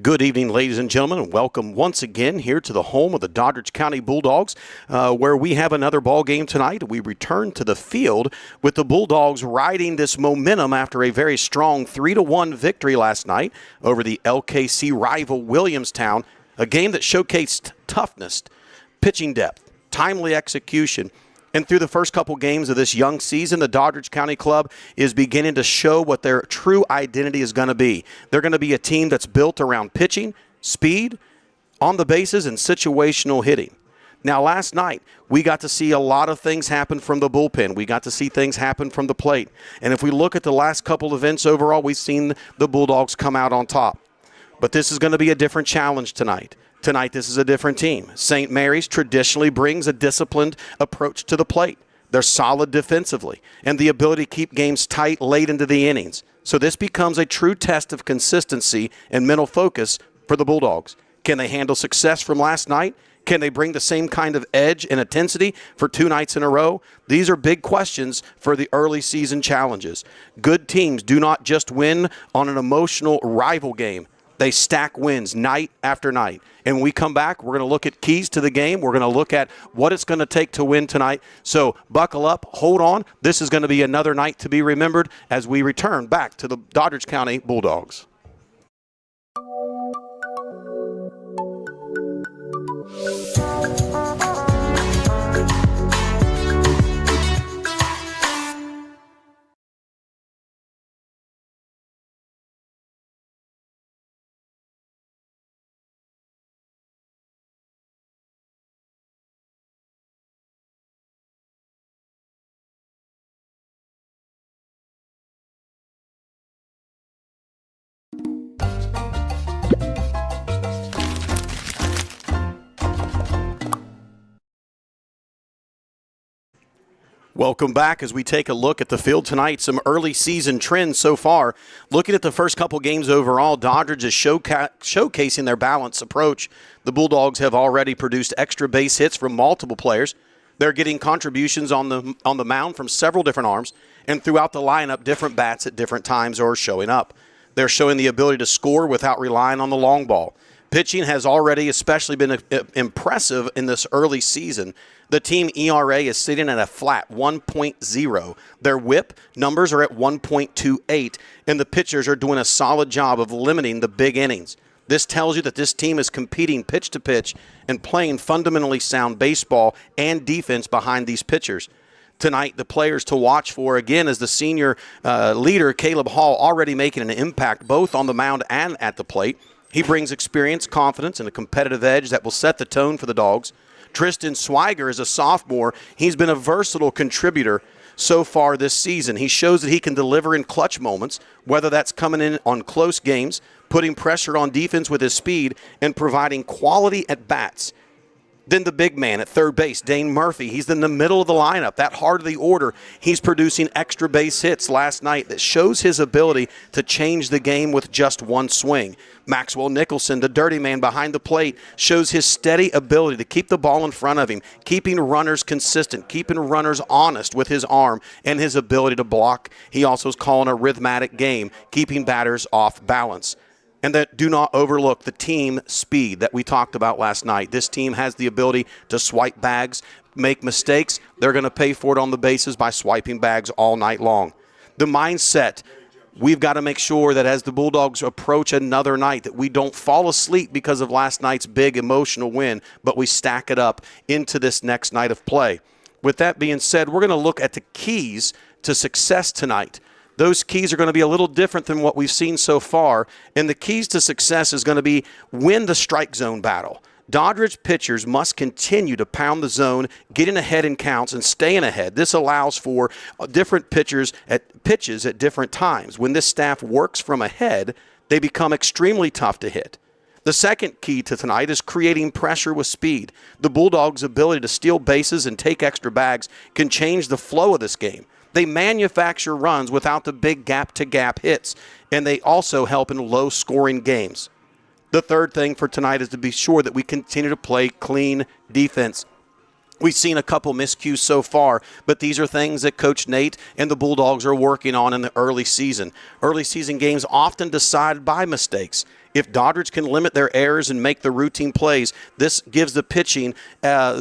Good evening, ladies and gentlemen, and welcome once again here to the home of the Doddridge County Bulldogs, where we have another ball game tonight. We return to the field with the Bulldogs riding this momentum after a very strong 3-1 victory last night over the LKC rival Williamstown, a game that showcased toughness, pitching depth, timely execution. And through the first couple games of this young season, the Doddridge County Club is beginning to show what their true identity is going to be. They're going to be a team that's built around pitching, speed, on the bases, and situational hitting. Now, last night, we got to see a lot of things happen from the bullpen. We got to see things happen from the plate. And if we look at the last couple events overall, we've seen the Bulldogs come out on top. But this is going to be a different challenge tonight. Tonight, this is a different team. St. Mary's traditionally brings a disciplined approach to the plate. They're solid defensively and the ability to keep games tight late into the innings. So this becomes a true test of consistency and mental focus for the Bulldogs. Can they handle success from last night? Can they bring the same kind of edge and intensity for 2 nights in a row? These are big questions for the early season challenges. Good teams do not just win on an emotional rival game. They stack wins night after night. And when we come back, we're going to look at keys to the game. We're going to look at what it's going to take to win tonight. So buckle up, hold on. This is going to be another night to be remembered as we return back to the Doddridge County Bulldogs. Welcome back as we take a look at the field tonight. Some early season trends so far. Looking at the first couple games overall, Doddridge is showcasing their balanced approach. The Bulldogs have already produced extra base hits from multiple players. They're getting contributions on the mound from several different arms, and throughout the lineup, different bats at different times are showing up. They're showing the ability to score without relying on the long ball. Pitching has already especially been impressive in this early season. The team ERA is sitting at a flat 1.0. Their whip numbers are at 1.28, and the pitchers are doing a solid job of limiting the big innings. This tells you that this team is competing pitch to pitch and playing fundamentally sound baseball and defense behind these pitchers. Tonight, the players to watch for, again, is the senior leader, Caleb Hall, already making an impact both on the mound and at the plate. He brings experience, confidence, and a competitive edge that will set the tone for the Dogs. Tristan Swiger is a sophomore. He's been a versatile contributor so far this season. He shows that he can deliver in clutch moments, whether that's coming in on close games, putting pressure on defense with his speed, and providing quality at bats. Then the big man at third base, Dane Murphy. He's in the middle of the lineup, that heart of the order. He's producing extra base hits last night that shows his ability to change the game with just one swing. Maxwell Nicholson, the dirty man behind the plate, shows his steady ability to keep the ball in front of him, keeping runners consistent, keeping runners honest with his arm and his ability to block. He also is calling a rhythmic game, keeping batters off balance. And that do not overlook the team speed that we talked about last night. This team has the ability to swipe bags, make mistakes. They're going to pay for it on the bases by swiping bags all night long. The mindset, we've got to make sure that as the Bulldogs approach another night that we don't fall asleep because of last night's big emotional win, but we stack it up into this next night of play. With that being said, we're going to look at the keys to success tonight. Those keys are going to be a little different than what we've seen so far, and the keys to success is going to be win the strike zone battle. Doddridge pitchers must continue to pound the zone, getting ahead in counts, and staying ahead. This allows for different pitches at different times. When this staff works from ahead, they become extremely tough to hit. The second key to tonight is creating pressure with speed. The Bulldogs' ability to steal bases and take extra bags can change the flow of this game. They manufacture runs without the big gap-to-gap hits, and they also help in low-scoring games. The third thing for tonight is to be sure that we continue to play clean defense. We've seen a couple miscues so far, but these are things that Coach Nate and the Bulldogs are working on in the early season. Early season games often decided by mistakes. If Doddridge can limit their errors and make the routine plays, this gives the pitching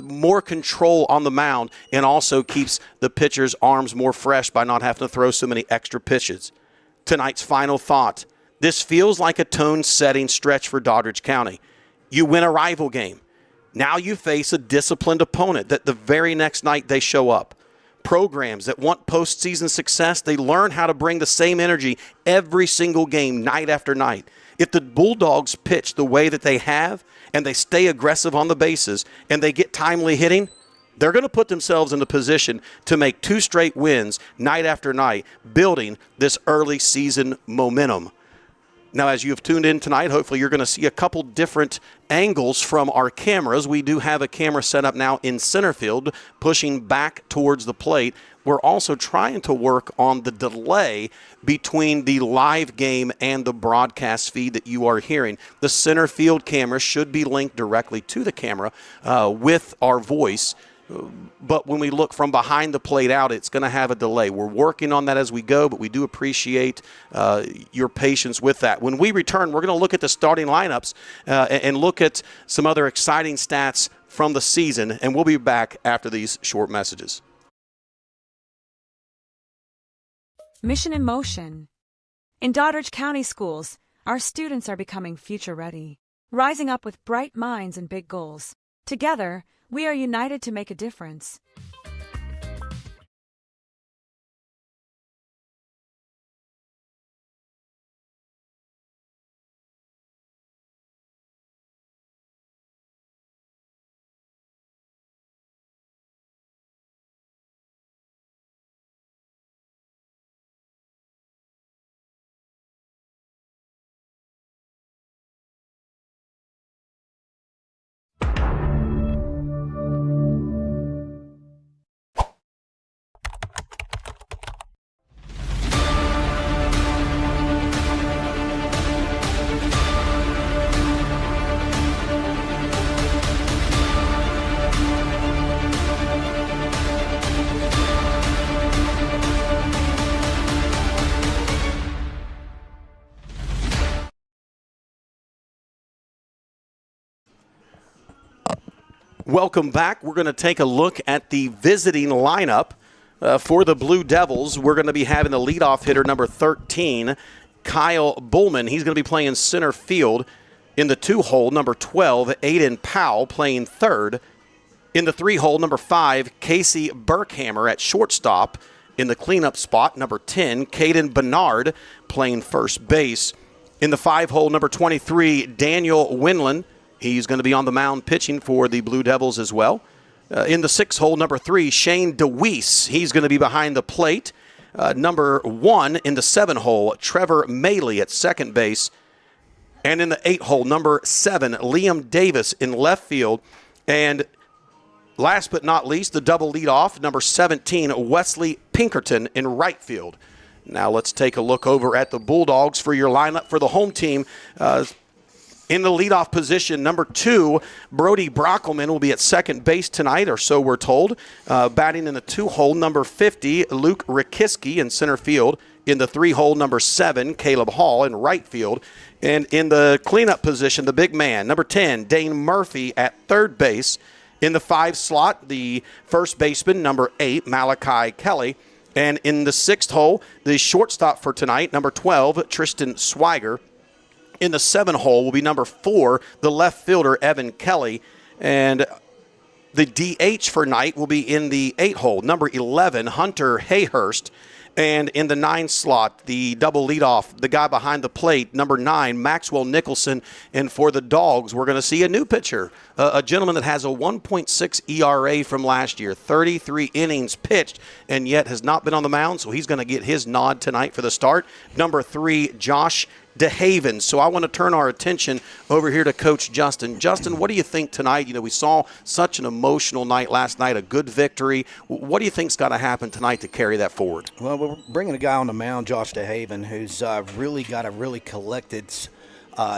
more control on the mound and also keeps the pitcher's arms more fresh by not having to throw so many extra pitches. Tonight's final thought. This feels like a tone-setting stretch for Doddridge County. You win a rival game. Now you face a disciplined opponent that the very next night they show up. Programs that want postseason success, they learn how to bring the same energy every single game, night after night. If the Bulldogs pitch the way that they have and they stay aggressive on the bases and they get timely hitting, they're going to put themselves in the position to make 2 straight wins night after night, building this early season momentum. Now, as you have tuned in tonight, hopefully you're going to see a couple different angles from our cameras. We do have a camera set up now in center field, pushing back towards the plate. We're also trying to work on the delay between the live game and the broadcast feed that you are hearing. The center field camera should be linked directly to the camera with our voice. But when we look from behind the plate out, it's going to have a delay. We're working on that as we go, but we do appreciate your patience with that. When we return, we're going to look at the starting lineups and look at some other exciting stats from the season, and we'll be back after these short messages. Mission in motion. In Doddridge County schools, our students are becoming future ready, rising up with bright minds and big goals. Together, we are united to make a difference. Welcome back. We're going to take a look at the visiting lineup for the Blue Devils. We're going to be having the leadoff hitter, number 13, Kyle Bullman. He's going to be playing center field. In the 2-hole, number 12, Aiden Powell playing third. In the 3-hole, number 5, Casey Burkhammer at shortstop. In the cleanup spot, number 10, Caden Bernard playing first base. In the 5-hole, number 23, Daniel Winland. He's going to be on the mound pitching for the Blue Devils as well. In the 6-hole, number 3, Shane DeWeese. He's going to be behind the plate. Number 1 in the 7-hole, Trevor Maley at second base. And in the 8-hole, number 7, Liam Davis in left field. And last but not least, the double leadoff, number 17, Wesley Pinkerton in right field. Now let's take a look over at the Bulldogs for your lineup for the home team. In the leadoff position, number 2, Brody Brockelman will be at second base tonight, or so we're told. Batting in the 2-hole, number 50, Luke Rikiski in center field. In the 3-hole, number 7, Caleb Hall in right field. And in the cleanup position, the big man, number 10, Dane Murphy at third base. In the 5 slot, the first baseman, number 8, Malachi Kelly. And in the 6th hole, the shortstop for tonight, number 12, Tristan Swiger. In the 7-hole will be number 4, the left fielder, Evan Kelly. And the DH for night will be in the 8-hole, number 11, Hunter Hayhurst. And in the 9 slot, the double leadoff, the guy behind the plate, number 9, Maxwell Nicholson. And for the Dogs, we're going to see a new pitcher, a gentleman that has a 1.6 ERA from last year, 33 innings pitched, and yet has not been on the mound, so he's going to get his nod tonight for the start. Number 3, Josh DeHaven. So I want to turn our attention over here to Coach Justin. Justin, what do you think tonight? You know, we saw such an emotional night last night, a good victory. What do you think's got to happen tonight to carry that forward? Well, we're bringing a guy on the mound, Josh DeHaven, who's really got a really collected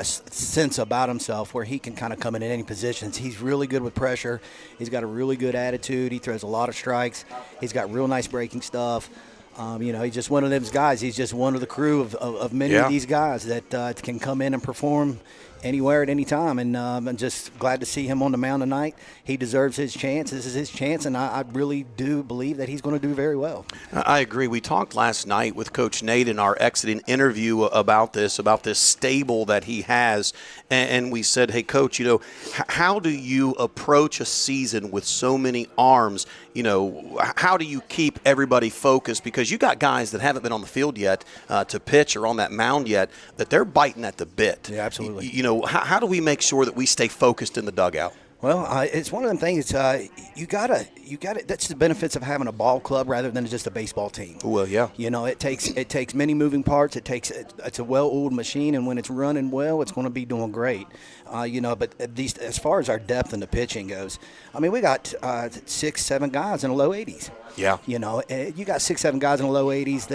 sense about himself where he can kind of come in any positions. He's really good with pressure. He's got a really good attitude. He throws a lot of strikes. He's got real nice breaking stuff. He's just one of those guys. He's just one of the crew of many of these guys that can come in and perform anywhere at any time. And I'm just glad to see him on the mound tonight. He deserves his chance. This is his chance, and I really do believe that he's going to do very well. I agree. We talked last night with Coach Nate in our exiting interview about this stable that he has, and we said, hey, Coach, how do you approach a season with so many arms? How do you keep everybody focused? Because you got guys that haven't been on the field yet to pitch or on that mound yet, that they're biting at the bit. Yeah, absolutely. How do we make sure that we stay focused in the dugout? Well, it's one of them things. You gotta. That's the benefits of having a ball club rather than just a baseball team. Well, yeah. It takes many moving parts. It's a well-oiled machine, and when it's running well, it's going to be doing great. But at least as far as our depth in the pitching goes, we got 6-7 guys in the low 80s. Yeah. You got 6-7 guys in the low 80s,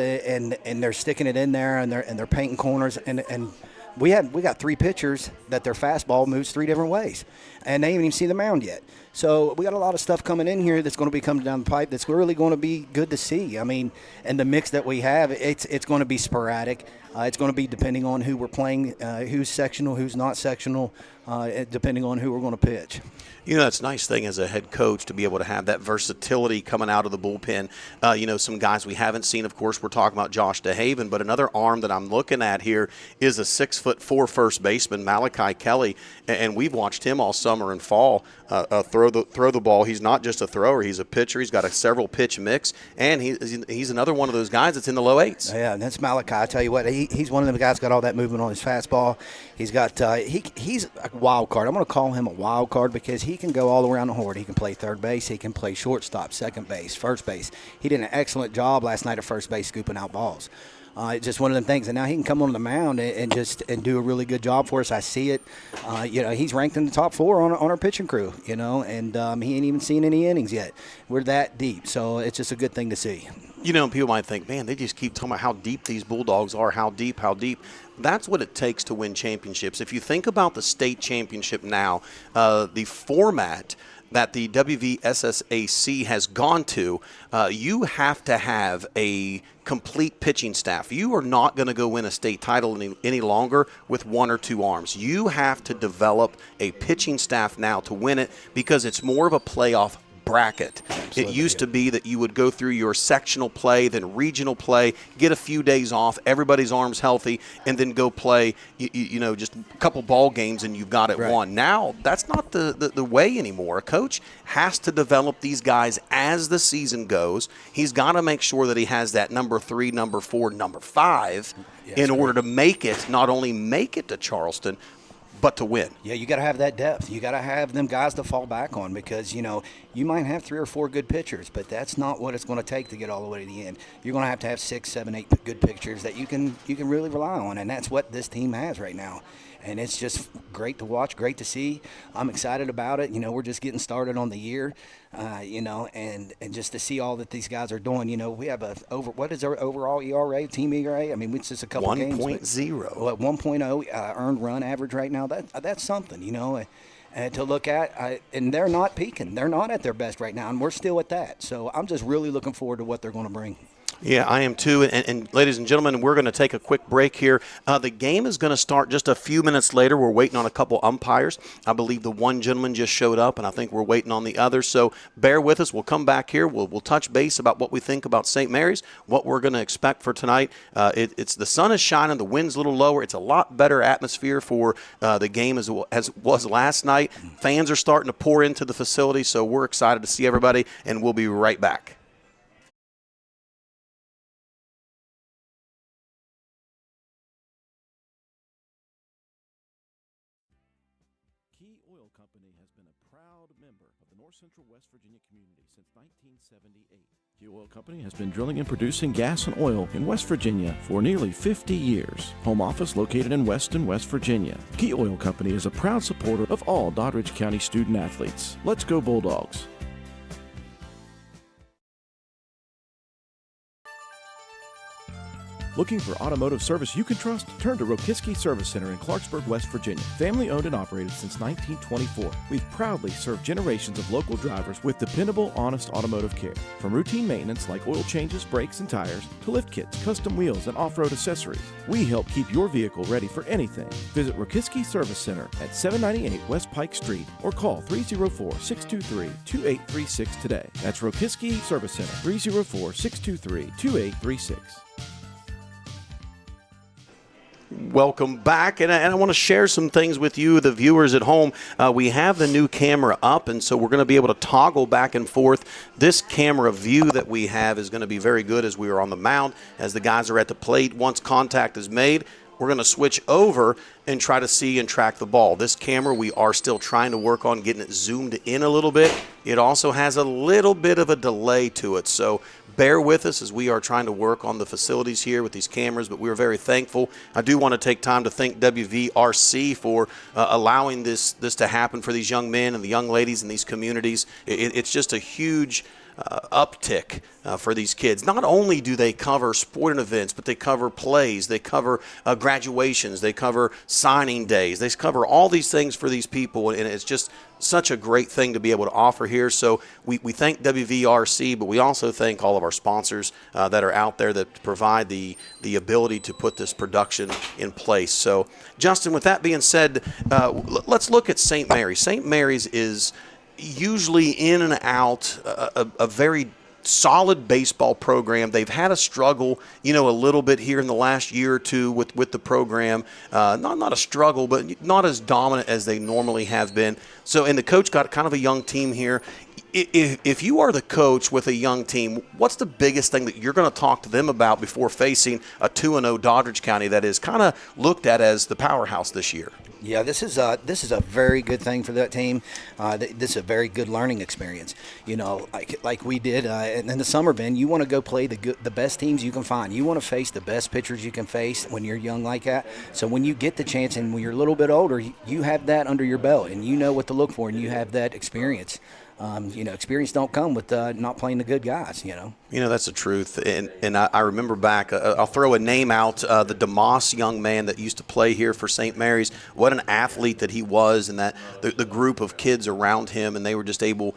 and they're sticking it in there, and they're painting corners, and we got 3 pitchers that their fastball moves 3 different ways, and they haven't even seen the mound yet. So we got a lot of stuff coming in here that's going to be coming down the pipe that's really going to be good to see. And the mix that we have, it's going to be sporadic. It's going to be depending on who we're playing, who's sectional, who's not sectional, depending on who we're going to pitch. That's a nice thing as a head coach to be able to have that versatility coming out of the bullpen. Some guys we haven't seen, of course, we're talking about Josh DeHaven, but another arm that I'm looking at here is a 6'4" first baseman, Malachi Kelly, and we've watched him all summer and fall throw the ball. He's not just a thrower; he's a pitcher. He's got a several pitch mix, and he's another one of those guys that's in the low 8s. Yeah, and that's Malachi. I tell you what, he's one of them guys got all that movement on his fastball. He's got he's a wild card. I'm going to call him a wild card because he can go all around the horn. He can play third base. He can play shortstop, second base, first base. He did an excellent job last night at first base scooping out balls. It's just one of them things, and now he can come on the mound and do a really good job for us. I see it. He's ranked in the top 4 on our pitching crew. He ain't even seen any innings yet. We're that deep, so it's just a good thing to see. People might think, man, they just keep talking about how deep these Bulldogs are, how deep. That's what it takes to win championships. If you think about the state championship now, the format that the WVSSAC has gone to, you have to have a complete pitching staff. You are not going to go win a state title any longer with 1 or 2 arms. You have to develop a pitching staff now to win it because it's more of a playoff bracket. Absolutely. It used to be that you would go through your sectional play, then regional play, get a few days off, everybody's arms healthy, and then go play, just a couple ball games and you've got it won. Now, that's not the way anymore. A coach has to develop these guys as the season goes. He's got to make sure that he has that number 3, number 4, number 5 in order to not only make it to Charleston, but to win. Yeah, you got to have that depth. You got to have them guys to fall back on because, you might have 3 or 4 good pitchers, but that's not what it's going to take to get all the way to the end. You're going to have 6, 7, 8 good pitchers that you can really rely on, and that's what this team has right now. And it's just great to watch, great to see. I'm excited about it. We're just getting started on the year, and just to see all that these guys are doing. We have what is our overall ERA, team ERA? It's just a couple games. 1.0. Well, at 1.0 earned run average right now. That's something, and to look at. And they're not peaking. They're not at their best right now, and we're still at that. So I'm just really looking forward to what they're going to bring. Yeah, I am too. And ladies and gentlemen, we're going to take a quick break here. The game is going to start just a few minutes later. We're waiting on a couple umpires. I believe the one gentleman just showed up, and I think we're waiting on the other. So bear with us. We'll come back here. We'll touch base about what we think about St. Mary's, what we're going to expect for tonight. It's the sun is shining. The wind's a little lower. It's a lot better atmosphere for the game as it was last night. Fans are starting to pour into the facility, so we're excited to see everybody, and we'll be right back. Oil Company has been a proud member of the North Central West Virginia community since 1978. Key Oil Company has been drilling and producing gas and oil in West Virginia for nearly 50 years. Home office located in Weston, West Virginia. Key Oil Company is a proud supporter of all Doddridge County student athletes. Let's go Bulldogs! Looking for automotive service you can trust? Turn to Rokiski Service Center in Clarksburg, West Virginia. Family owned and operated since 1924. We've proudly served generations of local drivers with dependable, honest automotive care. From routine maintenance like oil changes, brakes, and tires, to lift kits, custom wheels, and off-road accessories, we help keep your vehicle ready for anything. Visit Rokiski Service Center at 798 West Pike Street or call 304-623-2836 today. That's Rokiski Service Center, 304-623-2836. Welcome back, and I want to share some things with you, the viewers at home. We have the new camera up, and so we're going to be able to toggle back and forth. This camera view that we have is going to be very good as we are on the mound, as the guys are at the plate. Once contact is made, we're going to switch over and try to see and track the ball. This camera, we are still trying to work on getting it zoomed in a little bit. It also has a little bit of a delay to it, so bear with us as we are trying to work on the facilities here with these cameras, but we're very thankful. I do want to take time to thank WVRC for allowing this to happen for these young men and the young ladies in these communities. It's just a huge uptick for these kids. Not only do they cover sporting events, but they cover plays, they cover graduations, they cover signing days, they cover all these things for these people, and it's just such a great thing to be able to offer here. So we thank WVRC, but we also thank all of our sponsors that are out there that provide the ability to put this production in place. So, Justin, with that being said, let's look at St. Mary's. St. Mary's is usually in and out a very solid baseball program. They've had a struggle, a little bit here in the last year or two with the program. Not a struggle, but not as dominant as they normally have been. So, and the coach got kind of a young team here. If you are the coach with a young team, what's the biggest thing that you're going to talk to them about before facing a 2-0 Doddridge County that is kind of looked at as the powerhouse this year? Yeah, this is a very good thing for that team. This is a very good learning experience. Like we did in the summer, Ben. You want to go play the best teams you can find. You want to face the best pitchers you can face when you're young like that. So when you get the chance and when you're a little bit older, you have that under your belt and you know what to look for and you have that experience. Experience don't come with not playing the good guys, That's the truth. And I remember back, I'll throw a name out, the DeMoss young man that used to play here for St. Mary's. What an athlete that he was, and that the group of kids around him, and they were just able,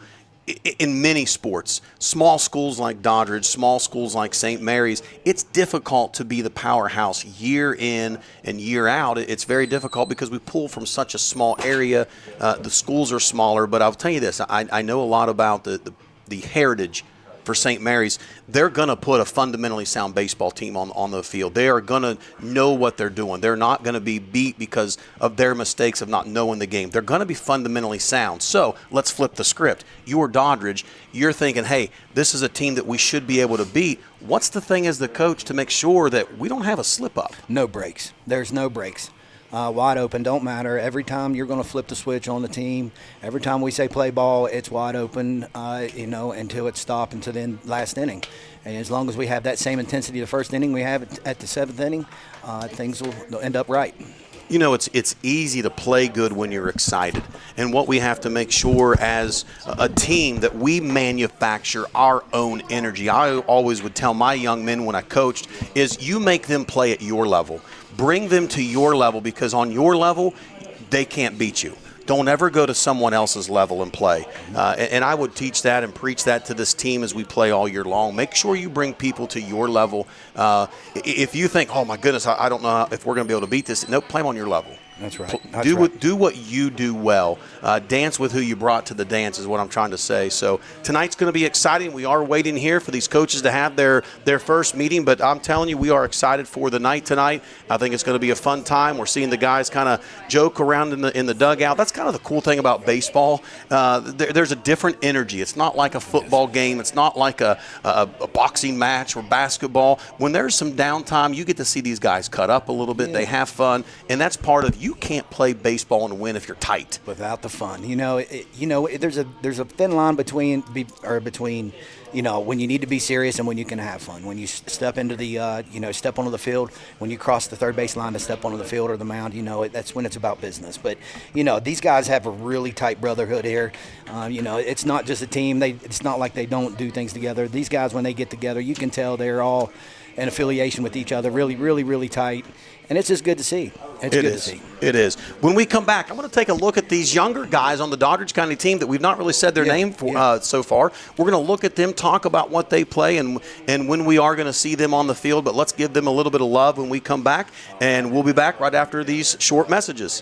in many sports, small schools like Doddridge, small schools like St. Mary's, it's difficult to be the powerhouse year in and year out. It's very difficult because we pull from such a small area. The schools are smaller, but I'll tell you this, I know a lot about the heritage for St. Mary's. They're going to put a fundamentally sound baseball team on the field. They are going to know what they're doing. They're not going to be beat because of their mistakes of not knowing the game. They're going to be fundamentally sound. So let's flip the script. You're Doddridge. You're thinking, hey, this is a team that we should be able to beat. What's the thing as the coach to make sure that we don't have a slip-up? No breaks. There's no breaks. Wide open, don't matter. Every time you're going to flip the switch on the team, every time we say play ball, it's wide open, until it's stopped until the last inning. And as long as we have that same intensity the first inning we have at the seventh inning, things will end up right. It's easy to play good when you're excited. And what we have to make sure as a team that we manufacture our own energy. I always would tell my young men when I coached is you make them play at your level. Bring them to your level because on your level, they can't beat you. Don't ever go to someone else's level and play. And I would teach that and preach that to this team as we play all year long. Make sure you bring people to your level. If you think, oh, my goodness, I don't know if we're going to be able to beat this, no, play them on your level. That's right. Do what you do well. Dance with who you brought to the dance is what I'm trying to say. So tonight's going to be exciting. We are waiting here for these coaches to have their first meeting, but I'm telling you, we are excited for the night tonight. I think it's going to be a fun time. We're seeing the guys kind of joke around in the dugout. That's kind of the cool thing about baseball. There's a different energy. It's not like a football game. It's not like a boxing match or basketball. When there's some downtime, you get to see these guys cut up a little bit. Yeah. They have fun, and that's part of you can't play baseball and win if you're tight. Without the fun. There's a thin line between when you need to be serious and when you can have fun. When you step into step onto the field, when you cross the third base line to step onto the field or the mound, that's when it's about business. But, these guys have a really tight brotherhood here. It's not just a team. It's not like they don't do things together. These guys, when they get together, you can tell they're all an affiliation with each other, really, really, really tight. And it's just good to see. It's good to see. It is. When we come back, I'm going to take a look at these younger guys on the Doddridge County team that we've not really said their name for so far. We're going to look at them, talk about what they play, and when we are going to see them on the field. But let's give them a little bit of love when we come back, and we'll be back right after these short messages.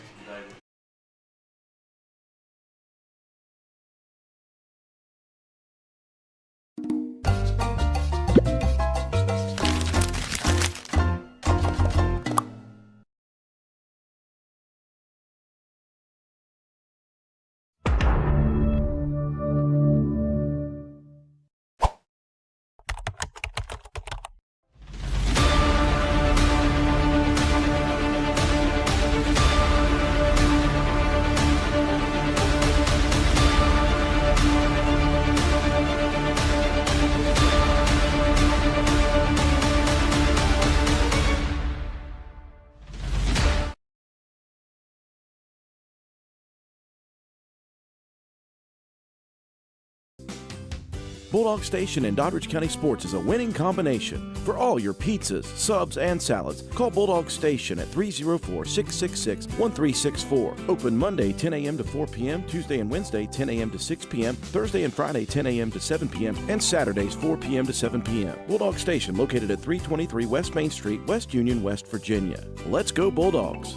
Bulldog Station in Doddridge County Sports is a winning combination. For all your pizzas, subs, and salads, call Bulldog Station at 304-666-1364. Open Monday 10 a.m. to 4 p.m., Tuesday and Wednesday 10 a.m. to 6 p.m., Thursday and Friday 10 a.m. to 7 p.m., and Saturdays 4 p.m. to 7 p.m. Bulldog Station located at 323 West Main Street, West Union, West Virginia. Let's go Bulldogs!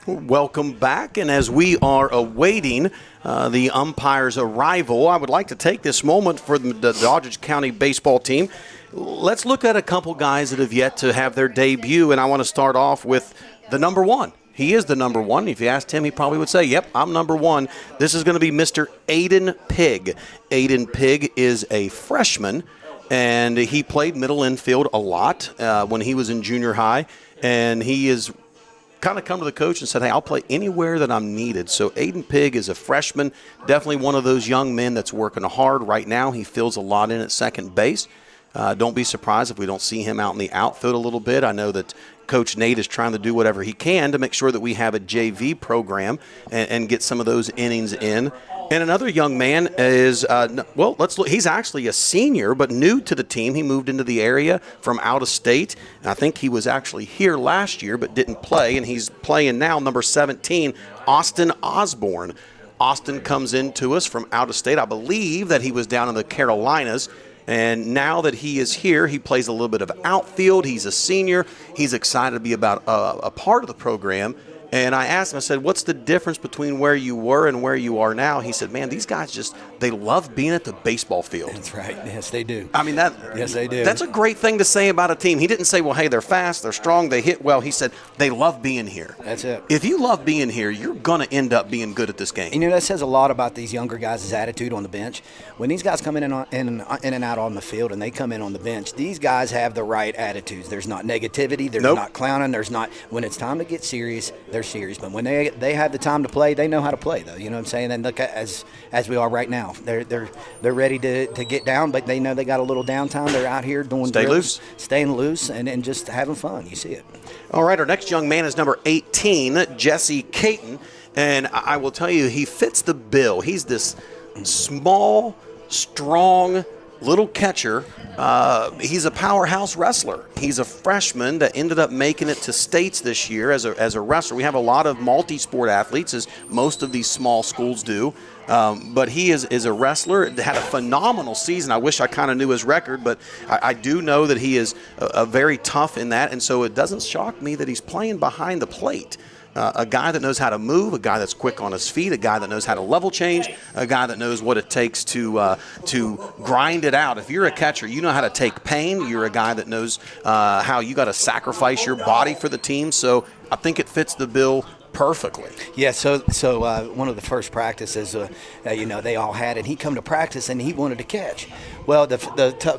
Welcome back, and as we are awaiting the umpire's arrival, I would like to take this moment for the Doddridge County baseball team. Let's look at a couple guys that have yet to have their debut, and I want to start off with the number one. He is the number one. If you asked him, he probably would say, yep, I'm number one. This is going to be Mr. Aiden Pigg. Aiden Pigg is a freshman, and he played middle infield a lot when he was in junior high, and he is kind of come to the coach and said, hey, I'll play anywhere that I'm needed. So Aiden Pigg is a freshman, definitely one of those young men that's working hard right now. He fills a lot in at second base. Don't be surprised if we don't see him out in the outfield a little bit. I know that Coach Nate is trying to do whatever he can to make sure that we have a JV program and get some of those innings in. And another young man is, let's look. He's actually a senior, but new to the team. He moved into the area from out of state. I think he was actually here last year, but didn't play, and he's playing now, number 17, Austin Osborne. Austin comes into us from out of state. I believe that he was down in the Carolinas. And now that he is here, he plays a little bit of outfield. He's a senior. He's excited to be about a part of the program. And I asked him, I said, what's the difference between where you were and where you are now? He said, man, these guys they love being at the baseball field. That's right. Yes, they do. I mean, yes, they do. That's a great thing to say about a team. He didn't say, well, hey, they're fast, they're strong, they hit well. He said, they love being here. That's it. If you love being here, you're going to end up being good at this game. You know, that says a lot about these younger guys' attitude on the bench. When these guys come in and out on the field and they come in on the bench, these guys have the right attitudes. There's not negativity. There's not clowning. There's not – when it's time to get serious, they're serious. But when they have the time to play, they know how to play, though. You know what I'm saying? And look, as we are right now, they're ready to get down, but they know they got a little downtime. They're out here doing drills, staying loose, and just having fun. You see it. All right, our next young man is number 18, Jesse Caton, and I will tell you, he fits the bill. He's this small, strong little catcher. He's a powerhouse wrestler. He's a freshman that ended up making it to states this year as a wrestler. We have a lot of multi-sport athletes, as most of these small schools do. But he is a wrestler. Had a phenomenal season. I wish I kind of knew his record, but I do know that he is a very tough in that. And so it doesn't shock me that he's playing behind the plate. A guy that knows how to move, a guy that's quick on his feet, a guy that knows how to level change, a guy that knows what it takes to grind it out. If you're a catcher, you know how to take pain. You're a guy that knows how you got to sacrifice your body for the team. So I think it fits the bill perfectly. Yeah, so one of the first practices, they all had it. He come to practice and he wanted to catch. Well, the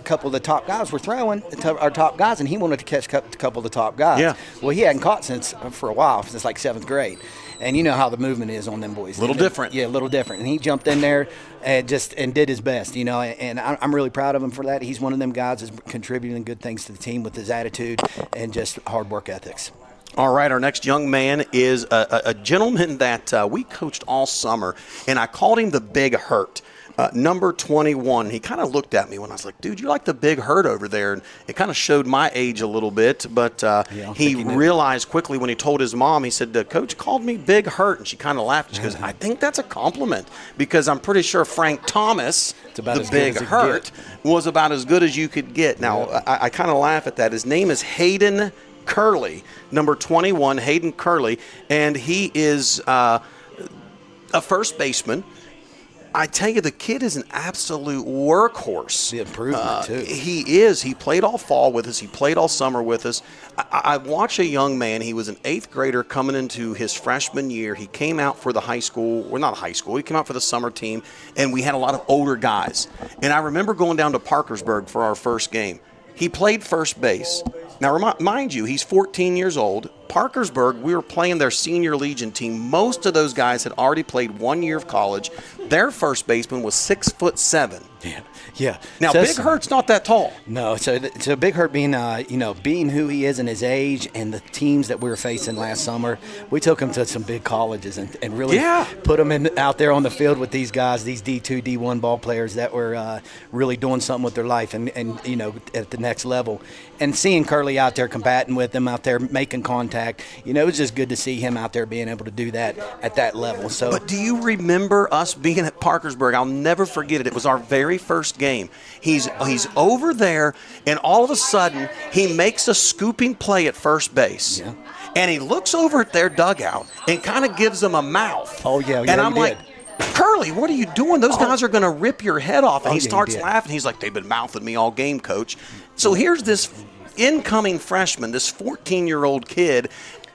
couple of the top guys were throwing, our top guys, and he wanted to catch a couple of the top guys. Yeah. Well, he hadn't caught for a while, since like 7th grade. And you know how the movement is on them boys. A little different. Yeah, a little different. And he jumped in there and did his best, and I'm really proud of him for that. He's one of them guys that's contributing good things to the team with his attitude and just hard work ethics. All right, our next young man is a gentleman that we coached all summer, and I called him the Big Hurt. Number 21, he kind of looked at me when I was like, dude, you're like the big hurt over there. And it kind of showed my age a little bit, but he realized quickly when he told his mom, he said, the coach called me big hurt. And she kind of laughed. She goes, I think that's a compliment because I'm pretty sure Frank Thomas, the big hurt, was about as good as you could get. Now, I kind of laugh at that. His name is Hayden Curley, number 21, Hayden Curley, and he is a first baseman. I tell you, the kid is an absolute workhorse. The improvement, too. He is. He played all fall with us. He played all summer with us. I watch a young man. He was an 8th grader coming into his freshman year. He came out for the high school, well, not high school. He came out for the summer team, and we had a lot of older guys. And I remember going down to Parkersburg for our first game. He played first base. Now, mind you, he's 14 years old. Parkersburg, we were playing their senior Legion team. Most of those guys had already played 1 year of college. Their first baseman was 6'7". Yeah. Now, Big Hurt's not that tall. No, so Big Hurt being, being who he is and his age and the teams that we were facing last summer, we took him to some big colleges and really put him out there on the field with these guys, these D2, D1 ball players that were really doing something with their life and at the next level. And seeing Curly out there combating with them, out there making contact, it was just good to see him out there being able to do that at that level. So, but do you remember us being at Parkersburg? I'll never forget it. It was our very first game. He's over there, and all of a sudden, he makes a scooping play at first base. Yeah. And he looks over at their dugout and kind of gives them a mouth. Oh, yeah. And I'm like, Curly, what are you doing? Those guys are going to rip your head off. And he starts laughing. He's like, they've been mouthing me all game, coach. So here's this incoming freshman, this 14-year-old kid,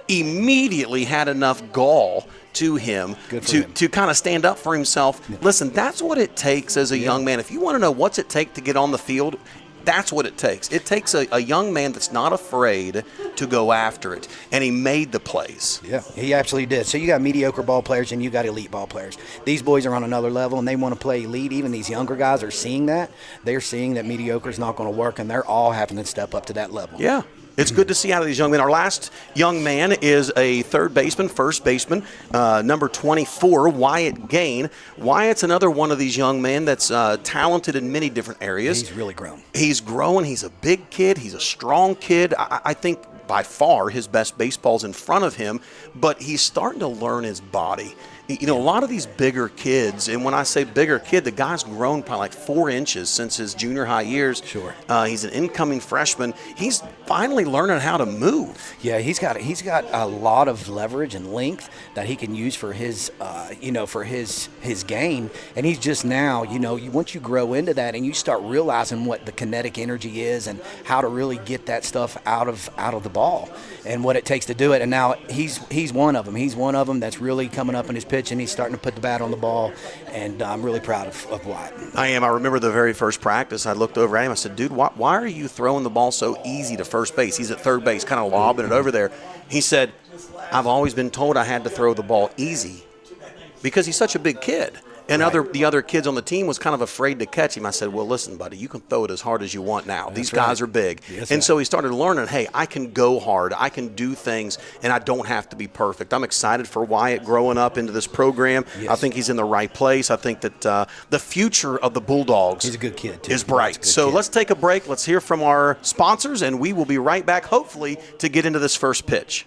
immediately had enough gall to him to kind of stand up for himself. Yeah. Listen, that's what it takes as a young man. If you want to know what's it take to get on the field, that's what it takes. It takes a young man that's not afraid to go after it, and he made the plays. Yeah, he absolutely did. So you got mediocre ball players and you got elite ball players. These boys are on another level, and they want to play elite. Even these younger guys are seeing that. They're seeing that mediocre is not going to work, and they're all having to step up to that level. Yeah. It's good to see out of these young men. Our last young man is a first baseman, number 24, Wyatt Gain. Wyatt's another one of these young men that's talented in many different areas. He's really grown. He's growing. He's a big kid. He's a strong kid. I think by far his best baseball's in front of him, but he's starting to learn his body. A lot of these bigger kids, and when I say bigger kid, the guy's grown probably like 4 inches since his junior high years. Sure. He's an incoming freshman. He's finally learning how to move. Yeah, he's got a lot of leverage and length that he can use for his, for his game. And he's just now, once you grow into that and you start realizing what the kinetic energy is and how to really get that stuff out of the ball and what it takes to do it. And now he's one of them. He's one of them that's really coming up in his pitch, and he's starting to put the bat on the ball, and I'm really proud of Wyatt. I am. I remember the very first practice, I looked over at him, I said, dude, why are you throwing the ball so easy to first base? He's at third base, kind of lobbing it over there. He said, I've always been told I had to throw the ball easy because he's such a big kid. And the other kids on the team was kind of afraid to catch him. I said, well, listen, buddy, you can throw it as hard as you want now. These guys are big. And so he started learning, hey, I can go hard. I can do things, and I don't have to be perfect. I'm excited for Wyatt growing up into this program. Yes. I think he's in the right place. I think that the future of the Bulldogs he's a good kid too. Is bright. So let's take a break. Let's hear from our sponsors, and we will be right back, hopefully, to get into this first pitch.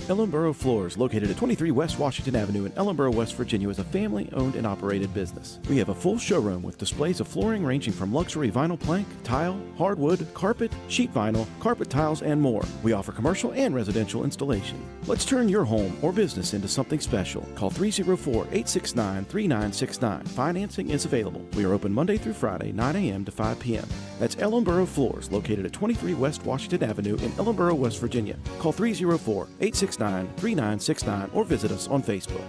Ellenboro Floors, located at 23 West Washington Avenue in Ellenboro, West Virginia, is a family-owned and operated business. We have a full showroom with displays of flooring ranging from luxury vinyl plank, tile, hardwood, carpet, sheet vinyl, carpet tiles, and more. We offer commercial and residential installation. Let's turn your home or business into something special. Call 304-869-3969. Financing is available. We are open Monday through Friday, 9 a.m. to 5 p.m. That's Ellenboro Floors, located at 23 West Washington Avenue in Ellenboro, West Virginia. Call 304-869-3969 or visit us on Facebook.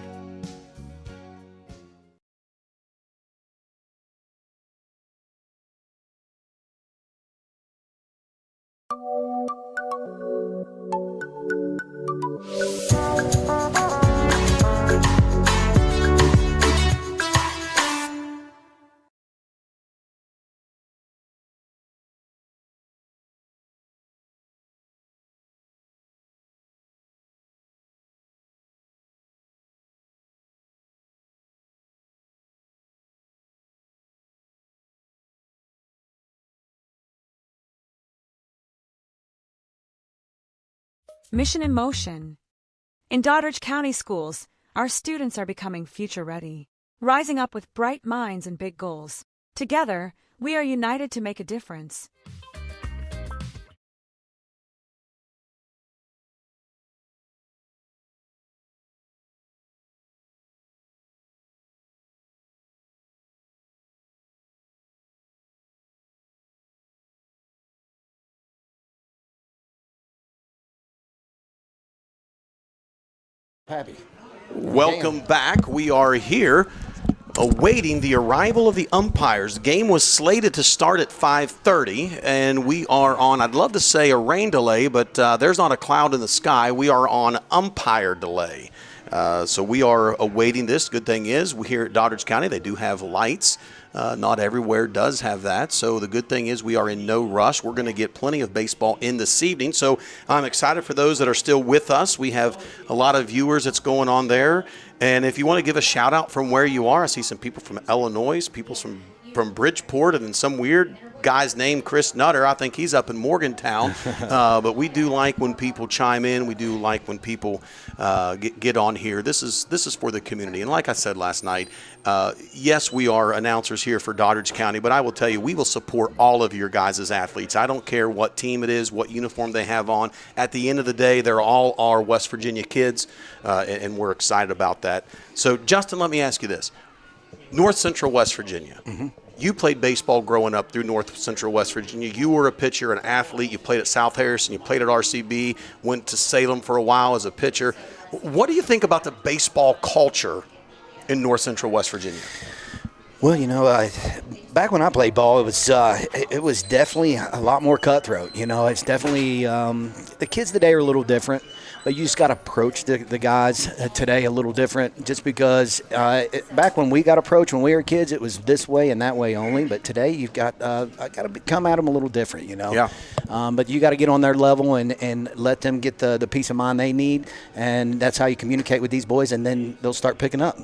Mission in motion. In Doddridge County Schools, our students are becoming future ready, rising up with bright minds and big goals. Together, we are united to make a difference. Happy. Welcome back. We are here awaiting the arrival of the umpires. The game was slated to start at 5:30, and we are on, I'd love to say a rain delay, but there's not a cloud in the sky. We are on umpire delay. So we are awaiting this. Good thing is, we here at Doddridge County, they do have lights. Not everywhere does have that. So the good thing is we are in no rush. We're going to get plenty of baseball in this evening. So I'm excited for those that are still with us. We have a lot of viewers that's going on there. And if you want to give a shout out from where you are, I see some people from Illinois, people from Bridgeport, and then some weird guy's name, Chris Nutter. I think he's up in Morgantown. But we do like when people chime in. We do like when people get on here. This is for the community. And like I said last night, yes, we are announcers here for Doddridge County, but I will tell you, we will support all of your guys as athletes. I don't care what team it is, what uniform they have on. At the end of the day, they're all our West Virginia kids, and we're excited about that. So, Justin, let me ask you this. North Central West Virginia. Mm-hmm. You played baseball growing up through North Central West Virginia. You were a pitcher, an athlete. You played at South Harrison. You played at RCB, went to Salem for a while as a pitcher. What do you think about the baseball culture in North Central West Virginia? Well, back when I played ball, it was definitely a lot more cutthroat. It's definitely the kids today are a little different, but you just got to approach the guys today a little different. Just because back when we got approached when we were kids, it was this way and that way only. But today you've got I got to come at them a little different. Yeah. But you got to get on their level and let them get the peace of mind they need, and that's how you communicate with these boys, and then they'll start picking up.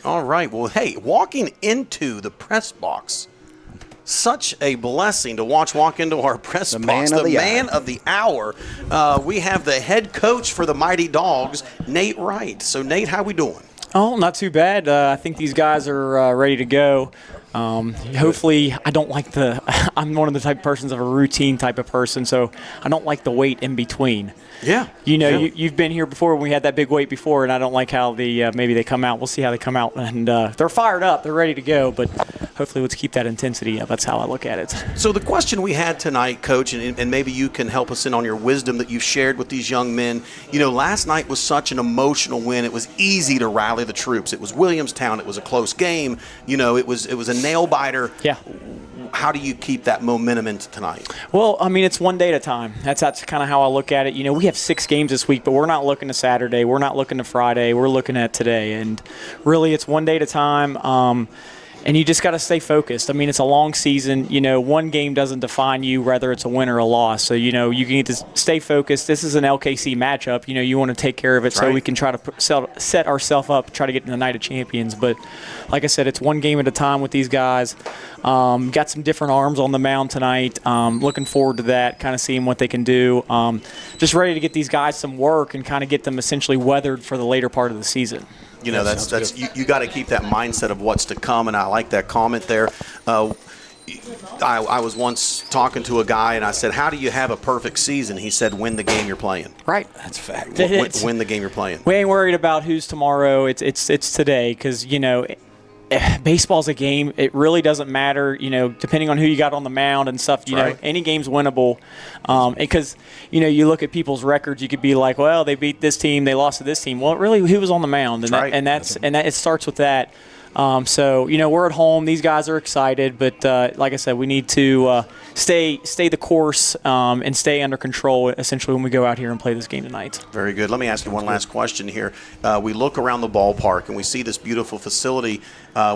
All right. Well, hey, walking into the press box, such a blessing to walk into our press box. The man of the hour. We have the head coach for the Mighty Dogs, Nate Wright. So, Nate, how we doing? Oh, not too bad. I think these guys are ready to go. Hopefully, I'm one of the type of persons of a routine type of person, so I don't like the wait in between. Yeah. You've been here before when we had that big wait before, and I don't like how maybe they come out. We'll see how they come out. And they're fired up. They're ready to go, but hopefully let's keep that intensity up. That's how I look at it. So the question we had tonight, Coach, and maybe you can help us in on your wisdom that you've shared with these young men. Last night was such an emotional win. It was easy to rally the troops. It was Williamstown. It was a close game. It was a nail-biter. Yeah. How do you keep that momentum into tonight? Well, it's one day at a time. That's kind of how I look at it. We have 6 games this week, but we're not looking to Saturday. We're not looking to Friday. We're looking at today. And really, it's one day at a time. And you just got to stay focused. It's a long season. One game doesn't define you, whether it's a win or a loss. So, you need to stay focused. This is an LKC matchup. You want to take care of it so we can try to set ourselves up, try to get in the night of champions. But like I said, it's one game at a time with these guys. Got some different arms on the mound tonight. Looking forward to that, kind of seeing what they can do. Just ready to get these guys some work and kind of get them essentially weathered for the later part of the season. That's you got to keep that mindset of what's to come, and I like that comment there. I was once talking to a guy, and I said, how do you have a perfect season? He said, win the game you're playing. Right. That's a fact. Win the game you're playing. We ain't worried about who's tomorrow. It's today because, baseball's a game. It really doesn't matter, depending on who you got on the mound and stuff. Any game's winnable. Because, you look at people's records, you could be like, well, they beat this team, they lost to this team. Well, really, who was on the mound? And it starts with that. So, we're at home. These guys are excited, but like I said, we need to stay the course and stay under control, essentially, when we go out here and play this game tonight. Very good. Let me ask you one last question here. We look around the ballpark, and we see this beautiful facility.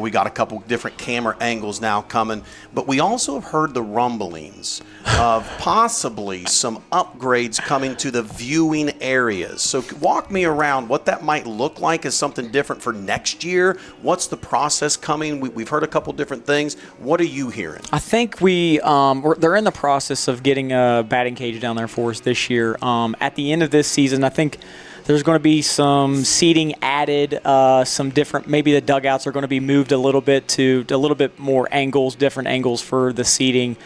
We got a couple different camera angles now coming, but we also have heard the rumblings of possibly some upgrades coming to the viewing areas. So walk me around what that might look like as something different for next year. What's the process coming? We've heard a couple different things. What are you hearing? I think they're in the process of getting a batting cage down there for us this year. At the end of this season, I think there's going to be some seating added, some different, maybe the dugouts are going to be moved a little bit to a little bit more angles, different angles for the seating.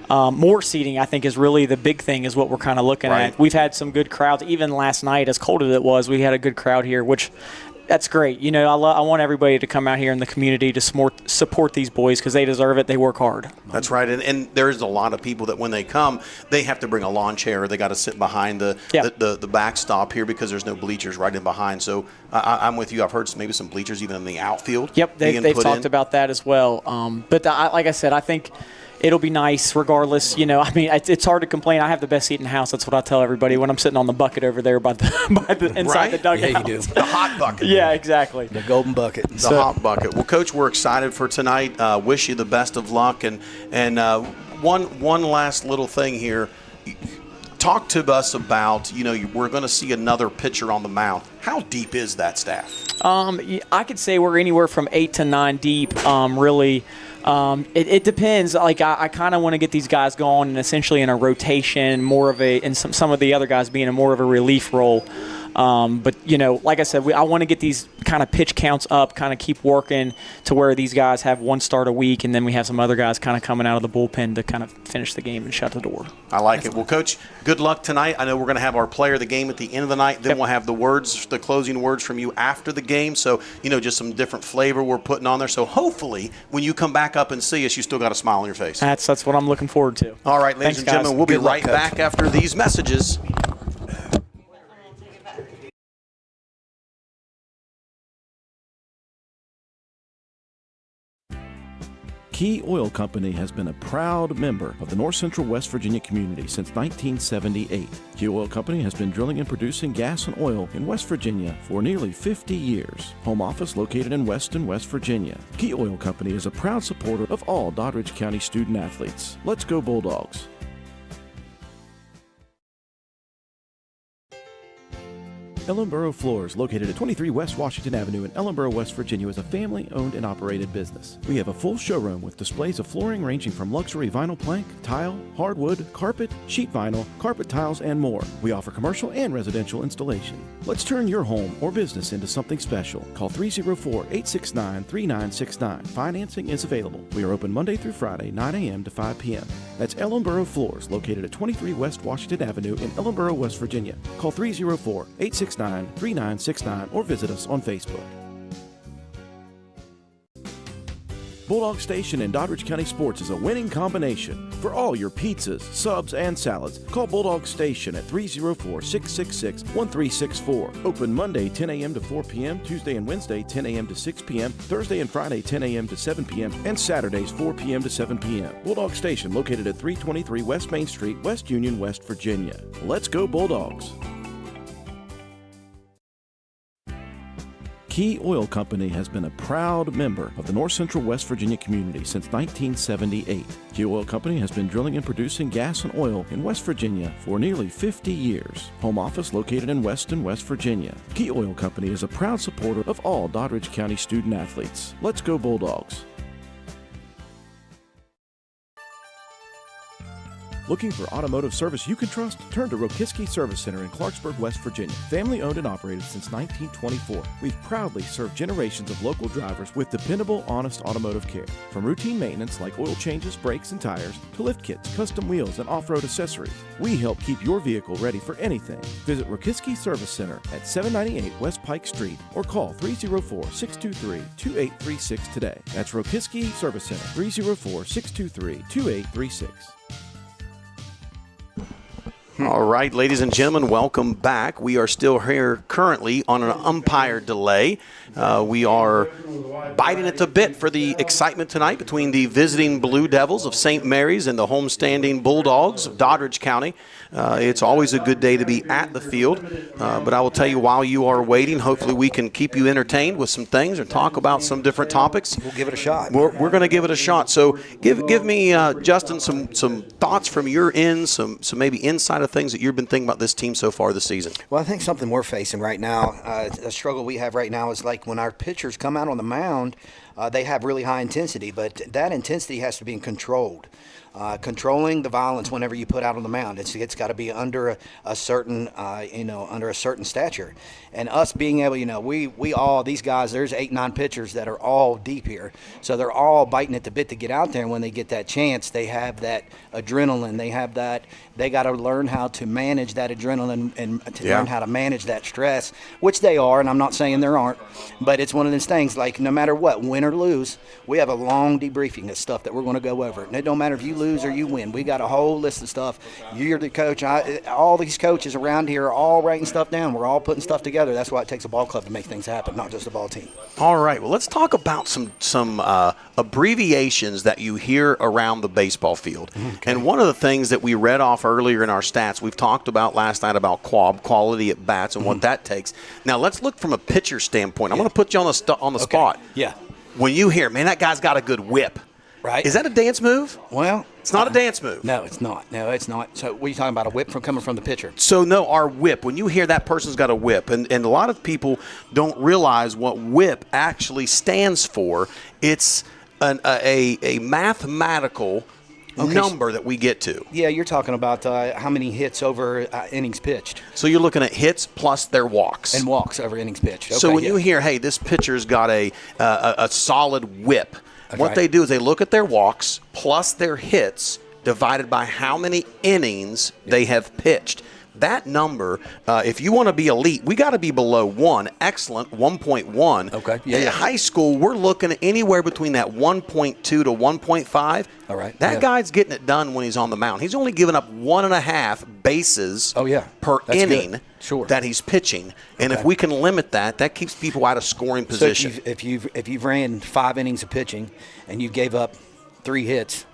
More seating, I think, is really the big thing is what we're kind of looking at. We've had some good crowds. Even last night, as cold as it was, we had a good crowd here, which that's great. You know, I want everybody to come out here in the community to support these boys because they deserve it. They work hard. That's right. And there's a lot of people that when they come, they have to bring a lawn chair or they got to sit behind the backstop here because there's no bleachers right in behind. So I'm with you. I've heard maybe some bleachers even in the outfield. Yep, they've talked about that as well. But like I said, I think it'll be nice regardless. You know, I mean, it's hard to complain. I have the best seat in the house. That's what I tell everybody when I'm sitting on the bucket over there by the inside the dugout. Yeah, you do. The hot bucket. Yeah, exactly. The golden bucket. The hot bucket. Well, Coach, we're excited for tonight. Wish you the best of luck. And one last little thing here. Talk to us about, you know, we're going to see another pitcher on the mound. How deep is that staff? I could say we're anywhere from 8 to 9 deep, really. It depends. Like I kind of want to get these guys going and essentially in a rotation, more of and some of the other guys being in more of a relief role. But, you know, like I said, I want to get these kind of pitch counts up, kind of keep working to where these guys have one start a week, and then we have some other guys kind of coming out of the bullpen to kind of finish the game and shut the door. I like it. Well, Coach, good luck tonight. I know we're going to have our player of the game at the end of the night. Then we'll have the closing words from you after the game. So, you know, just some different flavor we're putting on there. So hopefully when you come back up and see us, you still got a smile on your face. That's what I'm looking forward to. All right, ladies and gentlemen, we'll be right back after these messages. Key Oil Company has been a proud member of the North Central West Virginia community since 1978. Key Oil Company has been drilling and producing gas and oil in West Virginia for nearly 50 years. Home office located in Weston, West Virginia. Key Oil Company is a proud supporter of all Doddridge County student athletes. Let's go Bulldogs! Ellenboro Floors, located at 23 West Washington Avenue in Ellenboro, West Virginia, is a family-owned and operated business. We have a full showroom with displays of flooring ranging from luxury vinyl plank, tile, hardwood, carpet, sheet vinyl, carpet tiles, and more. We offer commercial and residential installation. Let's turn your home or business into something special. Call 304-869-3969. Financing is available. We are open Monday through Friday, 9 a.m. to 5 p.m. That's Ellenboro Floors, located at 23 West Washington Avenue in Ellenboro, West Virginia. Call 304-869-3969 or visit us on Facebook. Bulldog Station in Doddridge County Sports is a winning combination. For all your pizzas, subs, and salads, call Bulldog Station at 304-666-1364. Open Monday 10 a.m. to 4 p.m., Tuesday and Wednesday 10 a.m. to 6 p.m., Thursday and Friday 10 a.m. to 7 p.m., and Saturdays 4 p.m. to 7 p.m. Bulldog Station located at 323 West Main Street, West Union, West Virginia. Let's go Bulldogs! Key Oil Company has been a proud member of the North Central West Virginia community since 1978. Key Oil Company has been drilling and producing gas and oil in West Virginia for nearly 50 years. Home office located in Weston, West Virginia. Key Oil Company is a proud supporter of all Doddridge County student athletes. Let's go Bulldogs! Looking for automotive service you can trust? Turn to Rokiski Service Center in Clarksburg, West Virginia. Family owned and operated since 1924. We've proudly served generations of local drivers with dependable, honest automotive care. From routine maintenance like oil changes, brakes, and tires, to lift kits, custom wheels, and off-road accessories, we help keep your vehicle ready for anything. Visit Rokiski Service Center at 798 West Pike Street or call 304-623-2836 today. That's Rokiski Service Center, 304-623-2836. All right, ladies and gentlemen, welcome back. We are still here currently on an umpire delay. We are biting at the bit for the excitement tonight between the visiting Blue Devils of St. Mary's and the homestanding Bulldogs of Doddridge County. It's always a good day to be at the field, but I will tell you while you are waiting, hopefully we can keep you entertained with some things or talk about some different topics. We'll give it a shot. We're going to give it a shot. So give me, Justin, some thoughts from your end, some maybe inside of of things that you've been thinking about this team so far this season? Well, I think something we're facing right now, a struggle we have right now is like when our pitchers come out on the mound, they have really high intensity, but that intensity has to be controlled. Controlling the violence whenever you put out on the mound, it's got to be under a certain under a certain stature, and us being able, we all these guys, there's 8-9 pitchers that are all deep here, so they're all biting at the bit to get out there. And when they get that chance, they have that adrenaline, they got to learn how to manage that adrenaline and to learn how to manage that stress, which they are, and I'm not saying there aren't, but it's one of those things, like no matter what, win or lose, we have a long debriefing of stuff that we're going to go over, and it don't matter if you lose or you win. We got a whole list of stuff. You're the coach. All these coaches around here are all writing stuff down. We're all putting stuff together. That's why it takes a ball club to make things happen, not just a ball team. All right. Well, let's talk about some abbreviations that you hear around the baseball field. Okay. And one of the things that we read off earlier in our stats, we've talked about last night about quality at bats and what that takes. Now, let's look from a pitcher standpoint. I'm going to put you on the spot. Yeah. When you hear, man, that guy's got a good whip. Right. Is that a dance move? Well, it's not a dance move. No, it's not. So what are you talking about, a whip coming from the pitcher? So, no, our whip. When you hear that person's got a whip, and a lot of people don't realize what whip actually stands for. It's a mathematical number that we get to. Yeah, you're talking about how many hits over innings pitched. So you're looking at hits plus their walks. And walks over innings pitched. Okay, so when you hear, hey, this pitcher's got a solid whip, what they do is they look at their walks plus their hits divided by how many innings they have pitched. That number, if you want to be elite, we got to be below 1. Excellent, 1.1. Okay. In high school, we're looking at anywhere between that 1.2 to 1.5. All right. That guy's getting it done when he's on the mound. He's only giving up 1.5 bases per inning that he's pitching. And if we can limit that, that keeps people out of scoring position. So if you've ran 5 innings of pitching and you gave up 3 hits,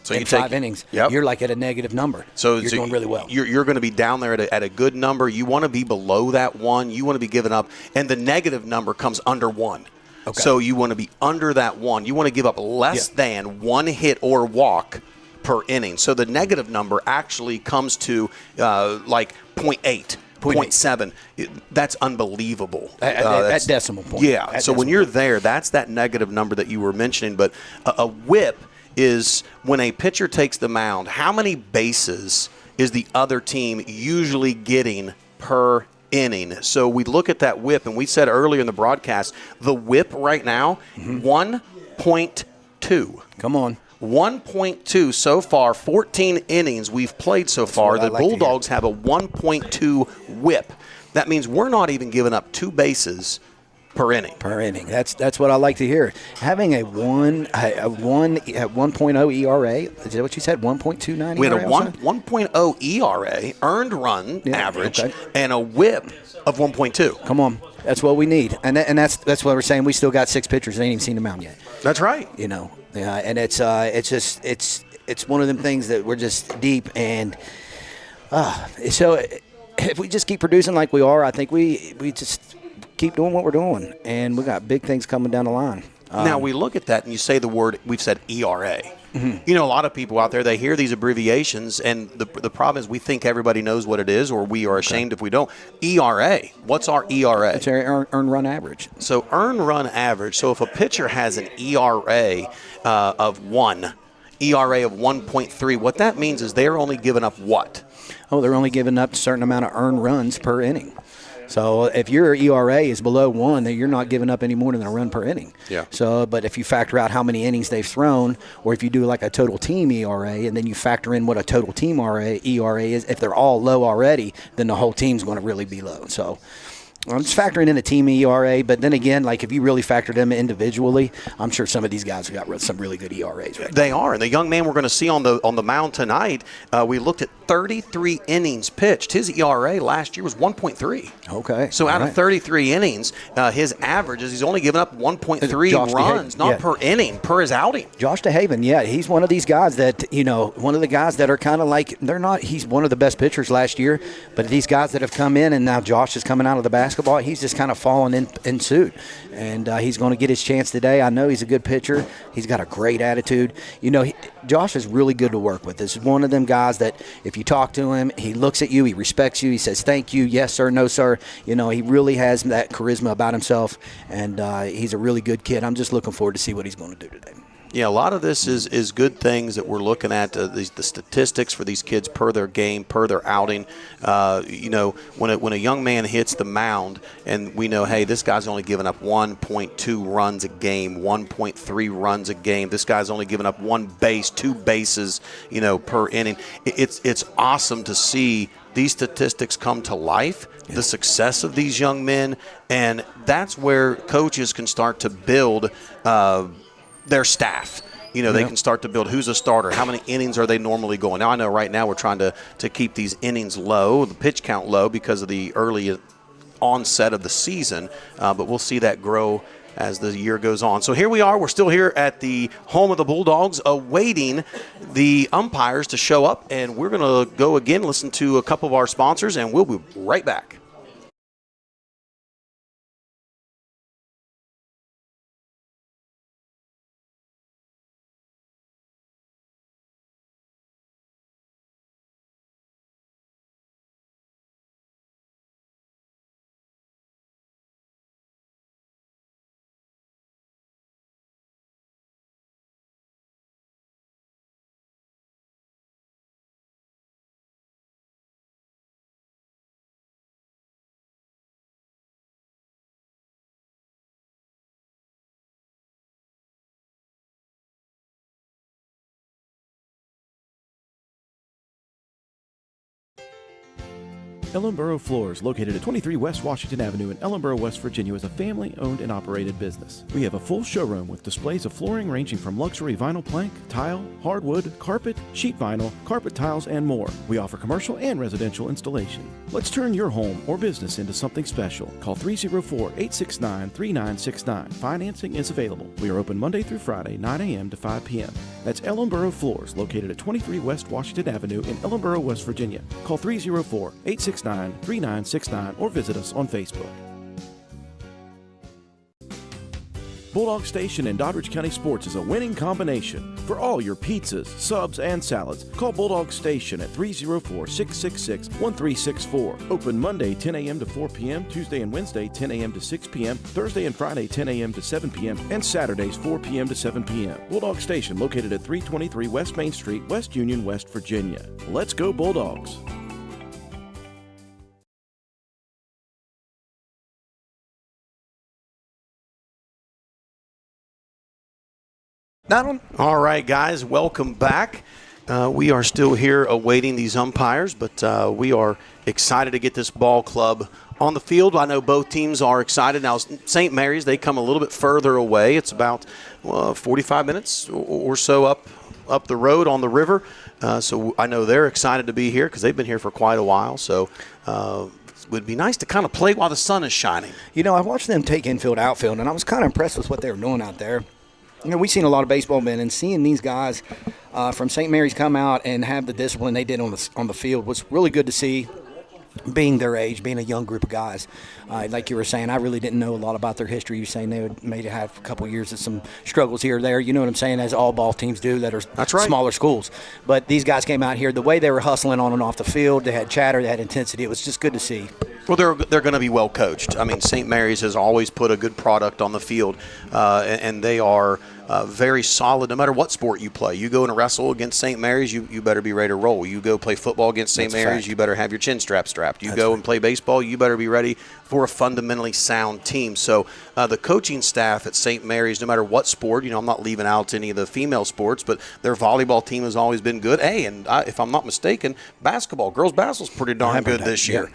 so in 5 innings, you're like at a negative number. So you're doing really well. You're going to be down there at a good number. You want to be below that 1. You want to be giving up. And the negative number comes under 1. Okay. So you want to be under that 1. You want to give up less than 1 hit or walk per inning. So the negative number actually comes to like 0.8. 0.7. That's unbelievable. At decimal point. Yeah. So when you're there, that's that negative number that you were mentioning. But a whip is when a pitcher takes the mound, how many bases is the other team usually getting per inning? So we look at that whip, and we said earlier in the broadcast, the whip right now, 1.2. Come on. 1.2 so far, 14 innings we've played so far. The Bulldogs have a 1.2 whip. That means we're not even giving up 2 bases per inning. That's what I like to hear. Having a 1.0 ERA. Is that what you said? 1.29 ERA? We had a 1.0 ERA, earned run average, and a whip of 1.2. Come on. That's what we need. And that's what we're saying. We still got 6 pitchers that ain't even seen the mound yet. That's right. And it's one of them things that we're just deep, and so if we just keep producing like we are, I think we just keep doing what we're doing, and we got big things coming down the line. Now we look at that, and you say the word, we've said ERA. Mm-hmm. A lot of people out there, they hear these abbreviations, and the problem is we think everybody knows what it is, or we are ashamed if we don't. ERA. What's our ERA? It's our earned run average. So earned run average. So if a pitcher has an ERA of 1, ERA of 1.3, what that means is they're only giving up what? Oh, they're only giving up a certain amount of earned runs per inning. So if your ERA is below 1, then you're not giving up any more than a run per inning. Yeah. So, but if you factor out how many innings they've thrown, or if you do like a total team ERA, and then you factor in what a total team ERA is, if they're all low already, then the whole team's going to really be low. So I'm just factoring in the team ERA, but then again, like if you really factor them individually, I'm sure some of these guys have got some really good ERAs. Right they are, and the young man we're going to see on the mound tonight, we looked at 33 innings pitched. His ERA last year was 1.3. Okay. So out of 33 innings, his average is he's only given up 1.3 runs, not per inning, per his outing. Josh DeHaven, he's one of these guys that, one of the guys that are kind of like, he's one of the best pitchers last year, but these guys that have come in, and now Josh is coming out of the basket. basketball, he's just kind of fallen in suit. And he's going to get his chance today. I know he's a good pitcher. He's got a great attitude. Josh is really good to work with. This is one of them guys that if you talk to him, he looks at you, he respects you, he says thank you, yes sir, no sir. He really has that charisma about himself, and he's a really good kid. I'm just looking forward to see what he's going to do today. Yeah, a lot of this is good things that we're looking at, the statistics for these kids per their game, per their outing. When a young man hits the mound and we know, hey, this guy's only giving up 1.2 runs a game, 1.3 runs a game. This guy's only giving up 1 base, 2 bases, per inning. It's awesome to see these statistics come to life, the success of these young men, and that's where coaches can start to build their staff. They can start to build who's a starter, how many innings are they normally going. Now, I know right now we're trying to keep these innings low, the pitch count low because of the early onset of the season, but we'll see that grow as the year goes on. So here we are. We're still here at the home of the Bulldogs awaiting the umpires to show up, and we're going to go again, listen to a couple of our sponsors, and we'll be right back. Ellenboro Floors, located at 23 West Washington Avenue in Ellenboro, West Virginia, is a family-owned and operated business. We have a full showroom with displays of flooring ranging from luxury vinyl plank, tile, hardwood, carpet, sheet vinyl, carpet tiles, and more. We offer commercial and residential installation. Let's turn your home or business into something special. Call 304-869-3969. Financing is available. We are open Monday through Friday, 9 a.m. to 5 p.m. That's Ellenboro Floors, located at 23 West Washington Avenue in Ellenboro, West Virginia. Call 304-869-3969 or visit us on Facebook. Bulldog Station in Doddridge County Sports is a winning combination. For all your pizzas, subs, and salads, call Bulldog Station at 304-666-1364. Open Monday 10 a.m. to 4 p.m., Tuesday and Wednesday 10 a.m. to 6 p.m., Thursday and Friday 10 a.m. to 7 p.m., and Saturdays 4 p.m. to 7 p.m. Bulldog Station located at 323 West Main Street, West Union, West Virginia. Let's go Bulldogs! All right, guys, welcome back. We are still here awaiting these umpires, but we are excited to get this ball club on the field. I know both teams are excited. Now, St. Mary's, they come a little bit further away. It's about 45 minutes or so up the road on the river. So I know they're excited to be here because they've been here for quite a while. So it would be nice to kind of play while the sun is shining. I watched them take infield, outfield, and I was kind of impressed with what they were doing out there. We've seen a lot of baseball men, and seeing these guys from St. Mary's come out and have the discipline they did on the field was really good to see, being their age, being a young group of guys. Like you were saying, I really didn't know a lot about their history. You're saying they would maybe have a couple of years of some struggles here or there. You know what I'm saying, as all ball teams do that are smaller schools. But these guys came out here, the way they were hustling on and off the field, they had chatter, they had intensity. It was just good to see. Well, they're going to be well coached. I mean, St. Mary's has always put a good product on the field, and they are very solid no matter what sport you play. You go and wrestle against St. Mary's, you better be ready to roll. You go play football against St. Mary's, you better have your chin strap strapped. You go and play baseball, you better be ready for a fundamentally sound team. So the coaching staff at St. Mary's, no matter what sport, I'm not leaving out any of the female sports, but their volleyball team has always been good. Hey, and if I'm not mistaken, girls basketball's pretty darn good this year.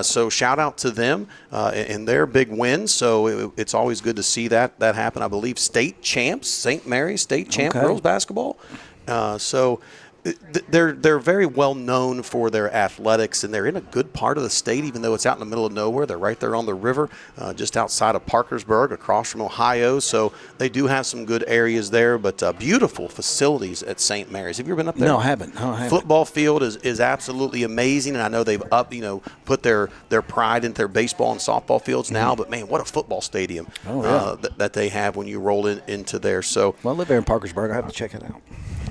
So shout out to them and their big wins. So it's always good to see that happen. I believe state champs, St. Mary's state champ girls basketball. So They're very well known for their athletics, and they're in a good part of the state, even though it's out in the middle of nowhere. They're right there on the river, just outside of Parkersburg, across from Ohio. So they do have some good areas there, but beautiful facilities at St. Mary's. Have you ever been up there? No, I haven't. Football field is absolutely amazing, and I know they've put their pride into their baseball and softball fields now. But man, what a football stadium that they have when you roll into there. So well, I live there in Parkersburg. I have to check it out.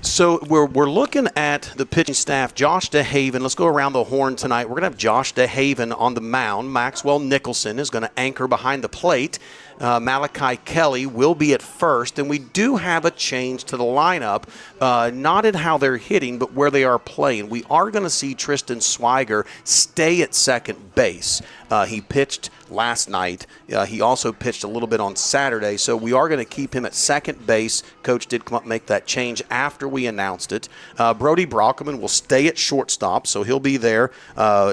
So we're looking at the pitching staff. Josh DeHaven, let's go around the horn tonight. We're going to have Josh DeHaven on the mound. Maxwell Nicholson is going to anchor behind the plate. Malachi Kelly will be at first, and we do have a change to the lineup, not in how they're hitting, but where they are playing. We are going to see Tristan Swiger stay at second base. He pitched last night. He also pitched a little bit on Saturday, so we are going to keep him at second base. Coach did come up and make that change after we announced it. Brody Brockman will stay at shortstop, so he'll be there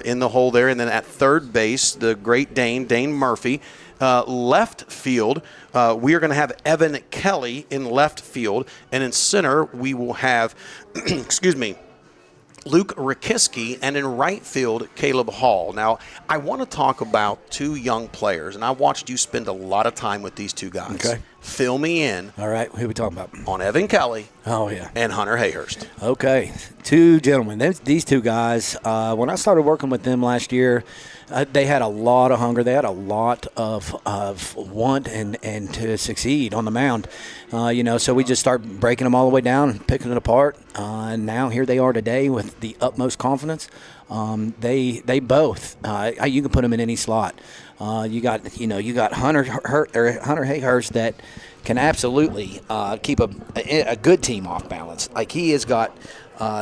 in the hole there. And then at third base, the great Dane Murphy. Left field, we are going to have Evan Kelly in left field, and in center we will have, Luke Rakiski, and in right field, Caleb Hall. Now, I want to talk about two young players, and I watched you spend a lot of time with these two guys. Okay. Fill me in. All right, who are we talking about? On Evan Kelly. Oh, yeah. And Hunter Hayhurst. Okay, two gentlemen. These two guys, when I started working with them last year, they had a lot of hunger. They had a lot of want and to succeed on the mound. So we just started breaking them all the way down and picking it apart. And now here they are today with the utmost confidence. They both, you can put them in any slot. You got Hunter Hayhurst that can absolutely keep a good team off balance. Like, he has got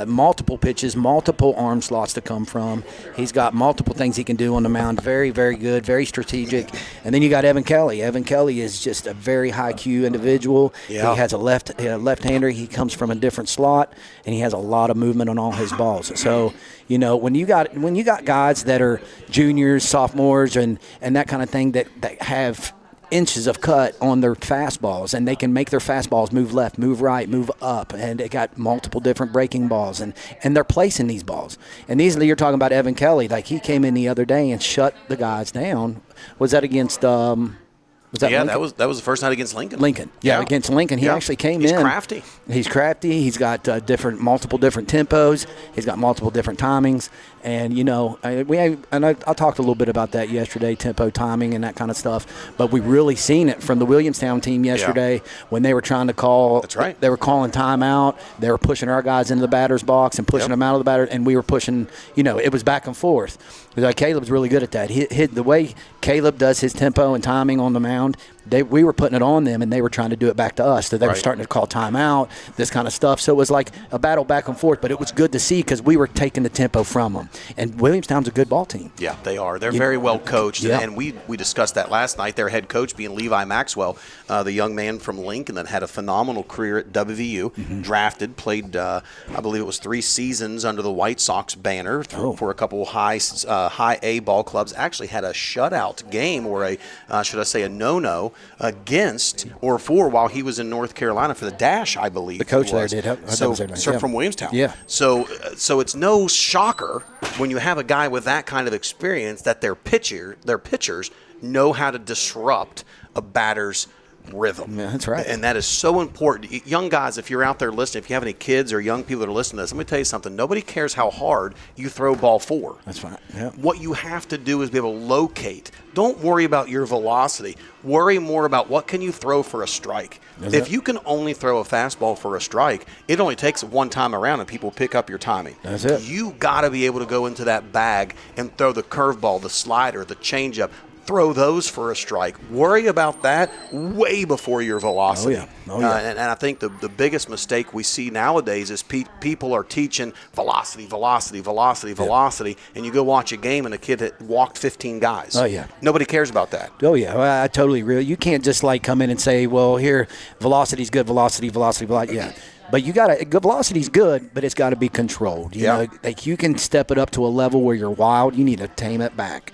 multiple pitches, multiple arm slots to come from. He's got multiple things he can do on the mound. Very, very good, very strategic. And then you got Evan Kelly. Evan Kelly is just a very high Q individual. Yeah. He has a left-hander. He comes from a different slot, and he has a lot of movement on all his balls. So, when you got guys that are juniors, sophomores, and that kind of thing that have inches of cut on their fastballs, and they can make their fastballs move left, move right, move up, and they got multiple different breaking balls, and they're placing these balls. And these, you're talking about Evan Kelly, like, he came in the other day and shut the guys down. Was that against Lincoln? that was the first night against Lincoln. Against Lincoln. He actually came in. He's crafty. He's crafty. He's got multiple different tempos. He's got multiple different timings. And, I talked a little bit about that yesterday, tempo, timing, and that kind of stuff. But we really seen it from the Williamstown team yesterday when they were trying to call. That's right. They were calling timeout. They were pushing our guys into the batter's box and pushing them out of the batter. And we were pushing, it was back and forth. Caleb's really good at that. The way Caleb does his tempo and timing on the mound, we were putting it on them, and they were trying to do it back to us. So they were starting to call timeout, this kind of stuff. So it was like a battle back and forth, but it was good to see because we were taking the tempo from them. And Williamstown's a good ball team. Yeah, they are. They're very well coached, and we discussed that last night. Their head coach being Levi Maxwell, the young man from Lincoln that had a phenomenal career at WVU, drafted, played, I believe it was 3 seasons under the White Sox banner for a couple high A ball clubs. Actually had a shutout game, or a no-no against or for while he was in North Carolina for the Dash, I believe. The coach there did. From Williamstown. Yeah. So it's no shocker when you have a guy with that kind of experience that their pitchers know how to disrupt a batter's rhythm. Yeah, that's right. And that is so important. Young guys, if you're out there listening, if you have any kids or young people that are listening to this, let me tell you something. Nobody cares how hard you throw ball 4. That's right. Yeah. What you have to do is be able to locate. Don't worry about your velocity. Worry more about what can you throw for a strike. If you can only throw a fastball for a strike, it only takes one time around and people pick up your timing. That's it. You got to be able to go into that bag and throw the curveball, the slider, the changeup. Throw those for a strike. Worry about that way before your velocity. Oh, yeah. And I think the biggest mistake we see nowadays is people are teaching velocity, and you go watch a game and a kid that walked 15 guys. Oh, yeah. Nobody cares about that. Oh, yeah. Well, I totally agree. You can't just come in and say, well, here, velocity's good, velocity. Yeah. But you got to, velocity's good, but it's got to be controlled. You know, like you can step it up to a level where you're wild. You need to tame it back.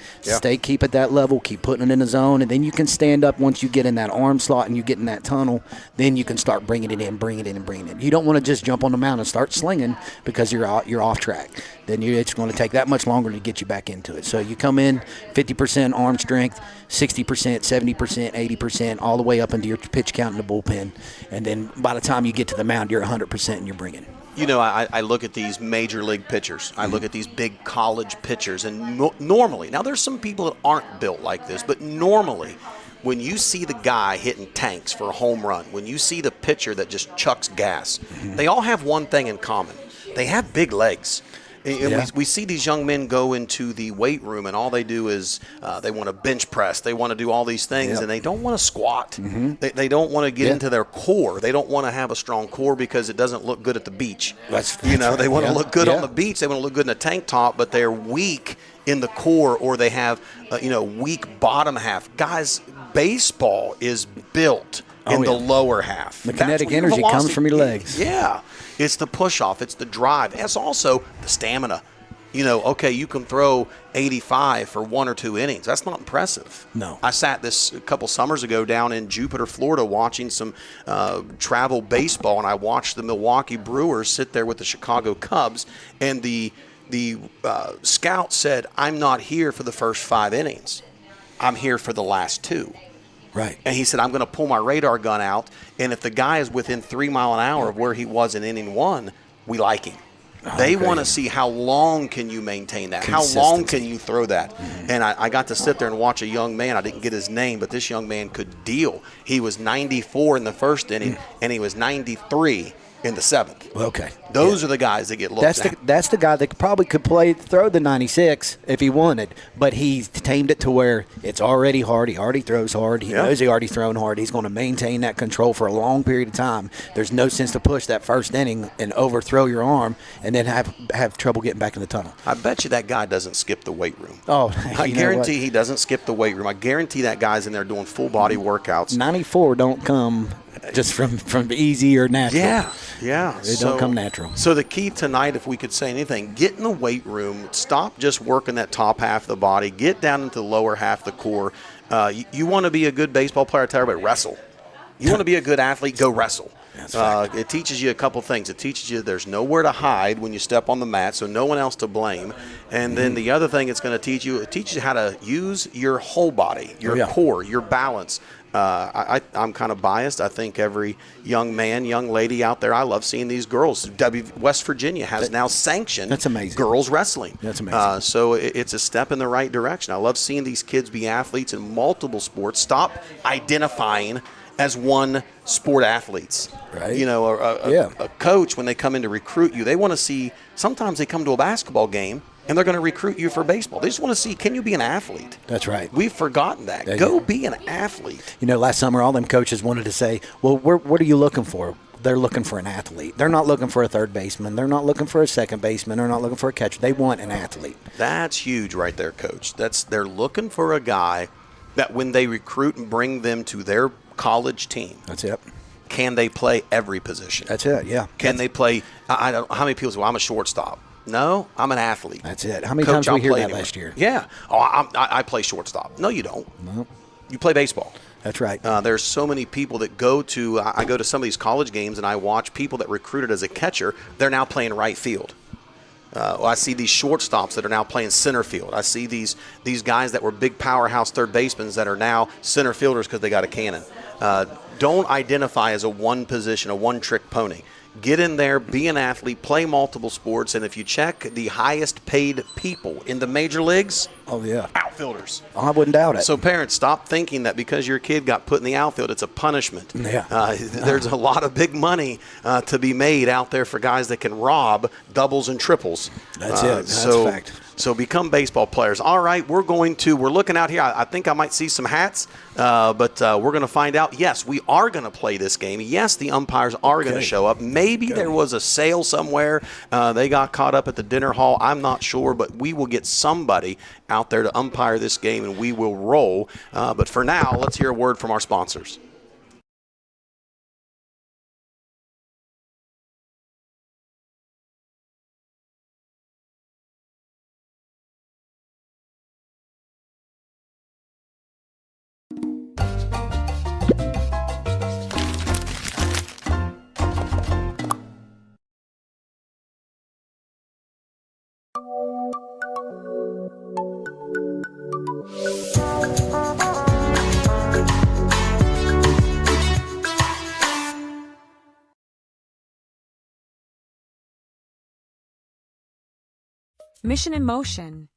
Keep at that level, keep putting it in the zone, and then you can stand up once you get in that arm slot and you get in that tunnel. Then you can start bringing it in. You don't want to just jump on the mound and start slinging because you're off track. Then it's going to take that much longer to get you back into it. So you come in 50% arm strength, 60%, 70%, 80%, all the way up into your pitch count in the bullpen. And then by the time you get to the mound, you're 100% and you're bringing. You know, I look at these major league pitchers. I look at these big college pitchers. And normally, now there's some people that aren't built like this, but normally when you see the guy hitting tanks for a home run, when you see the pitcher that just chucks gas, they all have one thing in common. They have big legs. We see these young men go into the weight room, and all they do is they want to bench press. They want to do all these things, and they don't want to squat. They don't want to get into their core. They don't want to have a strong core because it doesn't look good at the beach. They want to look good on the beach. They want to look good in a tank top, but they're weak in the core, or they have weak bottom half. Guys, baseball is built in the lower half. The kinetic energy comes from your legs. Yeah. It's the push-off. It's the drive. It's also the stamina. You can throw 85 for 1 or 2 innings. That's not impressive. No. I sat this a couple summers ago down in Jupiter, Florida, watching some travel baseball, and I watched the Milwaukee Brewers sit there with the Chicago Cubs, and the scout said, "I'm not here for the first 5 innings. I'm here for the last 2." Right. And he said, "I'm going to pull my radar gun out, and if the guy is within 3 miles an hour of where he was in inning 1, we like him." They want to see how long can you maintain that? How long can you throw that? And I got to sit there and watch a young man. I didn't get his name, but this young man could deal. He was 94 in the first inning, and he was 93 in the 7th. Okay. Those are the guys that get looked at. That's the guy that probably could throw the 96 if he wanted, but he's tamed it to where it's already hard. He already throws hard. He knows he already thrown hard. He's going to maintain that control for a long period of time. There's no sense to push that first inning and overthrow your arm and then have trouble getting back in the tunnel. I bet you that guy doesn't skip the weight room. Oh, I guarantee he doesn't skip the weight room. I guarantee that guy's in there doing full body workouts. 94 don't come just from easy or natural. Yeah. They don't come natural. So the key tonight, if we could say anything, get in the weight room. Stop just working that top half of the body. Get down into the lower half of the core. You want to be a good baseball player, I tell everybody, wrestle. You want to be a good athlete, go wrestle. It teaches you a couple things. It teaches you there's nowhere to hide when you step on the mat, so no one else to blame. And then the other thing it's going to teach you, it teaches you how to use your whole body, your core, your balance. I'm kind of biased. I think every young man, young lady out there, I love seeing these girls. West Virginia has now sanctioned girls wrestling. That's amazing. So it's a step in the right direction. I love seeing these kids be athletes in multiple sports. Stop identifying as one sport athletes. Right. A coach, when they come in to recruit you, they want to see, sometimes they come to a basketball game and they're going to recruit you for baseball. They just want to see, can you be an athlete? That's right. We've forgotten that. Go be an athlete. Last summer, all them coaches wanted to say, well, what are you looking for? They're looking for an athlete. They're not looking for a third baseman. They're not looking for a second baseman. They're not looking for a catcher. They want an athlete. That's huge right there, Coach. They're looking for a guy that when they recruit and bring them to their college team. That's it. Can they play every position? That's it, yeah. Can they play – I don't. How many people say, well, I'm a shortstop? No, I'm an athlete. That's it. How many Coach, times did we hear that anywhere. last year? Yeah. Oh, I play shortstop. No, you don't. No. You play baseball. That's right. There's so many people that go to I go to some of these college games and I watch people that recruited as a catcher. They're now playing right field. I see these shortstops that are now playing center field. I see these guys that were big powerhouse third basemen that are now center fielders because they got a cannon. Don't identify as a one position, a one-trick pony. Get in there, be an athlete, play multiple sports, and if you check the highest paid people in the major leagues, outfielders. I wouldn't doubt it. So parents, stop thinking that because your kid got put in the outfield, it's a punishment. Yeah. There's a lot of big money to be made out there for guys that can rob doubles and triples. That's it. That's a fact. So become baseball players. All right, we're looking out here. I think I might see some hats, but we're going to find out. Yes, we are going to play this game. Yes, the umpires are going to show up. Maybe there was a sale somewhere. They got caught up at the dinner hall. I'm not sure, but we will get somebody out there to umpire this game, and we will roll. But for now, let's hear a word from our sponsors. Mission in motion.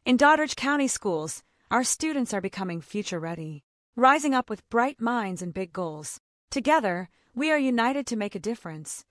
In Doddridge County Schools, our students are becoming future ready, rising up with bright minds and big goals. Together, we are united to make a difference.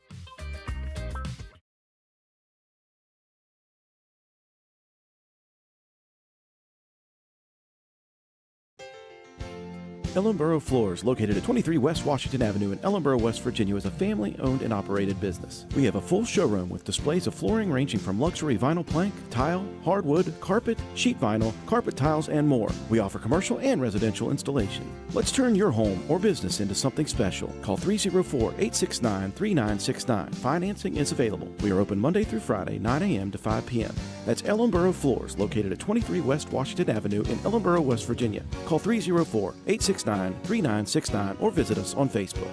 Ellenboro Floors, located at 23 West Washington Avenue in Ellenboro, West Virginia, is a family-owned and operated business. We have a full showroom with displays of flooring ranging from luxury vinyl plank, tile, hardwood, carpet, sheet vinyl, carpet tiles, and more. We offer commercial and residential installation. Let's turn your home or business into something special. Call 304-869-3969. Financing is available. We are open Monday through Friday, 9 a.m. to 5 p.m. That's Ellenboro Floors, located at 23 West Washington Avenue in Ellenboro, West Virginia. Call 304-869-3969 or visit us on Facebook.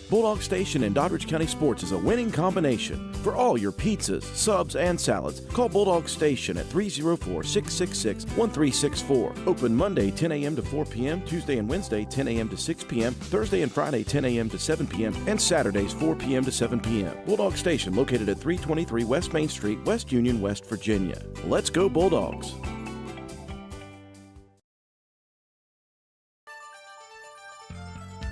Bulldog Station in Doddridge County Sports is a winning combination. For all your pizzas, subs, and salads, call Bulldog Station at 304-666-1364. Open Monday 10 a.m. to 4 p.m., Tuesday and Wednesday 10 a.m. to 6 p.m., Thursday and Friday 10 a.m. to 7 p.m., and Saturdays 4 p.m. to 7 p.m. Bulldog Station located at 323 West Main Street, West Union, West Virginia. Let's go Bulldogs!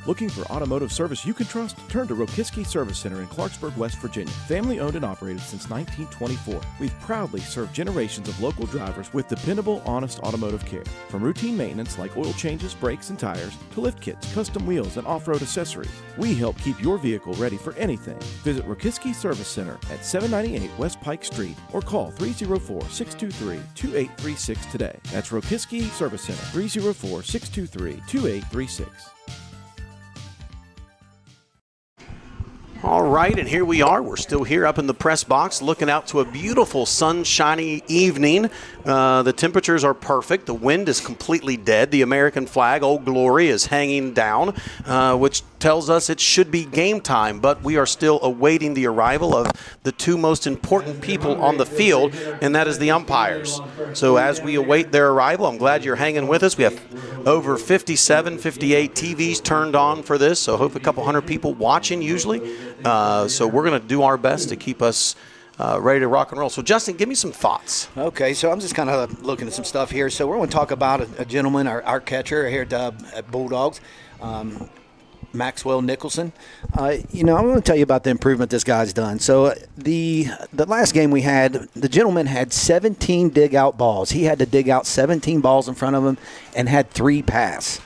Looking for automotive service you can trust? Turn to Rokiski Service Center in Clarksburg, West Virginia. Family owned and operated since 1924. We've proudly served generations of local drivers with dependable, honest automotive care. From routine maintenance like oil changes, brakes, and tires, to lift kits, custom wheels, and off-road accessories, we help keep your vehicle ready for anything. Visit Rokiski Service Center at 798 West Pike Street or call 304-623-2836 today. That's Rokiski Service Center, 304-623-2836. All right, and here we are. We're still here up in the press box looking out to a beautiful sunshiny evening. The temperatures are perfect. The wind is completely dead. The American flag, Old Glory, is hanging down, which tells us it should be game time, but we are still awaiting the arrival of the two most important people on the field, and that is the umpires. So as we await their arrival, I'm glad you're hanging with us. We have over 57, 58 TVs turned on for this, so hope a couple hundred people watching usually. So we're going to do our best to keep us ready to rock and roll. So, Justin, give me some thoughts. Okay, so I'm just kind of looking at some stuff here. So we're going to talk about a gentleman, our catcher here at Bulldogs, Maxwell Nicholson. I'm going to tell you about the improvement this guy's done. So the last game we had, the gentleman had 17 dig-out balls. He had to dig out 17 balls in front of him and had 3 pass.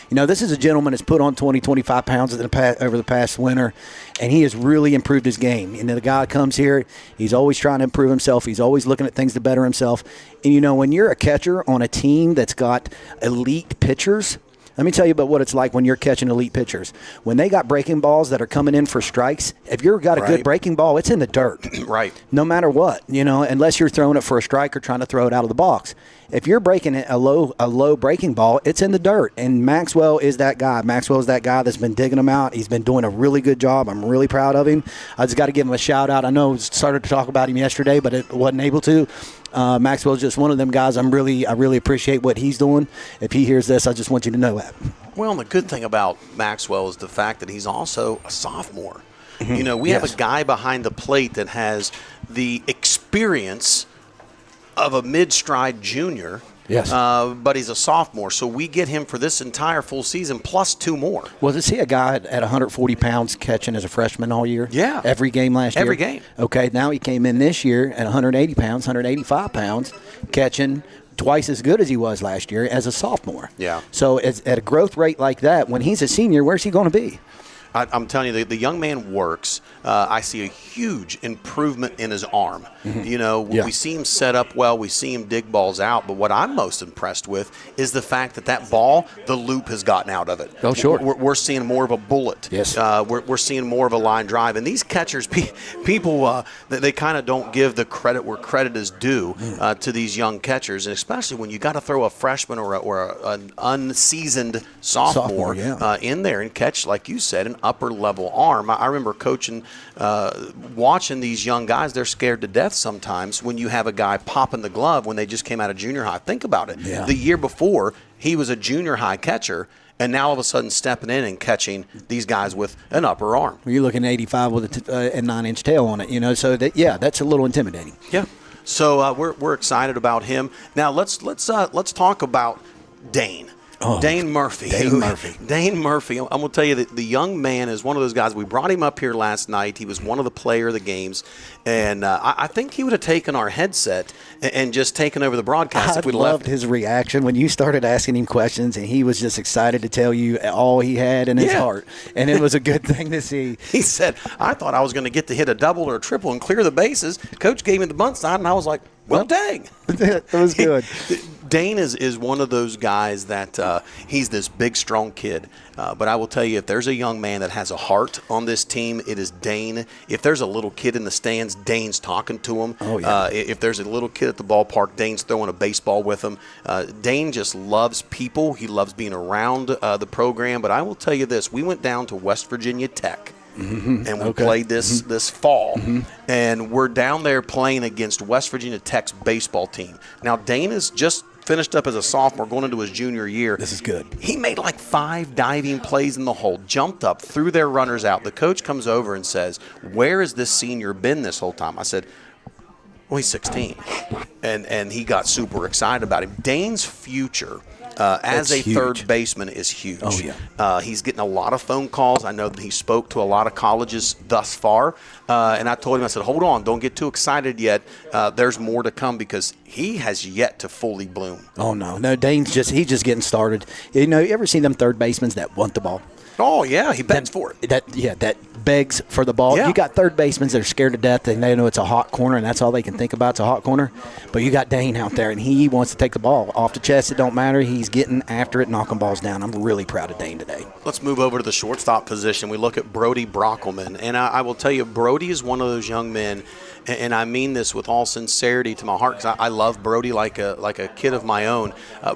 This is a gentleman that's put on 20, 25 pounds over the past winter, and he has really improved his game. The guy comes here, he's always trying to improve himself. He's always looking at things to better himself. And, when you're a catcher on a team that's got elite pitchers, let me tell you about what it's like when you're catching elite pitchers. When they got breaking balls that are coming in for strikes, if you've got a good breaking ball, it's in the dirt. Right. No matter what, unless you're throwing it for a strike or trying to throw it out of the box. If you're breaking it a low breaking ball, it's in the dirt. And Maxwell is that guy. Maxwell is that guy that's been digging them out. He's been doing a really good job. I'm really proud of him. I just got to give him a shout out. I know I started to talk about him yesterday, but it wasn't able to. Maxwell's just one of them guys. I really appreciate what he's doing. If he hears this, I just want you to know that. Well, the good thing about Maxwell is the fact that he's also a sophomore. We have a guy behind the plate that has the experience of a mid-stride junior. Yes. But he's a sophomore, so we get him for this entire full season plus 2 more. Well, is he a guy at 140 pounds catching as a freshman all year? Yeah. Every game last year? Every game. Okay, now he came in this year at 180 pounds, 185 pounds, catching twice as good as he was last year as a sophomore. Yeah. So at a growth rate like that, when he's a senior, where's he going to be? I'm telling you, the young man works. I see a huge improvement in his arm. We see him set up well. We see him dig balls out. But what I'm most impressed with is the fact that ball, the loop has gotten out of it. Oh, sure. We're seeing more of a bullet. Yes. We're seeing more of a line drive. And these catchers, people, they kind of don't give the credit where credit is due to these young catchers. And especially when you got to throw a freshman or an unseasoned sophomore in there and catch, like you said, an upper-level arm. I remember coaching, watching these young guys. They're scared to death sometimes when you have a guy popping the glove when they just came out of junior high. Think about it. Yeah. The year before, he was a junior high catcher, and now all of a sudden stepping in and catching these guys with an upper arm. You're looking at 85 with a 9-inch tail on it, so that's a little intimidating. Yeah. So we're excited about him. Now let's talk about Dane. Dane Murphy. Dane Murphy. I'm going to tell you that the young man is one of those guys. We brought him up here last night. He was one of the player of the games. And I think he would have taken our headset and just taken over the broadcast if we loved left. his reaction when you started asking him questions, and he was just excited to tell you all he had in his heart. And it was a good thing to see. He said, I thought I was going to get to hit a double or a triple and clear the bases. Coach gave me the bunt sign, and I was like, well, dang. It was good. Dane is one of those guys that he's this big, strong kid. But I will tell you, if there's a young man that has a heart on this team, it is Dane. If there's a little kid in the stands, Dane's talking to him. Oh, yeah. If there's a little kid at the ballpark, Dane's throwing a baseball with him. Dane just loves people. He loves being around the program. But I will tell you this. We went down to West Virginia Tech. Mm-hmm. And we played this fall, and we're down there playing against West Virginia Tech's baseball team. Now, Dane has just finished up as a sophomore, going into his junior year. This is good. He made like 5 diving plays in the hole, jumped up, threw their runners out. The coach comes over and says, where has this senior been this whole time? I said, well, he's 16. And he got super excited about him. Dane's future as a huge. third baseman is huge. Oh, yeah. He's getting a lot of phone calls. I know that he spoke to a lot of colleges thus far. And I told him, I said, hold on, don't get too excited yet. There's more to come because he has yet to fully bloom. Oh, no, Dane's he's just getting started. You ever seen them third basemen that want the ball? Oh, yeah, he begs for it. That begs for the ball. Yeah. You got third basemen that are scared to death, and they know it's a hot corner, and that's all they can think about, it's a hot corner. But you got Dane out there, and he wants to take the ball off the chest. It don't matter. He's getting after it, knocking balls down. I'm really proud of Dane today. Let's move over to the shortstop position. We look at Brody Brockelman, and I will tell you, Brody is one of those young men, and I mean this with all sincerity to my heart because I love Brody like a kid of my own.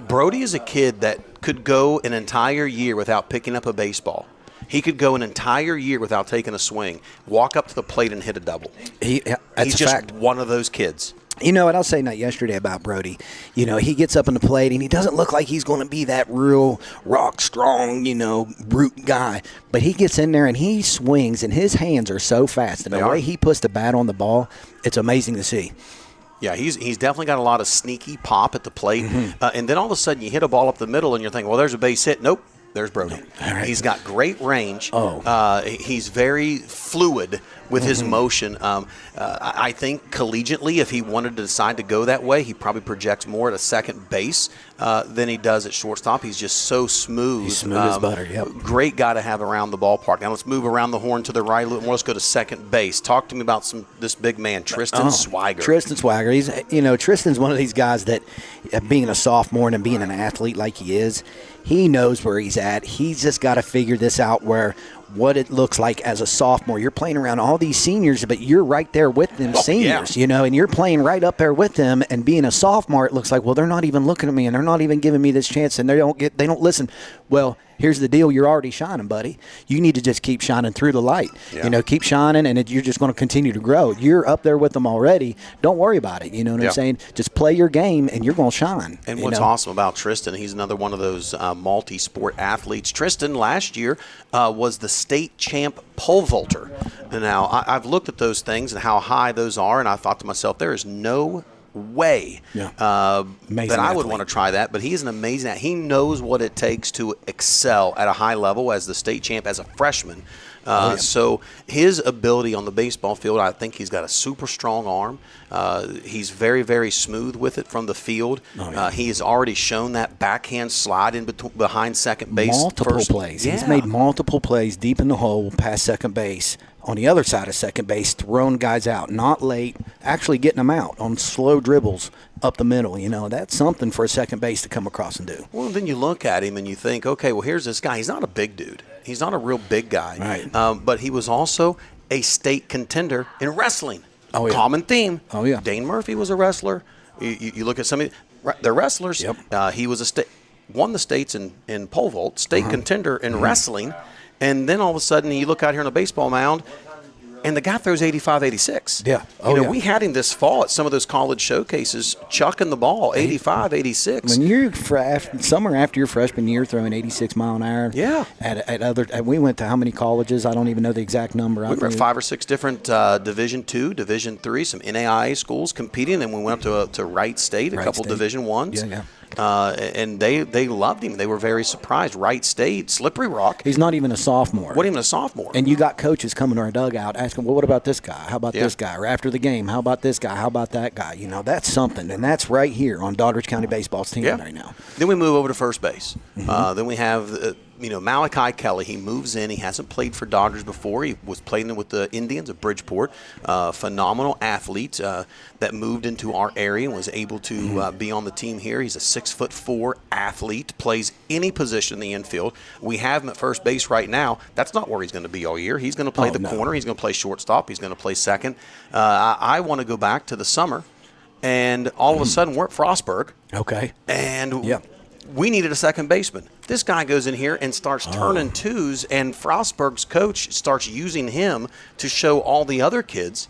Brody is a kid that could go an entire year without picking up a baseball. He could go an entire year without taking a swing, walk up to the plate and hit a double. That's He's a just fact. one of those kids. And I was saying that yesterday about Brody. He gets up in the plate, and he doesn't look like he's going to be that real rock strong, brute guy. But he gets in there, and he swings, and his hands are so fast. And the way he puts the bat on the ball, it's amazing to see. Yeah, he's definitely got a lot of sneaky pop at the plate. And then all of a sudden you hit a ball up the middle, and you're thinking, well, there's a base hit. Nope. There's Brody. Right. He's got great range. Oh. He's very fluid with his motion. I think collegiately, if he wanted to decide to go that way, he probably projects more at a second base than he does at shortstop. He's just so smooth. He's smooth as butter, yep. Great guy to have around the ballpark. Now let's move around the horn to the right. Let's go to second base. Talk to me about this big man, Tristan Swiger. Tristan Swiger. He's, Tristan's one of these guys that, being a sophomore and being an athlete like he is, he knows where he's at. He's just got to figure this out what it looks like as a sophomore. You're playing around all these seniors, but you're right there with them seniors, and you're playing right up there with them. And being a sophomore, it looks like, well, they're not even looking at me, and they're not even giving me this chance, and they don't listen. Well, here's the deal. You're already shining, buddy. You need to just keep shining through the light. Yeah. Keep shining, and you're just going to continue to grow. You're up there with them already. Don't worry about it. You know what I'm saying? Just play your game, and you're going to shine. And what's awesome about Tristan, he's another one of those multi-sport athletes. Tristan last year was the state champ pole vaulter. Now, I've looked at those things and how high those are, and I thought to myself, there is no way that I would want to try that, but he's an amazing he knows what it takes to excel at a high level as the state champ as a freshman. So his ability on the baseball field, I think he's got a super strong arm. He's very, very smooth with it from the field. He has already shown that backhand slide in behind second base. Multiple plays. He's made multiple plays deep in the hole past second base. On the other side of second base, throwing guys out, not late, actually getting them out on slow dribbles up the middle. That's something for a second base to come across and do. Well, then you look at him and you think, okay, well, here's this guy. He's not a big dude. He's not a real big guy. Right. But he was also a state contender in wrestling. Oh, yeah. Common theme. Oh, yeah. Dane Murphy was a wrestler. You look at some of they're wrestlers. Yep. He was won the states in pole vault, state contender in wrestling. And then all of a sudden you look out here on a baseball mound, and the guy throws 85, 86. Yeah. We had him this fall at some of those college showcases chucking the ball, 85, 86. When you're summer after your freshman year throwing 86 mile an hour. Yeah. We went to how many colleges? I don't even know the exact number. We were at 5 or 6 different Division II, Division III, some NAIA schools competing, and we went up to Wright State, a couple Division I's. Yeah. And they loved him. They were very surprised. Wright State, Slippery Rock. He's not even a sophomore. What even a sophomore? And you got coaches coming to our dugout asking, well, what about this guy? How about this guy? Or after the game, how about this guy? How about that guy? That's something. And that's right here on Doddridge County Baseball's team right now. Then we move over to first base. Then we have Malachi Kelly. He moves in. He hasn't played for Doddridge before. He was playing with the Indians of Bridgeport. Phenomenal athlete that moved into our area and was able to be on the team here. He's a 6'4" athlete, plays any position in the infield. We have him at first base right now. That's not where he's going to be all year. He's going to play corner. He's going to play shortstop. He's going to play second. I want to go back to the summer, and all of a sudden we're at Frostburg. Okay. And we needed a second baseman. This guy goes in here and starts turning twos, and Frostburg's coach starts using him to show all the other kids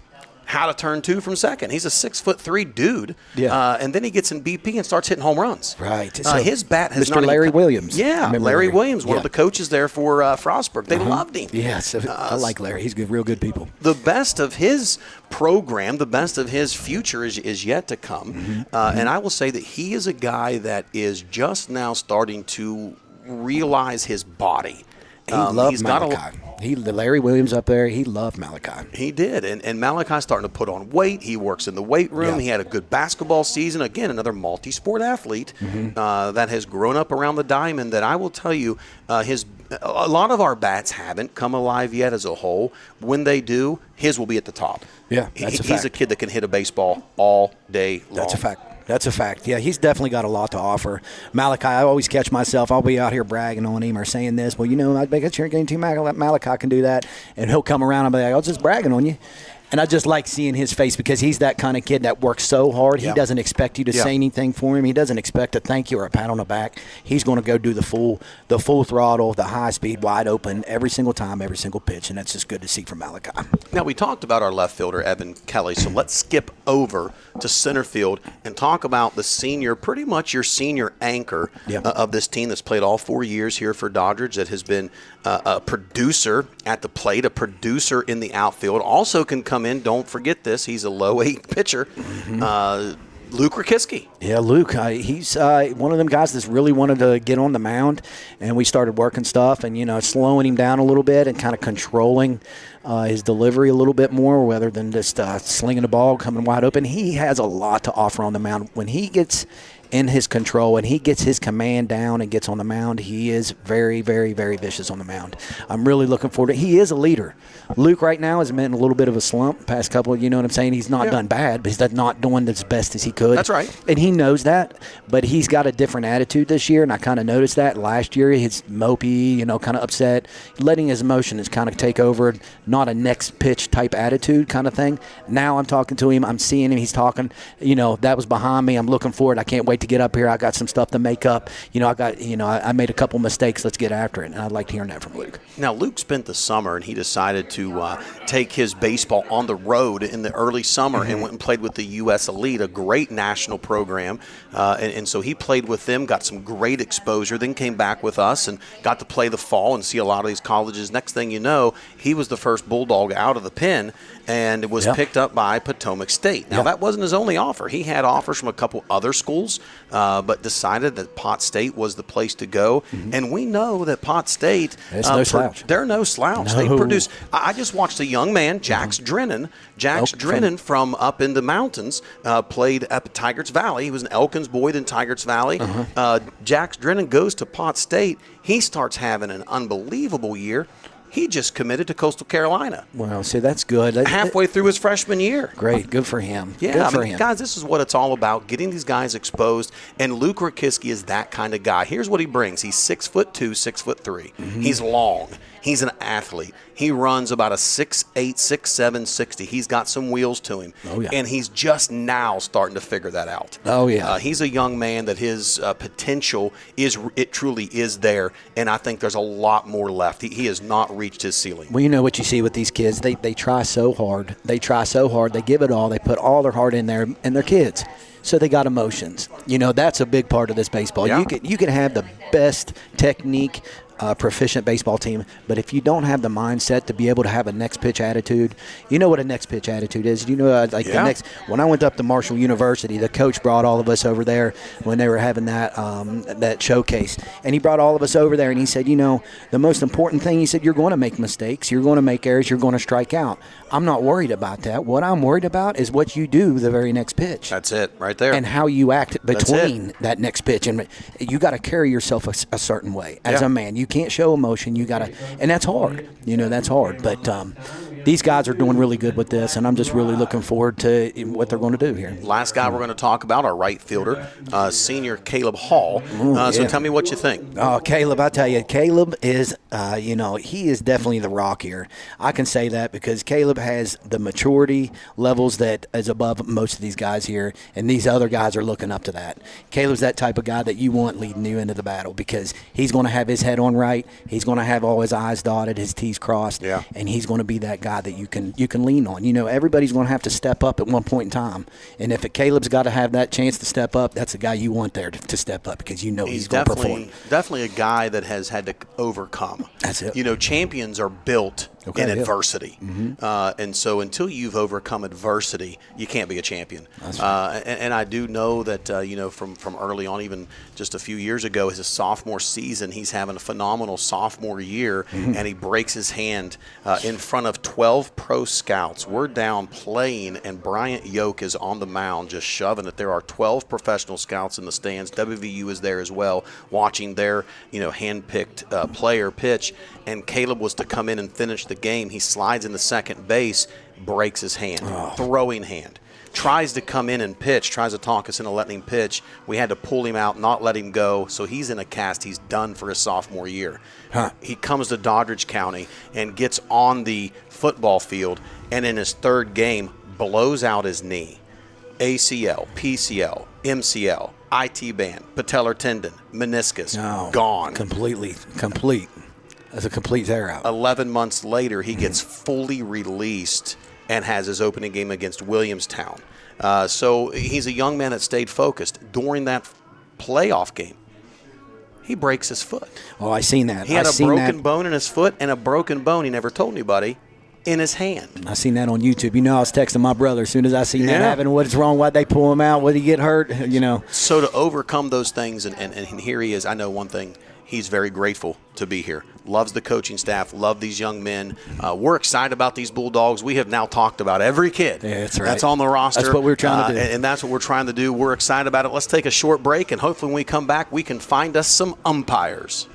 how to turn two from second. He's a 6'3" dude. Yeah. And then he gets in BP and starts hitting home runs. Right. So his bat has Mr. Larry Williams. Yeah, Larry Williams, one of the coaches there for Frostburg. They loved him. Yes, I like Larry. He's good, real good people. The best of his program, the best of his future is yet to come. And I will say that he is a guy that is just now starting to realize his body. He loved Malachi. Larry Williams up there, he loved Malachi. He did. And Malachi's starting to put on weight. He works in the weight room. He had a good basketball season. Again, another multi-sport athlete that has grown up around the diamond that I will tell you, a lot of our bats haven't come alive yet as a whole. When they do, his will be at the top. Yeah, that's a fact. He's a kid that can hit a baseball all day long. That's a fact. That's a fact. Yeah, he's definitely got a lot to offer. Malachi, I always catch myself. I'll be out here bragging on him or saying this. Well, I bet you're getting too Malachi can do that. And he'll come around and be like, I was just bragging on you. And I just like seeing his face because he's that kind of kid that works so hard. He doesn't expect you to say anything for him. He doesn't expect a thank you or a pat on the back. He's going to go do the full throttle, the high speed, wide open every single time, every single pitch. And that's just good to see from Malachi. Now, we talked about our left fielder, Evan Kelly. So let's skip over to center field and talk about the senior, pretty much your senior anchor of this team that's played all 4 years here for Doddridge, that has been a producer at the plate, a producer in the outfield. Also can come in, don't forget this, he's a low 8 pitcher. Luke Rakiski. Yeah, Luke. He's one of them guys that's really wanted to get on the mound, and we started working stuff and, slowing him down a little bit and kind of controlling his delivery a little bit more rather than just slinging the ball, coming wide open. He has a lot to offer on the mound. When he gets in his control and he gets his command down and gets on the mound, he is very, very, very vicious on the mound. I'm really looking forward to it. He is a leader. Luke right now has been in a little bit of a slump past couple, you know what I'm saying? He's not done bad, but he's not doing as best as he could. That's right. And he knows that, but he's got a different attitude this year, and I kind of noticed that. Last year, he's mopey, kind of upset, letting his emotions kind of take over, not a next pitch type attitude kind of thing. Now I'm talking to him. I'm seeing him. He's talking, that was behind me. I'm looking forward. I can't wait to get up here. I got some stuff to make up. I made a couple mistakes. Let's get after it. And I liked hearing that from Luke. Now, Luke spent the summer, and he decided to take his baseball on the road in the early summer and went and played with the U.S. Elite, a great national program. And so he played with them, got some great exposure, then came back with us and got to play the fall and see a lot of these colleges. Next thing you know, he was the first Bulldog out of the pen and was picked up by Potomac State. Now, that wasn't his only offer. He had offers from a couple other schools, but decided that Pot State was the place to go. And we know that Pot State, no slouch. They're no slouch. No. They produce. I just watched a young man, Jax Drennan. Jax Drennan from up in the mountains played up at Tigard's Valley. He was an Elkins boy in Tigard's Valley. Jax Drennan goes to Pot State. He starts having an unbelievable year. He just committed to Coastal Carolina. Well, see, that's good. Halfway through his freshman year. Great. Good for him. Yeah, good for him. Guys, this is what it's all about, getting these guys exposed. And Luke Rakiski is that kind of guy. Here's what he brings. He's 6'2", 6'3". He's long. He's an athlete. He runs about a 6'8", 6'7", 60. He's got some wheels to him. Oh, yeah. And he's just now starting to figure that out. Oh, yeah. He's a young man that his potential truly is there, and I think there's a lot more left. He has not reached his ceiling. Well, you know what you see with these kids. They try so hard. They try so hard. They give it all. They put all their heart in there, and they're kids. So they got emotions. You know, that's a big part of this baseball. Yeah. You can have the best technique, proficient baseball team, but if you don't have the mindset to be able to have a next pitch attitude, you know what a next pitch attitude is. You know, the next. When I went up to Marshall University, the coach brought all of us over there when they were having that showcase, and he brought all of us over there, and he said, you know, the most important thing, he said, you're going to make mistakes, you're going to make errors, you're going to strike out. I'm not worried about that. What I'm worried about is what you do the very next pitch. That's it, right there. And how you act between that next pitch, and you got to carry yourself a certain way as a man. You can't show emotion. You got to, and that's hard. You know, that's hard. But these guys are doing really good with this, and I'm just really looking forward to what they're going to do here. Last guy we're going to talk about, our right fielder, senior Caleb Hall. So tell me what you think. Oh, Caleb, I tell you, Caleb is, he is definitely the rock here. I can say that because Caleb has the maturity levels that is above most of these guys here, and these other guys are looking up to that. Caleb's that type of guy that you want leading you into the battle because he's going to have his head on right. He's going to have all his I's dotted, his T's crossed, and he's going to be that guy that you can lean on. You know, everybody's going to have to step up at one point in time, and if Caleb's got to have that chance to step up, that's the guy you want there to step up because you know he's going to perform. Definitely a guy that has had to overcome. That's it. You know, champions are built in adversity. Mm-hmm. And so until you've overcome adversity, you can't be a champion. And I do know that, from early on, even just a few years ago, his sophomore season, he's having a phenomenal sophomore year, and he breaks his hand in front of 12 pro scouts. We're down playing, and Bryant Yoke is on the mound just shoving it. There are 12 professional scouts in the stands. WVU is there as well, watching their, hand-picked player pitch. And Caleb was to come in and finish the game. He slides into second base, breaks his hand, throwing hand. Tries to come in and pitch, tries to talk us into letting him pitch. We had to pull him out, not let him go. So he's in a cast. He's done for his sophomore year. He comes to Doddridge County and gets on the football field, and in his third game, blows out his knee. ACL, PCL, MCL, IT band, patellar tendon, meniscus, gone. Complete. That's a complete tear out. 11 months later, he gets fully released and has his opening game against Williamstown. So he's a young man that stayed focused. During that playoff game, he breaks his foot. Oh, I seen that. He had a broken bone in his foot and a broken bone, he never told anybody, in his hand. I seen that on YouTube. I was texting my brother as soon as I seen that happen. What's wrong? Why'd they pull him out? Would he get hurt? So to overcome those things, and here he is, I know one thing. He's very grateful to be here. Loves the coaching staff. Love these young men. We're excited about these Bulldogs. We have now talked about every kid. Yeah, that's right. That's on the roster. That's what we're trying to do. And that's what we're trying to do. We're excited about it. Let's take a short break, and hopefully when we come back, we can find us some umpires.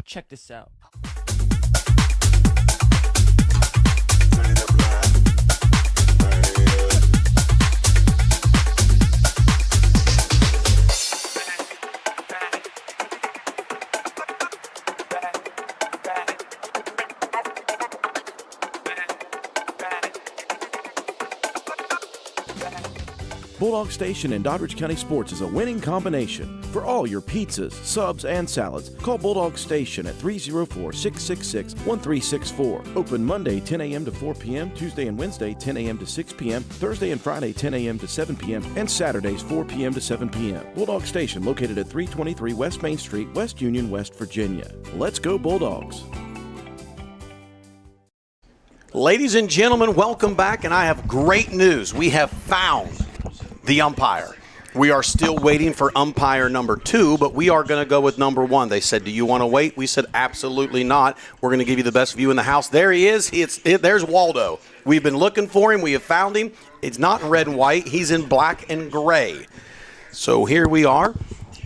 Check this out. Bulldog Station in Doddridge County Sports is a winning combination. For all your pizzas, subs, and salads, call Bulldog Station at 304-666-1364. Open Monday 10 a.m. to 4 p.m., Tuesday and Wednesday 10 a.m. to 6 p.m., Thursday and Friday 10 a.m. to 7 p.m., and Saturdays 4 p.m. to 7 p.m. Bulldog Station located at 323 West Main Street, West Union, West Virginia. Let's go Bulldogs! Ladies and gentlemen, welcome back, and I have great news. We have found the umpire. We are still waiting for umpire number 2, but we are going to go with number 1. They said, do you want to wait? We said, absolutely not. We're going to give you the best view in the house. There he is. There's Waldo. We've been looking for him. We have found him. It's not in red and white. He's in black and gray. So here we are,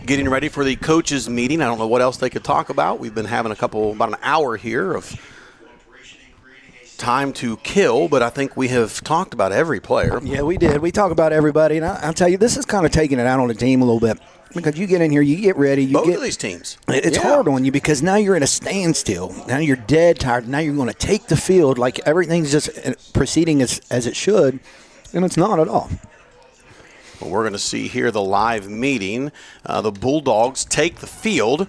getting ready for the coaches' meeting. I don't know what else they could talk about. We've been having about an hour here of time to kill, but I think we have talked about every player. Yeah, we did. We talk about everybody, and I'll tell you, this is kind of taking it out on the team a little bit because you get in here, you get ready. Both of these teams. It's hard on you because now you're in a standstill. Now you're dead tired. Now you're going to take the field like everything's just proceeding as it should, and it's not at all. Well, we're going to see here the live meeting. The Bulldogs take the field.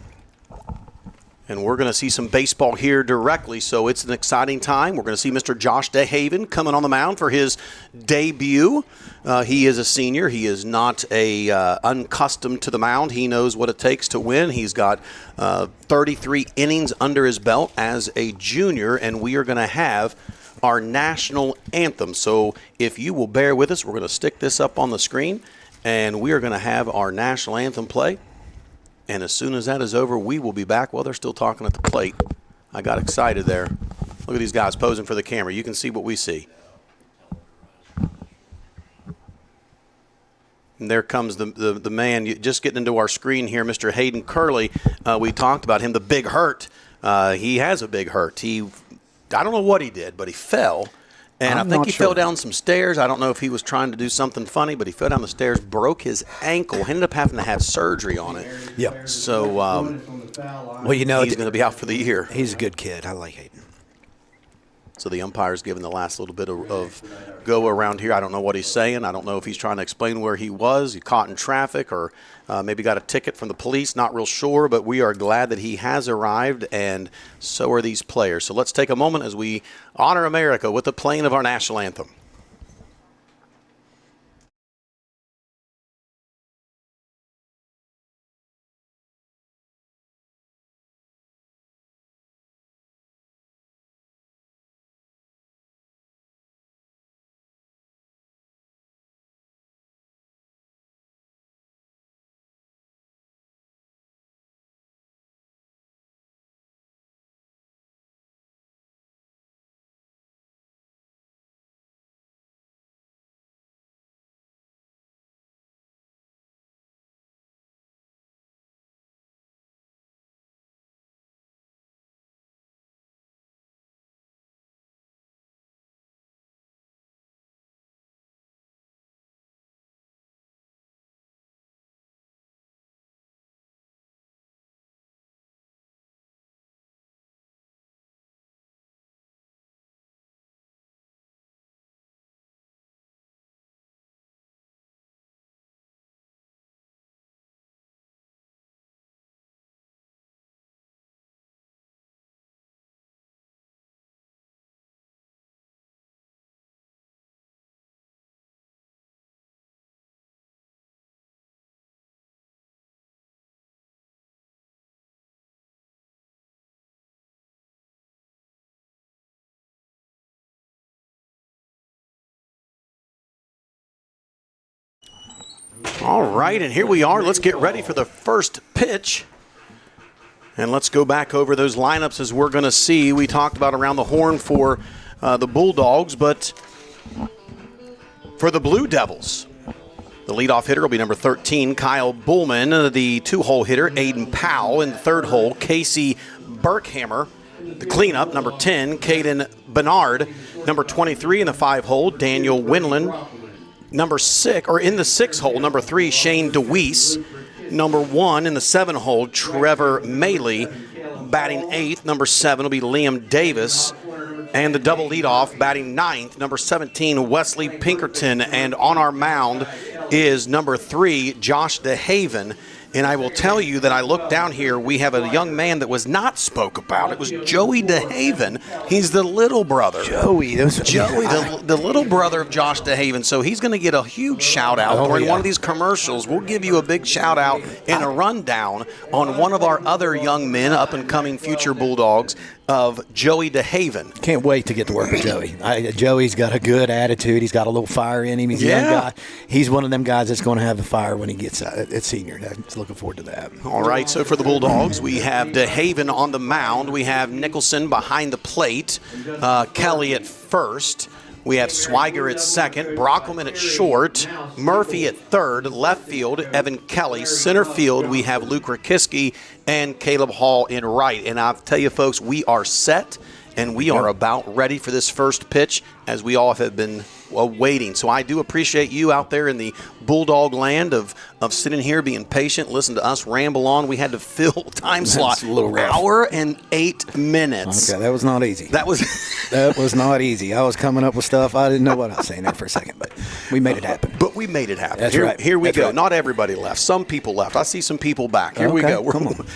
And we're going to see some baseball here directly, so it's an exciting time. We're going to see Mr. Josh DeHaven coming on the mound for his debut. He is a senior. He is not unaccustomed to the mound. He knows what it takes to win. He's got 33 innings under his belt as a junior, and we are going to have our national anthem. So if you will bear with us, we're going to stick this up on the screen, and we are going to have our national anthem play. And as soon as that is over, we will be back. Well, they're still talking at the plate. I got excited there. Look at these guys posing for the camera. You can see what we see. And there comes the man just getting into our screen here, Mr. Hayden Curley. We talked about him, the big hurt. He has a big hurt. I don't know what he did, but he fell. And I think he fell down some stairs. I don't know if he was trying to do something funny, but he fell down the stairs, broke his ankle, ended up having to have surgery on it. Yep. So, well, you know, he's going to be out for the year. He's a good kid. I like Hayden. So the umpire's giving the last little bit of go around here. I don't know what he's saying. I don't know if he's trying to explain where he was. He caught in traffic or maybe got a ticket from the police. Not real sure, but we are glad that he has arrived, and so are these players. So let's take a moment as we honor America with the playing of our national anthem. All right, and here we are. Let's get ready for the first pitch. And let's go back over those lineups as we're going to see. We talked about around the horn for the Bulldogs, but for the Blue Devils, the leadoff hitter will be number 13, Kyle Bullman. The two-hole hitter, Aiden Powell. In the third hole, Casey Burkhammer. The cleanup, number 10, Caden Bernard. Number 23 in the five-hole, Daniel Winland. Number 6, or in the 6-hole, number 3, Shane DeWeese. Number 1 in the 7-hole, Trevor Maley. Batting 8th, number 7 will be Liam Davis. And the double leadoff, batting ninth, number 17, Wesley Pinkerton. And on our mound is number 3, Josh DeHaven. And I will tell you that I look down here, we have a young man that was not spoke about. It was Joey DeHaven. He's the little brother. Joey, the little brother of Josh DeHaven. So he's going to get a huge shout-out during one of these commercials. We'll give you a big shout-out and a rundown on one of our other young men, up-and-coming future Bulldogs, of Joey DeHaven. Can't wait to get to work with Joey. Joey's got a good attitude. He's got a little fire in him. He's a young guy. He's one of them guys that's going to have the fire when he gets at senior. I'm looking forward to that. All right, so for the Bulldogs, we have DeHaven on the mound. We have Nicholson behind the plate, Kelly at first. We have Swiger at second, Brockelman at short, Murphy at third, left field, Evan Kelly, center field, we have Luke Rakiski and Caleb Hall in right. And I'll tell you, folks, we are set and we are about ready for this first pitch, as we all have been waiting. So I do appreciate you out there in the Bulldog land of sitting here being patient, listen to us ramble on. We had to fill time slot, a little rough. hour and 8 minutes. Okay, that was not easy. That was not easy. I was coming up with stuff. I didn't know what I was saying there for a second, but we made it happen. But we made it happen. That's right. Here we That's go. right. Not everybody left. Some people left. I see some people back. Here we go. Come on.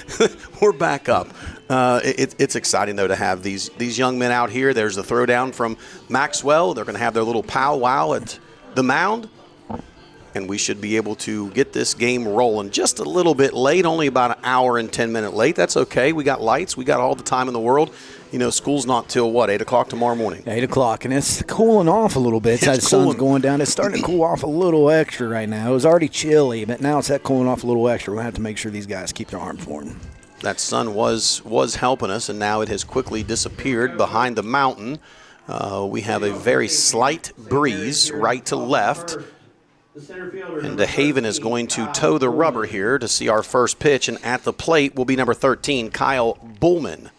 We're back up. It's exciting, though, to have these young men out here. There's the throwdown from Maxwell. They're going to have their little powwow at the mound. And we should be able to get this game rolling just a little bit late, only about an hour and 10 minutes late. That's okay. We got lights. We got all the time in the world. You know, school's not till, 8 o'clock tomorrow morning? 8 o'clock, and it's cooling off a little bit. The sun's going down. It's starting to cool off a little extra right now. It was already chilly, but now it's cooling off a little extra. We're going to have to make sure these guys keep their arms warm. That sun was helping us, and now it has quickly disappeared behind the mountain. We have a very slight breeze right to left. And DeHaven is going to toe the rubber here to see our first pitch, and at the plate will be number 13, Kyle Bullman.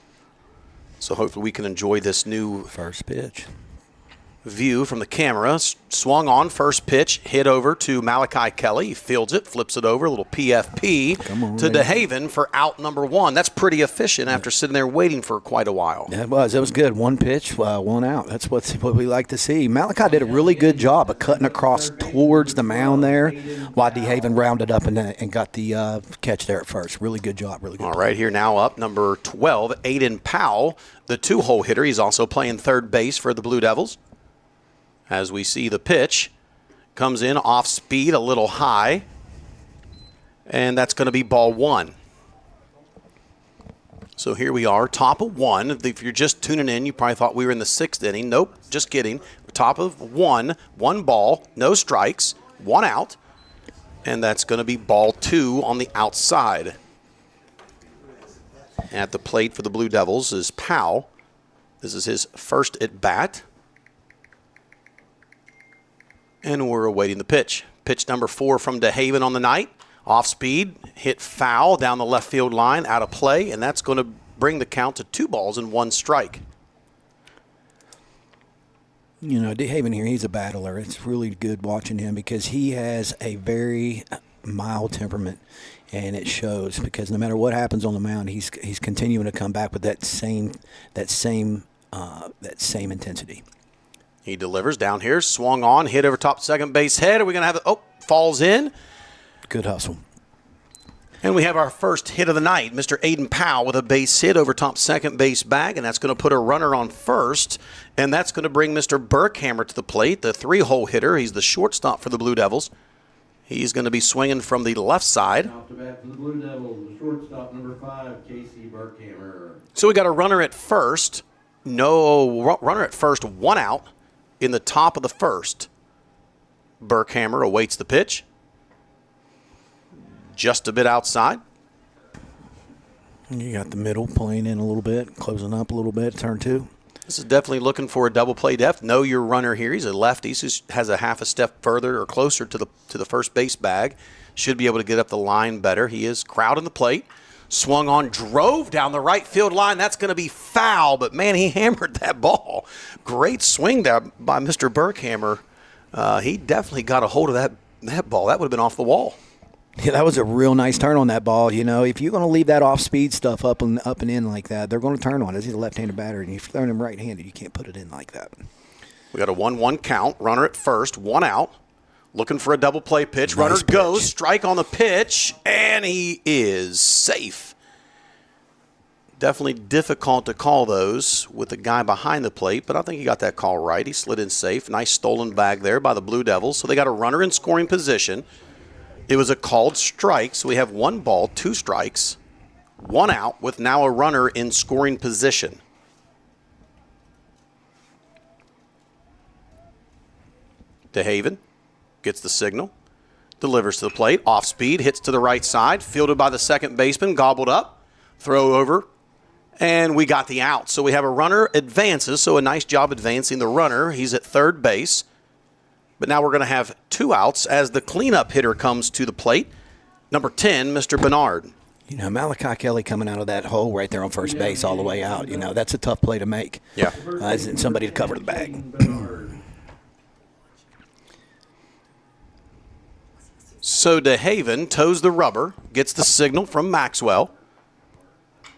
So hopefully we can enjoy this new first pitch view from the camera. Swung on, first pitch, hit over to Malachi Kelly. He fields it, flips it over, a little PFP to DeHaven for out number 1. That's pretty efficient after sitting there waiting for quite a while. Yeah, it was good. One pitch, one out. That's what we like to see. Malachi did a really good job of cutting across towards the mound there while DeHaven rounded up and got the catch there at first. Really good job. Really good. All right, here now up, number 12, Aiden Powell, the 2-hole hitter. He's also playing third base for the Blue Devils. As we see the pitch, comes in off speed, a little high, and that's going to be ball 1. So here we are, top of 1. If you're just tuning in, you probably thought we were in the 6th inning. Nope, just kidding. Top of 1, 1 ball, no strikes, 1 out, and that's going to be ball 2 on the outside. At the plate for the Blue Devils is Powell. This is his first at bat. And we're awaiting the pitch. Pitch number 4 from DeHaven on the night. Off speed, hit foul down the left field line, out of play, and that's going to bring the count to 2 balls and 1 strike. You know, DeHaven here, he's a battler. It's really good watching him because he has a very mild temperament, and it shows because no matter what happens on the mound, he's continuing to come back with that same intensity. He delivers down here, swung on, hit over top second base head. Are we going to have it? Oh, falls in. Good hustle. And we have our first hit of the night, Mr. Aiden Powell with a base hit over top second base bag, and that's going to put a runner on first, and that's going to bring Mr. Burkhammer to the plate, the 3-hole hitter. He's the shortstop for the Blue Devils. He's going to be swinging from the left side. Off the bat for the Blue Devils, the shortstop number 5, Casey Burkhammer. So we got a runner at first. No runner at first, 1 out. In the top of the first, Burkhammer awaits the pitch. Just a bit outside. You got the middle playing in a little bit, closing up a little bit, turn 2. This is definitely looking for a double play depth. Know your runner here. He's a lefty, so he has a half a step further or closer to the first base bag. Should be able to get up the line better. He is crowding the plate. Swung on, drove down the right field line. That's going to be foul, but, man, he hammered that ball. Great swing there by Mr. Burkhammer. He definitely got a hold of that ball. That would have been off the wall. Yeah, that was a real nice turn on that ball. You know, if you're going to leave that off-speed stuff up and in like that, they're going to turn on it. He's a left-handed batter, and if you're throwing him right-handed, you can't put it in like that. We got a 1-1 count. Runner at first, 1 out. Looking for a double play pitch. Runner Nice pitch. goes, strike on the pitch, and he is safe. Definitely difficult to call those with the guy behind the plate, but I think he got that call right. He slid in safe. Nice stolen bag there by the Blue Devils. So they got a runner in scoring position. It was a called strike, so we have 1 ball, 2 strikes, 1 out with now a runner in scoring position. DeHaven gets the signal, delivers to the plate, off speed, hits to the right side, fielded by the second baseman, gobbled up, throw over, and we got the out. So we have a runner advances, so a nice job advancing the runner. He's at third base. But now we're going to have 2 outs as the cleanup hitter comes to the plate. Number 10, Mr. Bernard. You know, Malachi Kelly coming out of that hole right there on first base all the way out. You know, that's a tough play to make. Yeah. Isn't somebody to cover the bag. So DeHaven toes the rubber, gets the signal from Maxwell.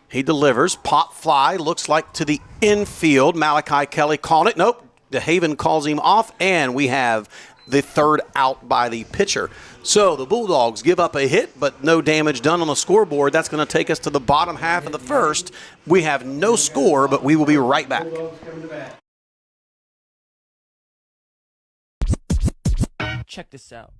He delivers, pop fly, looks like to the infield. Malachi Kelly calling it. Nope, DeHaven calls him off, and we have the 3rd out by the pitcher. So the Bulldogs give up a hit, but no damage done on the scoreboard. That's going to take us to the bottom half of the first. We have no score, but we will be right back. Check this out.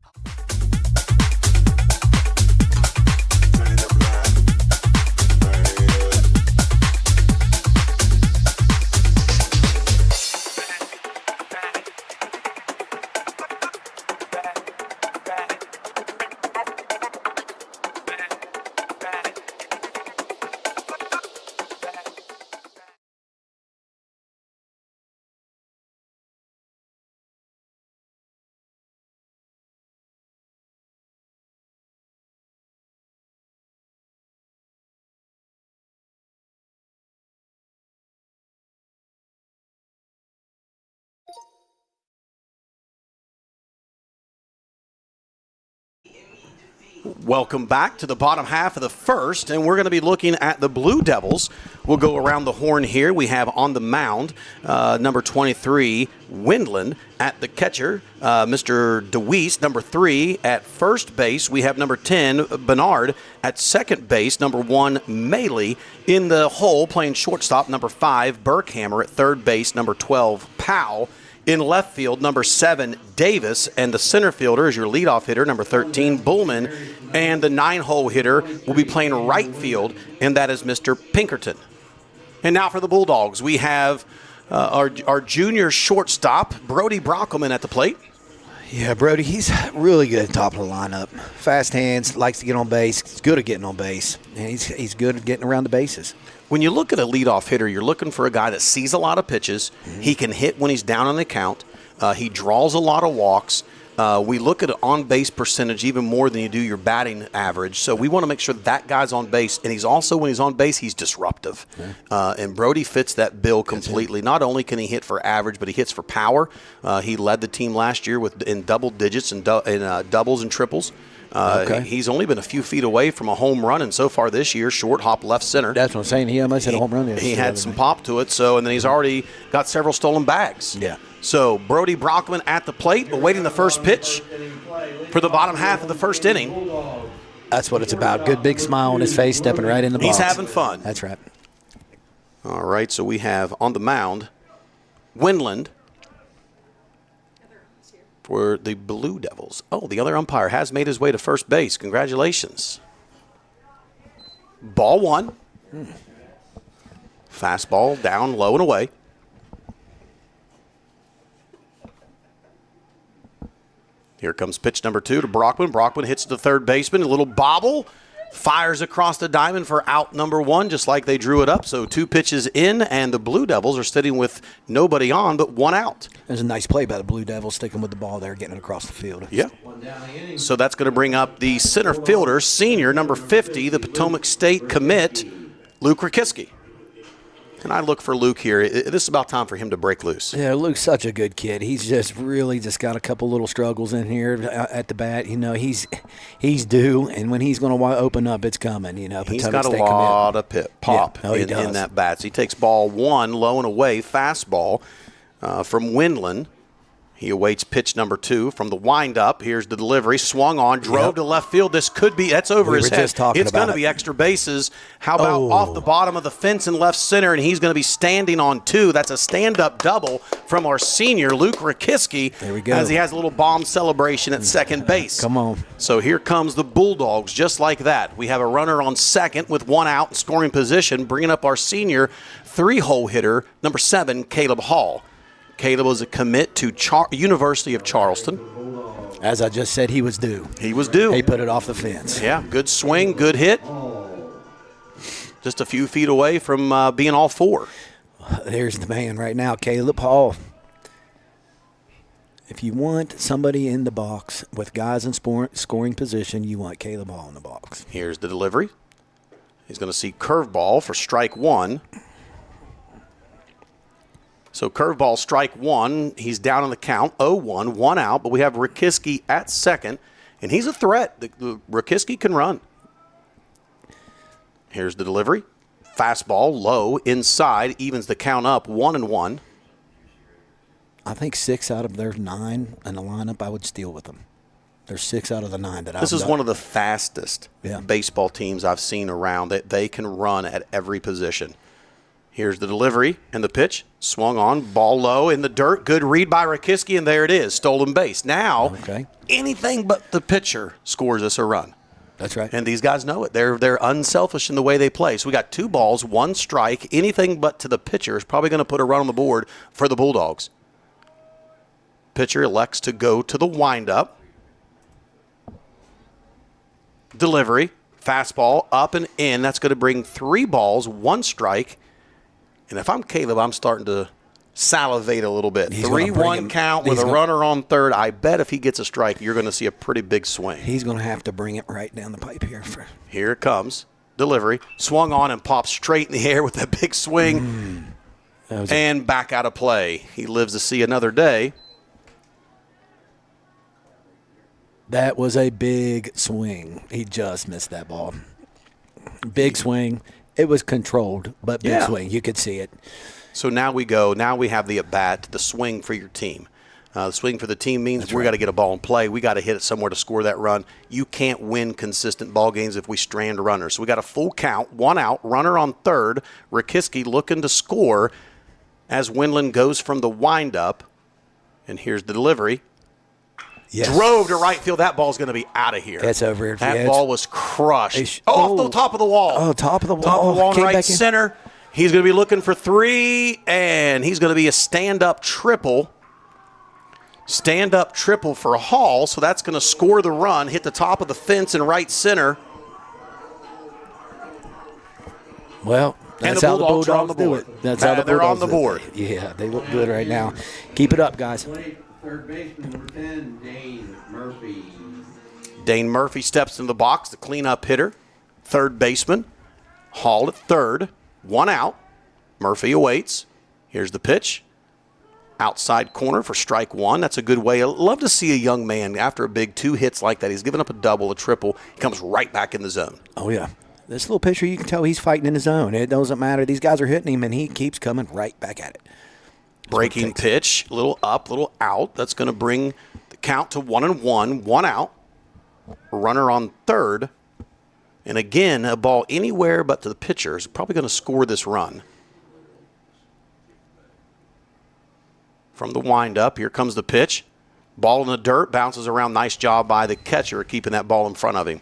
Welcome back to the bottom half of the first, and we're going to be looking at the Blue Devils. We'll go around the horn here. We have on the mound number 23, Windland at the catcher, Mr. DeWeese, number 3 at first base. We have number 10, Bernard at second base, number 1, Maley in the hole playing shortstop, number 5, Burkhammer at third base, number 12, Powell. In left field, number 7, Davis, and the center fielder is your leadoff hitter, number 13, Bullman, and the 9-hole hitter will be playing right field, and that is Mr. Pinkerton. And now for the Bulldogs, we have our junior shortstop, Brody Brockelman, at the plate. Yeah, Brody, he's really good at top of the lineup. Fast hands, likes to get on base. He's good at getting on base, and he's good at getting around the bases. When you look at a leadoff hitter, you're looking for a guy that sees a lot of pitches. Mm-hmm. He can hit when he's down on the count. He draws a lot of walks. We look at an on-base percentage even more than you do your batting average. So we want to make sure that guy's on base. And he's also, when he's on base, he's disruptive. Yeah. And Brody fits that bill completely. Not only can he hit for average, but he hits for power. He led the team last year in double digits and doubles and triples. He's only been a few feet away from a home run, and so far this year, short hop left center. That's what I'm saying. He almost hit a home run. He had some pop to it, and then he's already got several stolen bags. Yeah. So Brody Brockman at the plate, awaiting the first pitch for the bottom half of the first inning. That's what it's about. Good big smile on his face, stepping right in the box. He's having fun. That's right. All right, so we have on the mound, Windland for the Blue Devils. Oh, the other umpire has made his way to first base. Congratulations. Ball 1. Fastball down, low and away. Here comes pitch number 2 to Brockman. Brockman hits the third baseman. A little bobble. Fires across the diamond for out number 1, just like they drew it up. So 2 pitches in, and the Blue Devils are sitting with nobody on but 1 out. There's a nice play by the Blue Devils, sticking with the ball there, getting it across the field. Yeah. So that's going to bring up the center fielder, senior, number 50, the Potomac State commit, Luke Rakiski. And I look for Luke here. This is about time for him to break loose. Yeah, Luke's such a good kid. He's just really just got a couple little struggles in here at the bat. You know, he's due, and when he's going to open up, it's coming. You know, he's got a lot of pop in that bat. So he takes ball one, low and away, fastball from Windland. He awaits pitch number 2 from the windup. Here's the delivery. Swung on, drove to left field. This could be, that's over his head. It's going to be extra bases. How about off the bottom of the fence in left center, and he's going to be standing on 2. That's a stand-up double from our senior, Luke Rakiski. There we go. As he has a little bomb celebration at second base. Come on. So here comes the Bulldogs, just like that. We have a runner on second with 1 out in scoring position, bringing up our senior 3-hole hitter, number 7, Caleb Hall. Caleb was a commit to University of Charleston. As I just said, he was due. He was due. He put it off the fence. Yeah, good swing, good hit. Just a few feet away from being all 4. There's the man right now, Caleb Hall. If you want somebody in the box with guys in scoring position, you want Caleb Hall in the box. Here's the delivery. He's going to see curveball for strike 1. So curveball, strike 1. He's down on the count, 0-1, 1 out. But we have Rakiski at second, and he's a threat. Rakiski can run. Here's the delivery. Fastball, low, inside, evens the count up, 1-1. I think 6 out of their 9 in the lineup I would steal with them. There's 6 out of the 9 that I've This is one of the fastest baseball teams I've seen around. They can run at every position. Here's the delivery and the pitch. Swung on, ball low in the dirt. Good read by Rakiski, and there it is, stolen base. Now, anything but the pitcher scores us a run. That's right. And these guys know it. They're unselfish in the way they play. So we got 2 balls, 1 strike. Anything but to the pitcher is probably going to put a run on the board for the Bulldogs. Pitcher elects to go to the windup. Delivery, fastball, up and in. That's going to bring 3 balls, 1 strike. And if I'm Caleb, I'm starting to salivate a little bit. 3-1 count with a runner on third. I bet if he gets a strike, you're going to see a pretty big swing. He's going to have to bring it right down the pipe here. Here it comes. Delivery. Swung on and popped straight in the air with that big swing. And back out of play. He lives to see another day. That was a big swing. He just missed that ball. Big swing. It was controlled, but big swing. You could see it. So now we go. Now we have the at-bat, the swing for your team. The swing for the team means we got to get a ball in play. We got to hit it somewhere to score that run. You can't win consistent ball games if we strand runners. So we got a full count, 1 out, runner on third. Rakiski looking to score as Windland goes from the windup. And here's the delivery. Yes. Drove to right field. That ball's going to be out of here. That's over here. That ball was crushed. Off the top of the wall. Oh, top of the wall. Top of the wall, right center. He's going to be looking for 3, and he's going to be a stand-up triple. Stand-up triple for Hall, so that's going to score the run, hit the top of the fence in right center. Well, that's how the Bulldogs do it. That's how they're on the board. Yeah, they look good right now. Keep it up, guys. Third baseman, number 10, Dane Murphy. Dane Murphy steps into the box, the cleanup hitter. Third baseman. Hall at third. 1 out. Murphy awaits. Here's the pitch. Outside corner for strike 1. That's a good way. I love to see a young man, after a big 2 hits like that, he's given up a double, a triple. He comes right back in the zone. Oh, yeah. This little pitcher, you can tell he's fighting in his zone. It doesn't matter. These guys are hitting him, and he keeps coming right back at it. Breaking pitch, little up, little out. That's going to bring the count to 1-1, 1 out. Runner on third. And again, a ball anywhere but to the pitcher is probably going to score this run. From the windup, here comes the pitch. Ball in the dirt, bounces around. Nice job by the catcher keeping that ball in front of him.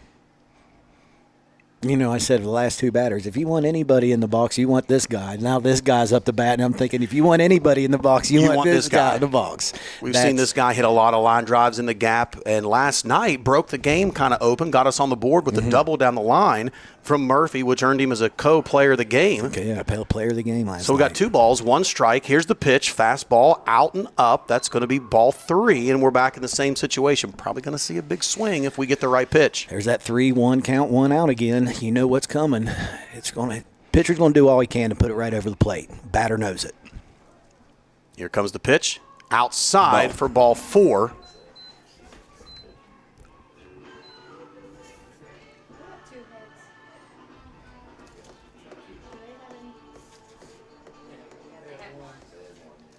You know, I said the last 2 batters, if you want anybody in the box, you want this guy. Now this guy's up to bat, and I'm thinking, if you want anybody in the box, you want this guy in the box. We've seen this guy hit a lot of line drives in the gap, and last night broke the game kind of open, got us on the board with a double down the line from Murphy, which earned him as a co-player of the game. Okay, yeah, player of the game last night. So we got 2 balls, 1 strike. Here's the pitch, fastball out and up. That's going to be ball 3, and we're back in the same situation. Probably going to see a big swing if we get the right pitch. There's that 3-1 count, 1 out again. You know what's coming. It's going to Pitcher's going to do all he can to put it right over the plate. Batter knows it. Here comes the pitch. Outside Ball. for ball 4.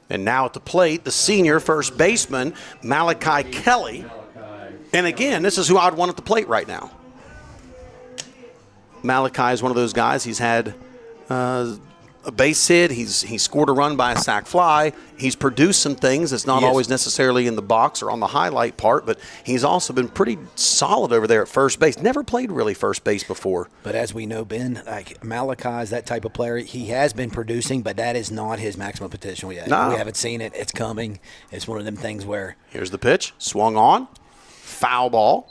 And now at the plate, the senior first baseman, Malachi Kelly. And again, this is who I'd want at the plate right now. Malachi is one of those guys. He's had a base hit. He's scored a run by a sac fly. He's produced some things. It's not always necessarily in the box or on the highlight part, but he's also been pretty solid over there at first base. Never played really first base before. But as we know, Ben, like Malachi is that type of player. He has been producing, but that is not his maximum potential yet. No. We haven't seen it. It's coming. It's one of them things where Here's the pitch. Swung on. Foul ball.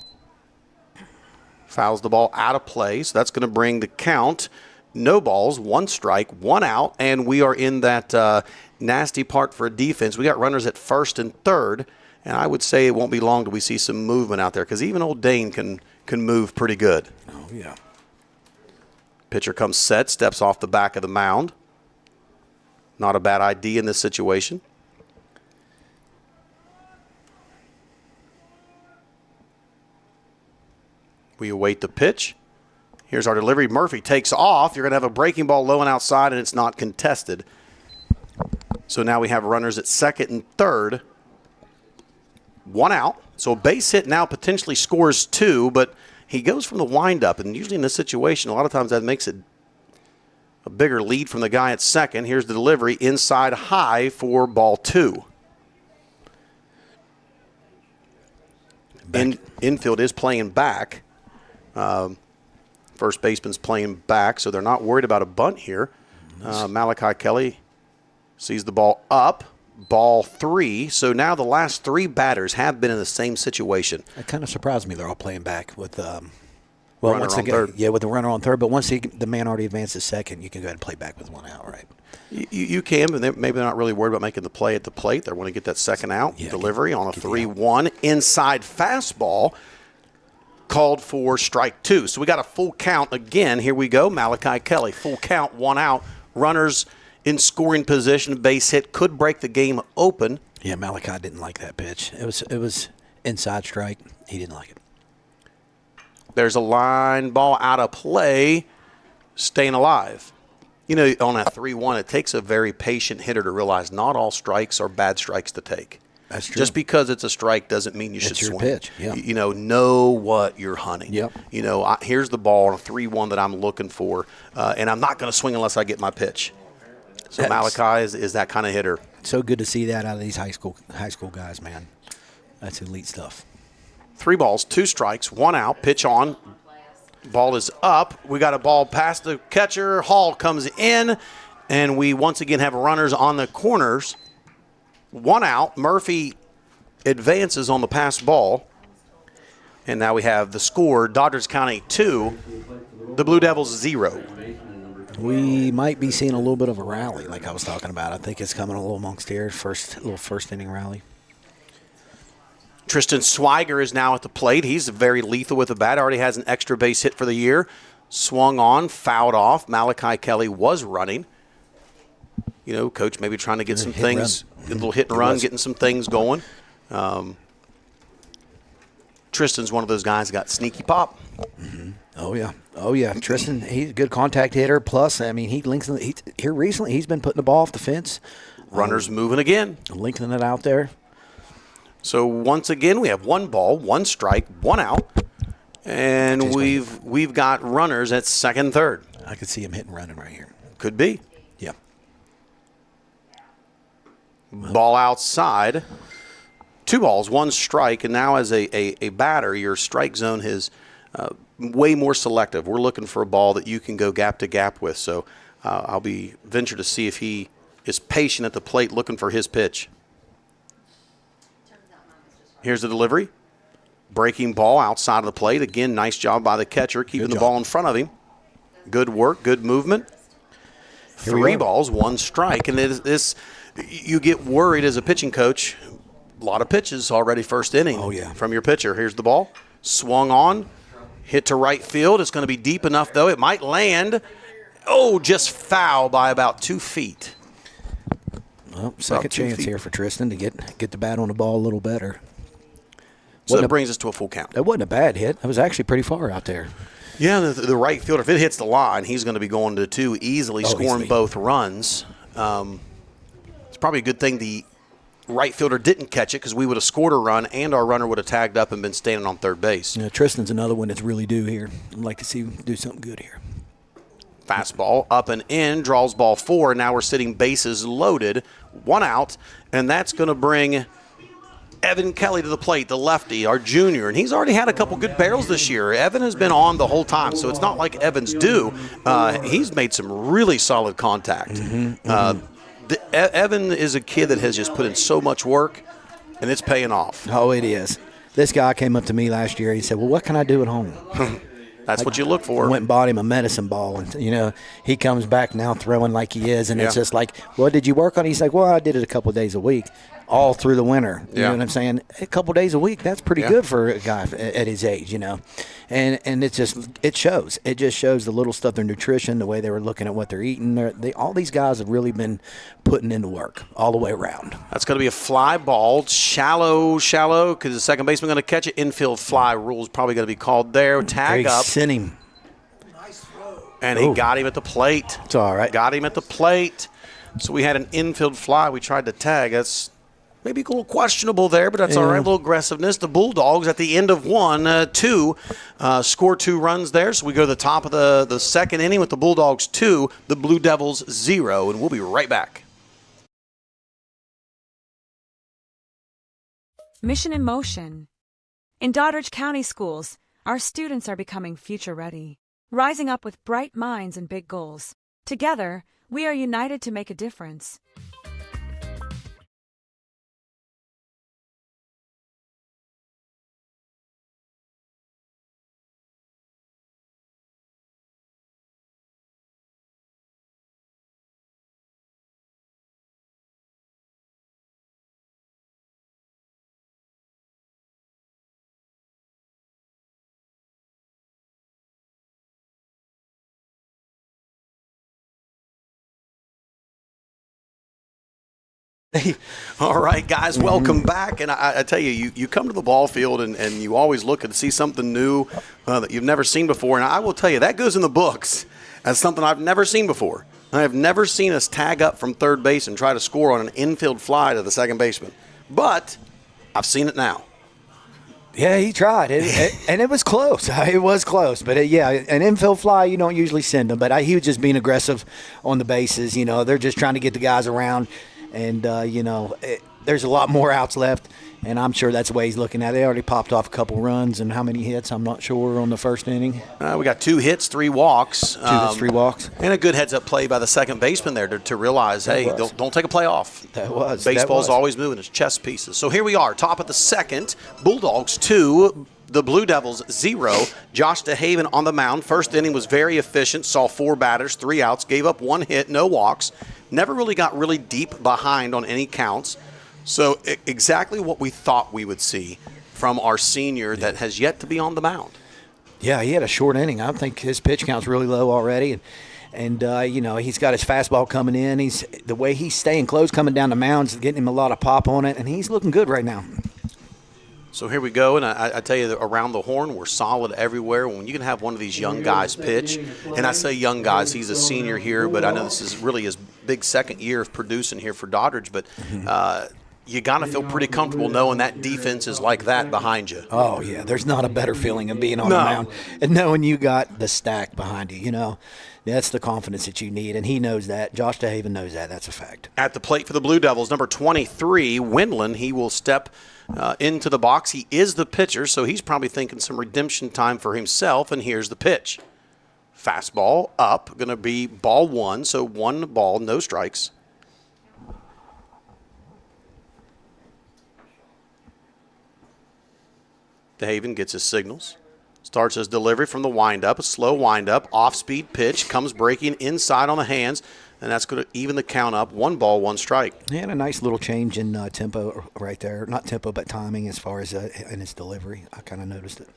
Fouls the ball out of play, so that's going to bring the count. No balls, 1 strike, 1 out, and we are in that nasty part for a defense. We got runners at first and third, and I would say it won't be long till we see some movement out there because even old Dane can move pretty good. Oh, yeah. Pitcher comes set, steps off the back of the mound. Not a bad idea in this situation. We await the pitch. Here's our delivery. Murphy takes off. You're going to have a breaking ball low and outside, and it's not contested. So now we have runners at second and third. 1 out. So a base hit now potentially scores 2, but he goes from the windup. And usually in this situation, a lot of times that makes it a bigger lead from the guy at second. Here's the delivery. Inside high for ball 2. Infield is playing back. First baseman's playing back, so they're not worried about a bunt here. Malachi Kelly sees the ball up, ball 3. So now the last 3 batters have been in the same situation. It kind of surprised me they're all playing back with Runner once on they third. Yeah, with the runner on third. But once the man already advances second, you can go ahead and play back with 1 out, right? You can, but maybe they're not really worried about making the play at the plate. They want to get that second out. Yeah, Delivery on a 3-1. Inside fastball. Called for strike 2. So we got a full count again. Here we go. Malachi Kelly, full count, 1 out. Runners in scoring position. Base hit could break the game open. Yeah, Malachi didn't like that pitch. It was inside strike. He didn't like it. There's a line ball out of play, staying alive. You know, on that 3-1, it takes a very patient hitter to realize not all strikes are bad strikes to take. That's true. Just because it's a strike doesn't mean you should It's your swing. pitch, yeah. You know what you're hunting. Yep. You know, here's the ball on a 3-1 that I'm looking for, and I'm not going to swing unless I get my pitch. So Malachi is that kind of hitter. So good to see that out of these high school guys, man. That's elite stuff. 3 balls, 2 strikes, 1 out. Pitch on. Ball is up. We got a ball past the catcher. Hall comes in, and we once again have runners on the corners. 1 out. Murphy advances on the pass ball. And now we have the score, Doddridge County 2, the Blue Devils 0. We might be seeing a little bit of a rally like I was talking about. I think it's coming a little amongst here, first inning rally. Tristan Swiger is now at the plate. He's very lethal with the bat. Already has an extra base hit for the year. Swung on, fouled off. Malachi Kelly was running. You know, coach maybe trying to get some things, a little hit and run, getting some things going. Tristan's one of those guys that got sneaky pop. Mm-hmm. Oh yeah. Tristan, he's a good contact hitter. Plus, I mean, here recently he's been putting the ball off the fence. Runners moving again, lengthening it out there. So once again, we have 1 ball, 1 strike, 1 out, and we've got runners at second, third. I could see him hitting running right here. Could be. Yeah. Ball outside. 2 balls, 1 strike, and now as a batter, your strike zone is way more selective. We're looking for a ball that you can go gap to gap with. So I'll be venture to see if he is patient at the plate looking for his pitch. Here's the delivery. Breaking ball outside of the plate. Again, nice job by the catcher, keeping the ball in front of him. Good work, good movement. 3 balls, 1 strike. And you get worried as a pitching coach. A lot of pitches already first inning from your pitcher. Here's the ball. Swung on. Hit to right field. It's going to be deep enough, though. It might land. just foul by about 2 feet. Well, second 2 chance feet. here for Tristan to get the bat on the ball a little better. So that brings us to a full count. That wasn't a bad hit. That was actually pretty far out there. Yeah, the right fielder, if it hits the line, he's going to be going to 2 easily, scoring easily. both runs. It's probably a good thing the right fielder didn't catch it because we would have scored a run and our runner would have tagged up and been standing on third base. Yeah, Tristan's another one that's really due here. I'd like to see him do something good here. Fastball up and in, draws ball 4. Now we're sitting bases loaded, 1 out, and that's going to bring Evan Kelly to the plate, the lefty, our junior, and he's already had a couple good barrels this year. Evan has been on the whole time, so it's not like Evan's due. He's made some really solid contact. Evan is a kid that has just put in so much work, and it's paying off. Oh, it is. This guy came up to me last year. He said, well, what can I do at home? That's what you look for. I went and bought him a medicine ball, and, he comes back now throwing like he is, and it's just like, what did you work on? He's like, well, I did it a couple of days a week, all through the winter. You know what I'm saying? A couple of days a week, that's pretty good for a guy at his age, And it shows. It just shows the little stuff, their nutrition, the way they were looking at what they're eating. All these guys have really been putting in the work all the way around. That's going to be a fly ball, shallow, because the second baseman going to catch it. Infield fly rule is probably going to be called there. Tag up. Sent him. And he got him at the plate. It's all right. Got him at the plate. So we had an infield fly. We tried to tag. That's maybe a little questionable there, but that's all right. A little aggressiveness. The Bulldogs at the end of 2 score 2 runs there. So we go to the top of the second inning with the Bulldogs 2, the Blue Devils 0, and we'll be right back. Mission in motion. In Doddridge County Schools, our students are becoming future ready, rising up with bright minds and big goals. Together, we are united to make a difference. All right, guys, welcome back. And I tell you, you come to the ball field and you always look and see something new that you've never seen before. And I will tell you, that goes in the books as something I've never seen before. I have never seen us tag up from third base and try to score on an infield fly to the second baseman. But I've seen it now. Yeah, he tried, and it was close. It was close, but an infield fly, you don't usually send them. But he was just being aggressive on the bases. They're just trying to get the guys around. And, there's a lot more outs left, and I'm sure that's the way he's looking at it. They already popped off a couple runs, and how many hits, I'm not sure, on the first inning. We got 2 hits, 3 walks. 2 hits, 3 walks. And a good heads-up play by the second baseman there to realize, don't take a play off. That was. Baseball's always moving. It's chess pieces. So here we are, top of the second. Bulldogs 2, the Blue Devils 0. Josh DeHaven on the mound. First inning was very efficient, saw 4 batters, 3 outs, gave up 1 hit, no walks. Never really got really deep behind on any counts. So exactly what we thought we would see from our senior that has yet to be on the mound. Yeah, he had a short inning. I think his pitch count's really low already. And he's got his fastball coming in. The way he's staying close coming down the mound is getting him a lot of pop on it, and he's looking good right now. So here we go, and I tell you that around the horn, we're solid everywhere. When you can have one of these young guys pitch, and I say young guys, he's a senior here, but I know this is really his big second year of producing here for Doddridge, but you got to feel pretty comfortable knowing that defense is like that behind you. Oh, yeah, there's not a better feeling than being on the mound and knowing you got the stack behind you, That's the confidence that you need, and he knows that. Josh DeHaven knows that. That's a fact. At the plate for the Blue Devils, number 23, Windland. He will step into the box. He is the pitcher, so he's probably thinking some redemption time for himself, and here's the pitch. Fastball up, going to be ball 1, so 1 ball, no strikes. DeHaven gets his signals. Starts his delivery from the windup, a slow windup, off-speed pitch, comes breaking inside on the hands, and that's going to even the count up. 1 ball, 1 strike. And a nice little change in tempo right there. Not tempo, but timing as far as in his delivery. I kind of noticed it.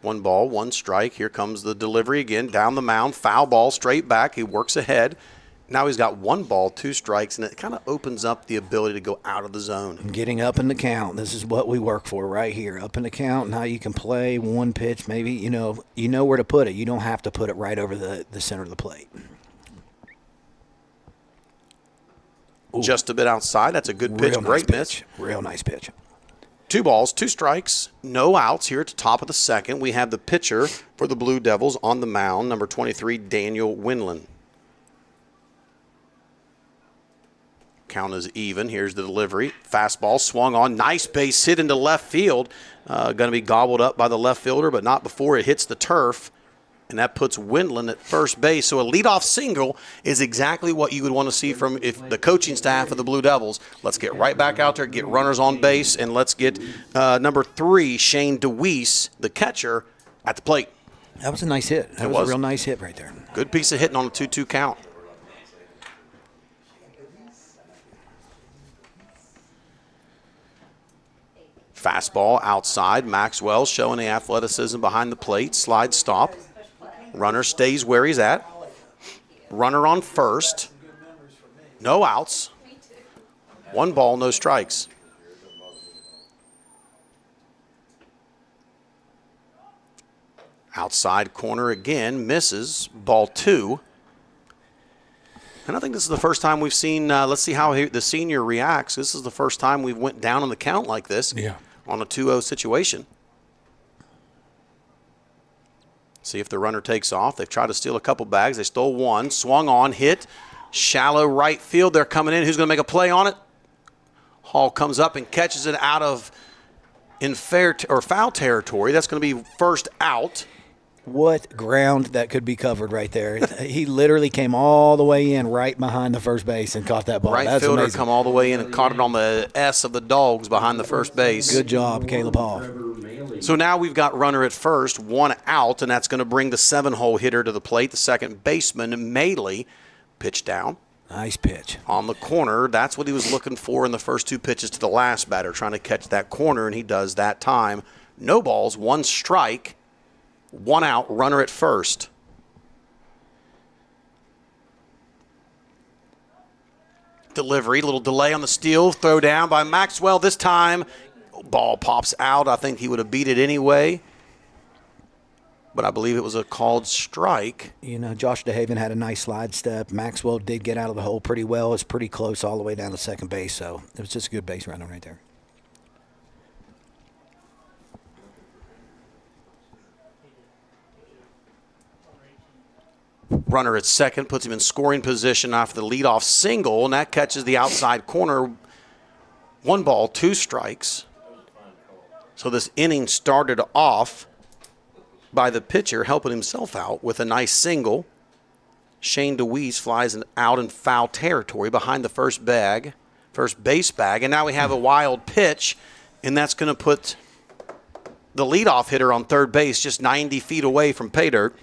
1 ball, 1 strike. Here comes the delivery again, down the mound, foul ball, straight back. He works ahead. Now he's got 1 ball, 2 strikes, and it kind of opens up the ability to go out of the zone. Getting up in the count. This is what we work for right here. Up in the count, now you can play 1 pitch. Maybe, you know where to put it. You don't have to put it right over the center of the plate. Ooh. Just a bit outside. That's a good pitch. Great miss. Real nice pitch. 2 balls, 2 strikes, no outs here at the top of the second. We have the pitcher for the Blue Devils on the mound, number 23, Daniel Winland. Count is even. Here's the delivery. Fastball swung on. Nice base hit into left field. Going to be gobbled up by the left fielder, but not before it hits the turf. And that puts Winland at first base. So a leadoff single is exactly what you would want to see from the coaching staff of the Blue Devils. Let's get right back out there, get runners on base, and let's get number 3, Shane DeWeese, the catcher, at the plate. That was a nice hit. That was a real nice hit right there. Good piece of hitting on a 2-2 count. Fastball outside. Maxwell showing the athleticism behind the plate. Slide stop. Runner stays where he's at. Runner on first. No outs. 1 ball, no strikes. Outside corner again. Misses. Ball 2. And I think this is the first time we've seen, let's see how the senior reacts. This is the first time we've went down on the count like this. Yeah. On a 2-0 situation. See if the runner takes off. They've tried to steal a couple bags. They stole 1. Swung on, hit. Shallow right field. They're coming in. Who's going to make a play on it? Hall comes up and catches it out of foul territory. That's going to be first out. What ground that could be covered right there. He literally came all the way in right behind the first base and caught that ball. Right That's fielder amazing. come all the way in and caught it on the S of the dogs behind the first base. Good job, Caleb Hall. So now we've got runner at first, 1 out, and that's going to bring the 7-hole hitter to the plate. The second baseman, Maley, pitch down. Nice pitch. On the corner, that's what he was looking for in the first 2 pitches to the last batter, trying to catch that corner, and he does that time. No balls, 1 strike. 1 out, runner at first. Delivery, little delay on the steal, throw down by Maxwell. This time, ball pops out. I think he would have beat it anyway, but I believe it was a called strike. Josh DeHaven had a nice slide step. Maxwell did get out of the hole pretty well. It's pretty close all the way down to second base, so it was just a good base running right there. Runner at second puts him in scoring position after the leadoff single, and that catches the outside corner. 1 ball, 2 strikes. So this inning started off by the pitcher helping himself out with a nice single. Shane DeWeese flies out in foul territory behind the first base bag, and now we have a wild pitch, and that's going to put the leadoff hitter on third base just 90 feet away from pay dirt.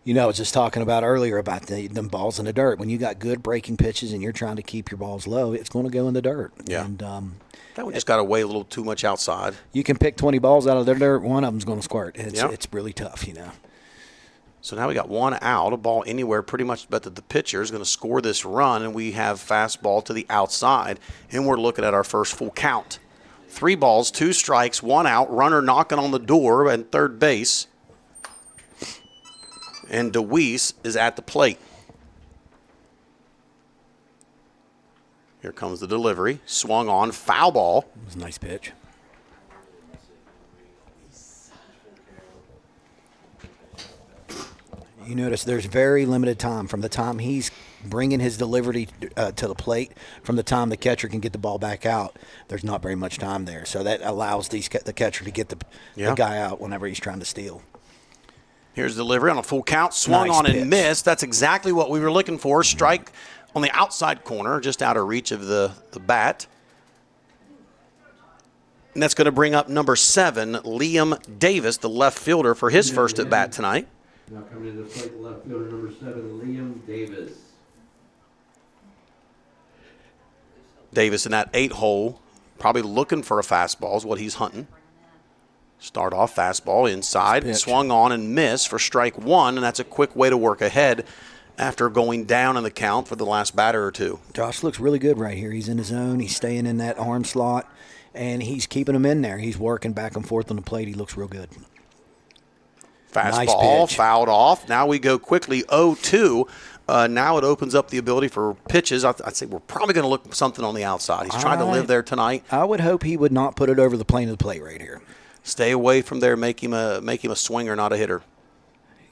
I was just talking about earlier about them balls in the dirt. When you got good breaking pitches and you're trying to keep your balls low, it's going to go in the dirt. Yeah. And that one just got away a little too much outside. You can pick 20 balls out of the dirt, one of them's going to squirt. It's really tough, So now we got 1 out, a ball anywhere pretty much, but the pitcher is going to score this run, and we have fastball to the outside, and we're looking at our first full count. 3 balls, 2 strikes, 1 out, runner knocking on the door at third base. And DeWeese is at the plate. Here comes the delivery. Swung on, foul ball. It was a nice pitch. You notice there's very limited time from the time he's bringing his delivery to the plate, from the time the catcher can get the ball back out. There's not very much time there. So that allows the catcher to get the guy out whenever he's trying to steal. Here's the delivery on a full count. Swung Nice on pitch. and missed. That's exactly what we were looking for. Strike on the outside corner, just out of reach of the bat. And that's going to bring up number 7, Liam Davis, the left fielder, for his first at bat tonight. Now coming to the plate, left fielder number 7, Liam Davis. Davis in that 8 hole, probably looking for a fastball is what he's hunting. Start off fastball inside, Pitch. swung on and missed for strike one, and that's a quick way to work ahead after going down in the count for the last batter or two. Josh looks really good right here. He's in his zone. He's staying in that arm slot, and he's keeping him in there. He's working back and forth on the plate. He looks real good. Fastball Nice pitch. fouled off. Now we go quickly 0-2. Now it opens up the ability for pitches. I'd say we're probably going to look something on the outside. He's trying to live there tonight. I would hope he would not put it over the plane of the plate right here. Stay away from there. Make him a swinger, not a hitter.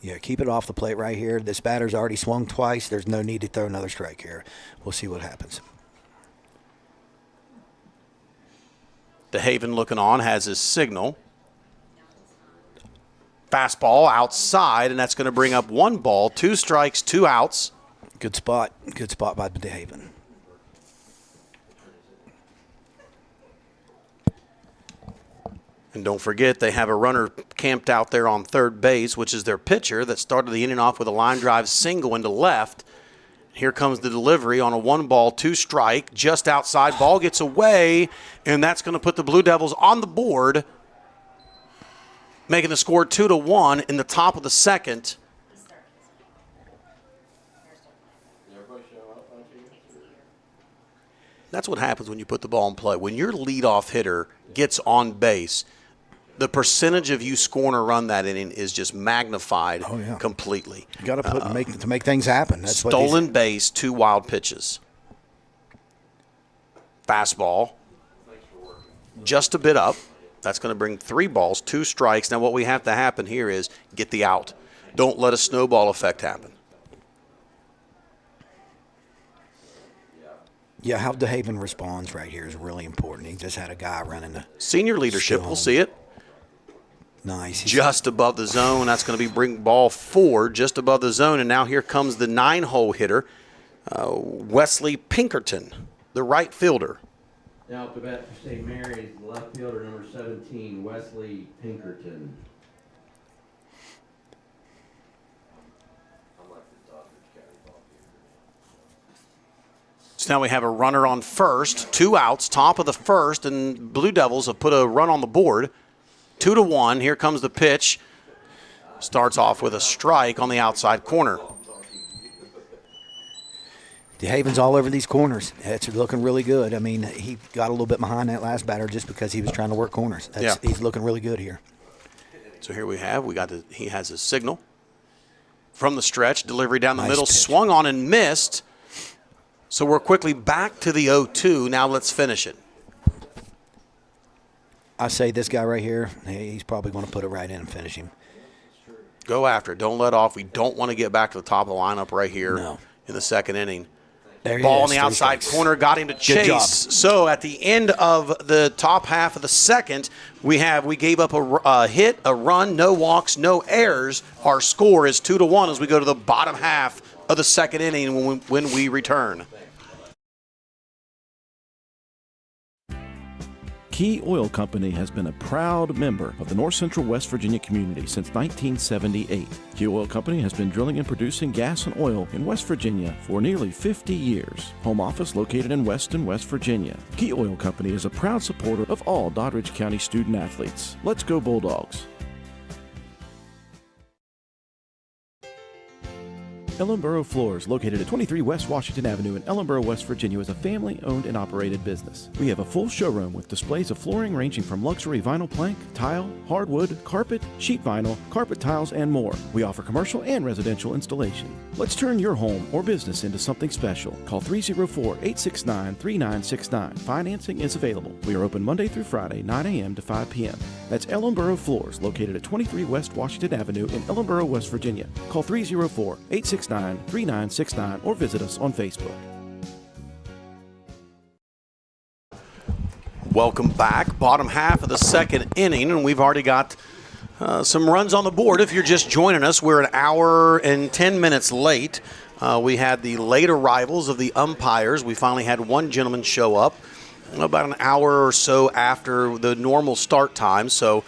Yeah, keep it off the plate right here. This batter's already swung twice. There's no need to throw another strike here. We'll see what happens. DeHaven looking on, has his signal. Fastball outside, and that's going to bring up 1 ball, 2 strikes, 2 outs. Good spot. Good spot by DeHaven. And don't forget, they have a runner camped out there on third base, which is their pitcher that started the inning off with a line drive single into left. Here comes the delivery on a 1 ball, 2 strike, just outside. Ball gets away, and that's going to put the Blue Devils on the board, making the score 2-1 in the top of the second. That's what happens when you put the ball in play. When your leadoff hitter gets on base, the percentage of you scoring a run that inning is just magnified completely. You got to make things happen. That's stolen base, 2 wild pitches. Fastball, just a bit up. That's going to bring 3 balls, 2 strikes. Now what we have to happen here is get the out. Don't let a snowball effect happen. Yeah, how DeHaven responds right here is really important. He just had a guy running the senior leadership. We'll see it. Nice. Just above the zone. That's going to be bring ball 4 just above the zone. And now here comes the 9-hole hitter, Wesley Pinkerton, the right fielder. Now at the bat for St. Mary's, the left fielder, number 17, Wesley Pinkerton. So now we have a runner on first, 2 outs, top of the first, and Blue Devils have put a run on the board. 2-1. Here comes the pitch. Starts off with a strike on the outside corner. DeHaven's all over these corners. It's looking really good. I mean, he got a little bit behind that last batter just because he was trying to work corners. He's looking really good here. So here he has his signal. From the stretch, delivery down the middle, swung on and missed. So we're quickly back to the 0-2. Now let's finish it. I say this guy right here, he's probably going to put it right in and finish him. Go after it. Don't let off. We don't want to get back to the top of the lineup right here in the second inning. Ball on the outside corner, got him to chase. So at the end of the top half of the second, we gave up a hit, a run, no walks, no errors. Our score is 2-1 as we go to the bottom half of the second inning when we return. Key Oil Company has been a proud member of the North Central West Virginia community since 1978. Key Oil Company has been drilling and producing gas and oil in West Virginia for nearly 50 years. Home office located in Weston, West Virginia. Key Oil Company is a proud supporter of all Doddridge County student athletes. Let's go Bulldogs! Ellenboro Floors, located at 23 West Washington Avenue in Ellenboro, West Virginia, is a family-owned and operated business. We have a full showroom with displays of flooring ranging from luxury vinyl plank, tile, hardwood, carpet, sheet vinyl, carpet tiles, and more. We offer commercial and residential installation. Let's turn your home or business into something special. Call 304-869-3969. Financing is available. We are open Monday through Friday, 9 a.m. to 5 p.m. That's Ellenboro Floors, located at 23 West Washington Avenue in Ellenboro, West Virginia. Call 304-869-3969 or visit us on Facebook. Welcome back. Bottom half of the second inning, and we've already got some runs on the board. If you're just joining us, we're an hour and 10 minutes late. We had the late arrivals of the umpires. We finally had one gentleman show up about an hour or so after the normal start time. So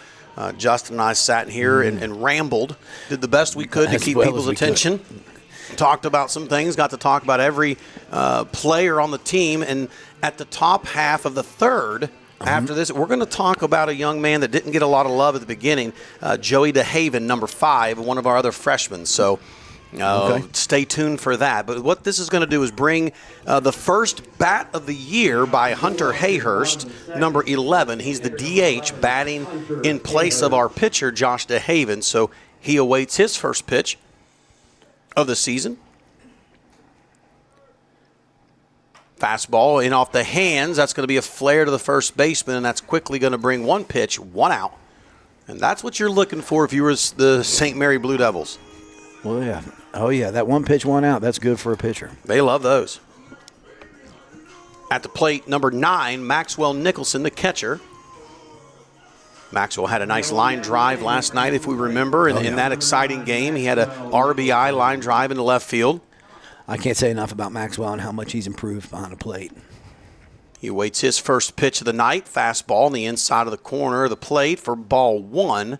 Justin and I sat here and rambled, did the best we could to keep people's attention. Talked about some things, got to talk about every player on the team, and at the top half of the third, After this, we're going to talk about a young man that didn't get a lot of love at the beginning, Joey DeHaven, number 5, one of our other freshmen. So stay tuned for that. But what this is going to do is bring the first bat of the year by Hunter Hayhurst, number 11. He's the DH batting in place of our pitcher, Josh DeHaven. So he awaits his first pitch of the season. Fastball in off the hands. That's going to be a flare to the first baseman, and that's quickly going to bring one pitch, one out. And that's what you're looking for if you were the St. Mary Blue Devils. Well, yeah. Oh, yeah, that one pitch, one out, that's good for a pitcher. They love those. At the plate, number 9, Maxwell Nicholson, the catcher. Maxwell had a nice line drive last night, if we remember, in that exciting game. He had a RBI line drive into left field. I can't say enough about Maxwell and how much he's improved behind the plate. He awaits his first pitch of the night. Fastball on the inside of the corner of the plate for ball 1.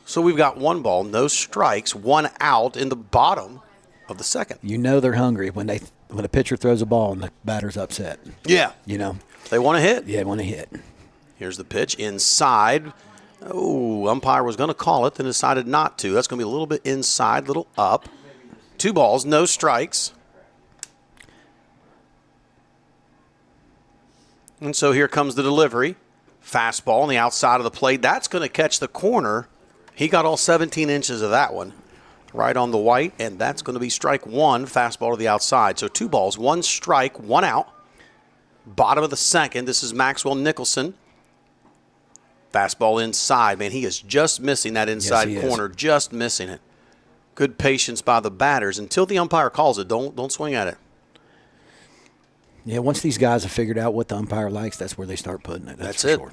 So we've got 1 ball, no strikes, 1 out in the bottom of the second. You know they're hungry when a pitcher throws a ball and the batter's upset. Yeah. You know. They want to hit. Yeah, they want to hit. Here's the pitch inside. Oh, umpire was going to call it, then decided not to. That's going to be a little bit inside, little up. 2 balls, no strikes. And so here comes the delivery. Fastball on the outside of the plate. That's going to catch the corner. He got all 17 inches of that one. Right on the white, and that's going to be strike 1, fastball to the outside. So 2 balls, 1 strike, 1 out. Bottom of the second, this is Maxwell Nicholson. Fastball inside. Man, he is just missing that inside corner, just missing it. Good patience by the batters. Until the umpire calls it, don't swing at it. Yeah, once these guys have figured out what the umpire likes, that's where they start putting it. That's for it. Sure.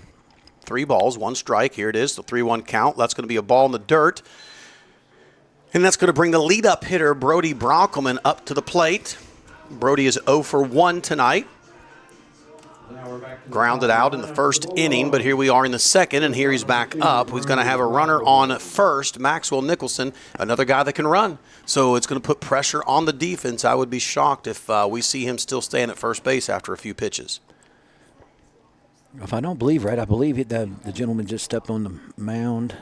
3 balls, 1 strike. Here it is, the 3-1 count. That's going to be a ball in the dirt. And that's going to bring the lead-up hitter, Brody Brockelman, up to the plate. Brody is 0 for 1 tonight. Grounded out in the first inning, but here we are in the second, and here he's back up. He's going to have a runner on first, Maxwell Nicholson, another guy that can run. So it's going to put pressure on the defense. I would be shocked if we see him still staying at first base after a few pitches. If I don't believe right, I believe the gentleman just stepped on the mound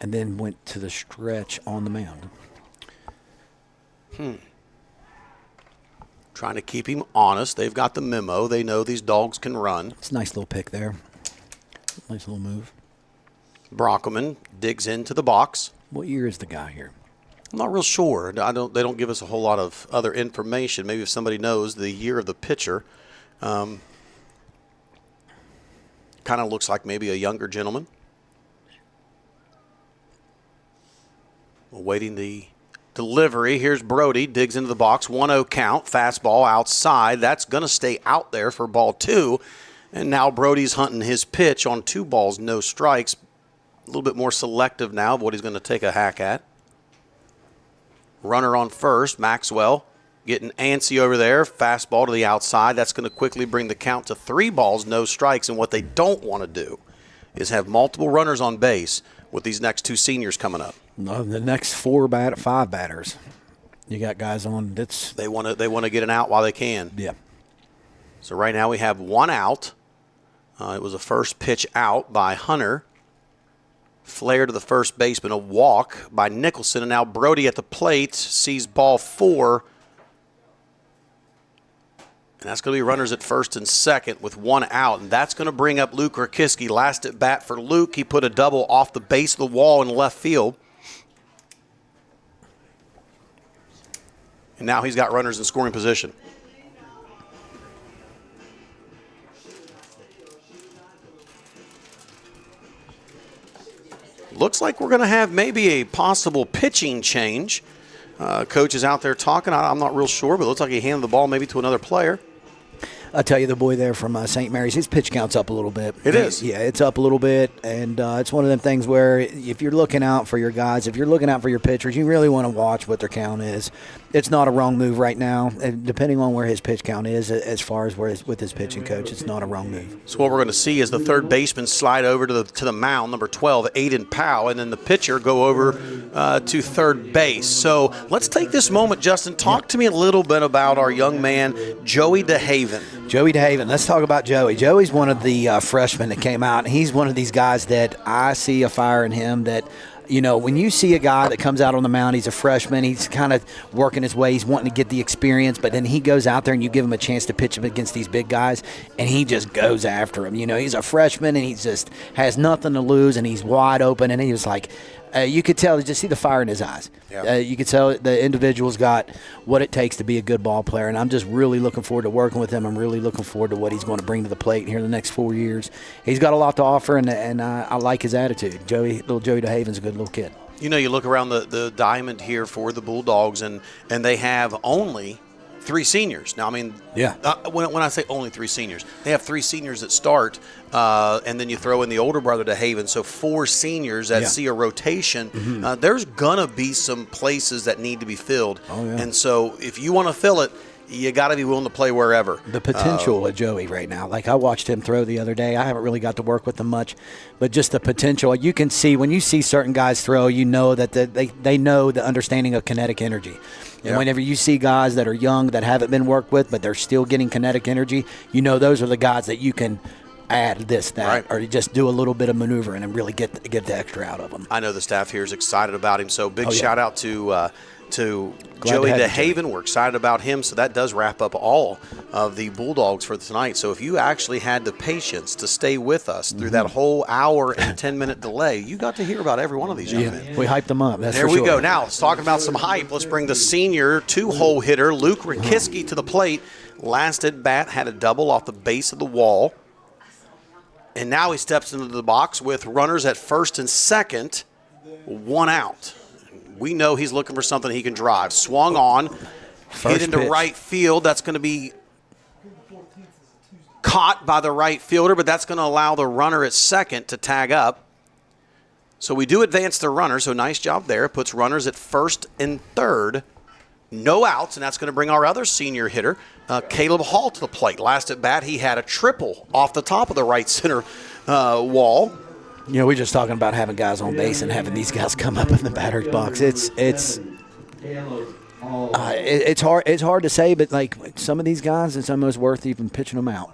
and then went to the stretch on the mound. Trying to keep him honest. They've got the memo. They know these dogs can run. It's a nice little pick there. Nice little move. Brockelman digs into the box. What year is the guy here? I'm not real sure. They don't give us a whole lot of other information. Maybe if somebody knows the year of the pitcher. Kind of looks like maybe a younger gentleman. Awaiting the delivery. Here's Brody. Digs into the box. 1-0 count. Fastball outside. That's going to stay out there for ball 2. And now Brody's hunting his pitch on 2 balls, no strikes. A little bit more selective now of what he's going to take a hack at. Runner on first. Maxwell getting antsy over there. Fastball to the outside. That's going to quickly bring the count to 3 balls, no strikes. And what they don't want to do is have multiple runners on base with these next 2 seniors coming up. No, the next 5 batters. You got guys on. They want to get an out while they can. Yeah. So right now we have 1 out. It was a first pitch out by Hunter. Flare to the first baseman, a walk by Nicholson, and now Brody at the plate sees ball 4. And that's going to be runners at first and second with 1 out. And that's going to bring up Luke Rakiski. Last at bat for Luke. He put a double off the base of the wall in left field. And now he's got runners in scoring position. Looks like we're going to have maybe a possible pitching change. Coach is out there talking. I'm not real sure, but it looks like he handed the ball maybe to another player. I'll tell you, the boy there from St. Mary's, his pitch count's up a little bit. It is. Yeah, it's up a little bit, and it's one of them things where if you're looking out for your guys, if you're looking out for your pitchers, you really want to watch what their count is. It's not a wrong move right now, and depending on where his pitch count is, as far as with his pitching coach, it's not a wrong move. So what we're going to see is the third baseman slide over to the mound, number 12, Aiden Powell, and then the pitcher go over to third base. So let's take this moment, Justin. Talk to me a little bit about our young man, Joey DeHaven. Joey DeHaven. Let's talk about Joey. Joey's one of the freshmen that came out, and he's one of these guys that I see a fire in him that, you know, when you see a guy that comes out on the mound, he's a freshman, he's kind of working his way, he's wanting to get the experience, but then he goes out there and you give him a chance to pitch him against these big guys, and he just goes after him. You know, he's a freshman, and he just has nothing to lose, and he's wide open, and he was like, you could tell, just see the fire in his eyes. Yeah. You could tell the individual's got what it takes to be a good ball player, and I'm just really looking forward to working with him. I'm really looking forward to what he's going to bring to the plate here in the next 4 years. He's got a lot to offer, and I like his attitude. Little Joey DeHaven's a good little kid. You know, you look around the diamond here for the Bulldogs, and they have only 3 seniors. Now, I mean, when I say only 3 seniors, they have 3 seniors that start, and then you throw in the older brother DeHaven, so 4 seniors that see a rotation. Mm-hmm. There's going to be some places that need to be filled. Oh, yeah. And so if you want to fill it, you got to be willing to play wherever. The potential with Joey right now. Like, I watched him throw the other day. I haven't really got to work with him much, but just the potential. You can see when you see certain guys throw, you know that they know the understanding of kinetic energy. And whenever you see guys that are young that haven't been worked with, but they're still getting kinetic energy, you know those are the guys that you can add this, that, right, or just do a little bit of maneuvering and really get the extra out of them. I know the staff here is excited about him, so big shout out to Glad Joey to have you, DeHaven. We're excited about him, so that does wrap up all of the Bulldogs for tonight. So if you actually had the patience to stay with us through that whole hour and 10-minute delay, you got to hear about every one of these young men. We hyped them up. That's There for we sure. go. Now, let's talk about some hype. Let's bring the senior 2-hole hitter, Luke Rakiski, to the plate. Last at bat had a double off the base of the wall. And now he steps into the box with runners at first and second, 1 out. We know he's looking for something he can drive. Swung on, hit into pitch. right field. That's going to be caught by the right fielder, but that's going to allow the runner at second to tag up. So we do advance the runner, so nice job there. Puts runners at first and third. No outs, and that's going to bring our other senior hitter, Caleb Hall, to the plate. Last at bat, he had a triple off the top of the right center wall. You know, we're just talking about having guys on base and having these guys come up in the batter's box. It's hard to say, but like some of these guys, it's almost worth even pitching them out.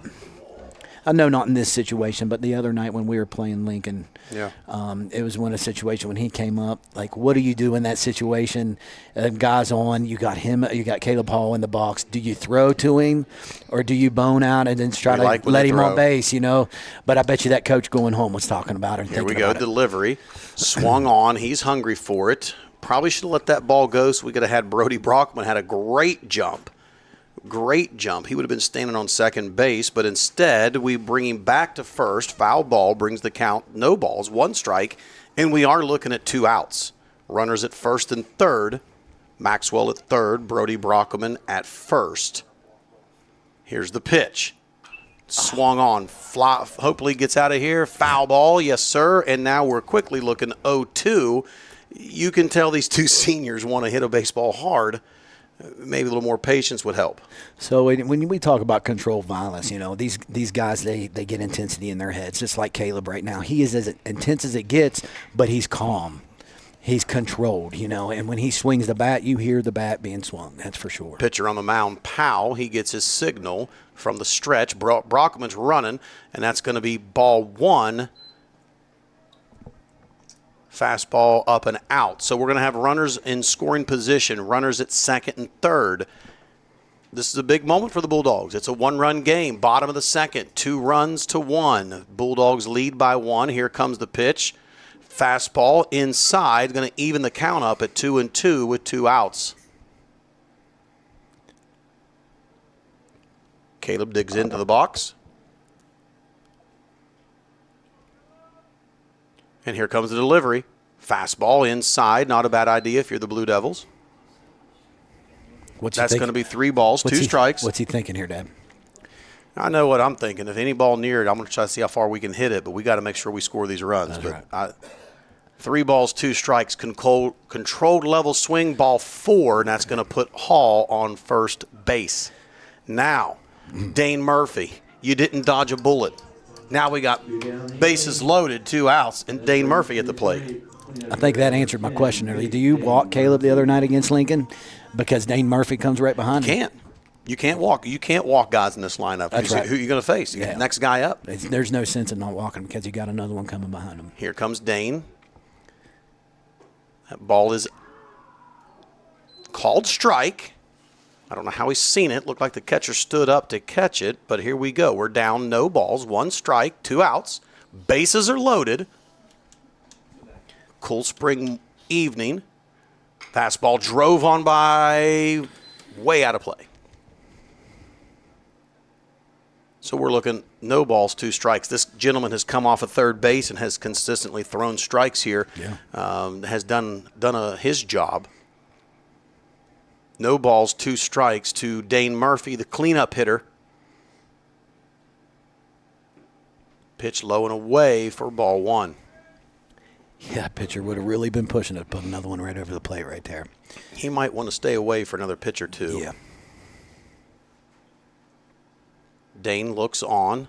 I know not in this situation, but the other night when we were playing Lincoln, it was a situation when he came up. Like, what do you do in that situation? Guys on, you got Caleb Hall in the box. Do you throw to him, or do you bone out and then try to let him on base? You know, but I bet you that coach going home was talking about it. Here we go, delivery, swung on. He's hungry for it. Probably should have let that ball go. So we could have had Brody Brockman had a great jump. Great jump. He would have been standing on second base, but instead we bring him back to first. Foul ball brings the count, no balls, 1 strike, and we are looking at 2 outs. Runners at first and third. Maxwell at third, Brody Brockman at first. Here's the pitch. Swung on, fly, hopefully gets out of here. Foul ball, yes sir, and now we're quickly looking 0-2. You can tell these 2 seniors want to hit a baseball hard. Maybe a little more patience would help. So when we talk about controlled violence, you know, these guys, they get intensity in their heads, just like Caleb right now. He is as intense as it gets, but he's calm. He's controlled, you know, and when he swings the bat, you hear the bat being swung. That's for sure. Pitcher on the mound, Powell. He gets his signal from the stretch. Brockman's running, and that's going to be ball 1. Fastball up and out. So we're going to have runners in scoring position, runners at second and third. This is a big moment for the Bulldogs. It's a 1-run game, bottom of the second, 2 runs to 1. Bulldogs lead by 1. Here comes the pitch. Fastball inside, going to even the count up at 2-2 with 2 outs. Caleb digs into the box. And here comes the delivery. Fastball inside, not a bad idea if you're the Blue Devils. That's going to be 3 balls, 2 strikes. What's he thinking here, Dad? I know what I'm thinking. If any ball near it, I'm going to try to see how far we can hit it, but we got to make sure we score these runs. That's right. 3 balls, 2 strikes, controlled level swing, ball 4, and that's going to put Hall on first base. Now, Dane Murphy, you didn't dodge a bullet. Now we got bases loaded, 2 outs, and Dane Murphy at the plate. I think that answered my question earlier. Do you walk Caleb the other night against Lincoln because Dane Murphy comes right behind him? Can't. You can't walk. You can't walk guys in this lineup. That's right. Who are you going to face? Yeah. Next guy up. There's no sense in not walking because you got another one coming behind him. Here comes Dane. That ball is called strike. I don't know how he's seen it. Looked like the catcher stood up to catch it, but here we go. We're down, no balls, 1 strike, 2 outs. Bases are loaded. Cool spring evening. Fastball drove on by, way out of play. So we're looking no balls, 2 strikes. This gentleman has come off of third base and has consistently thrown strikes here. Yeah. Has done his job. No balls, 2 strikes to Dane Murphy, the cleanup hitter. Pitch low and away for ball 1. Yeah, pitcher would have really been pushing it. Put another one right over the plate right there. He might want to stay away for another pitch or 2. Yeah. Dane looks on.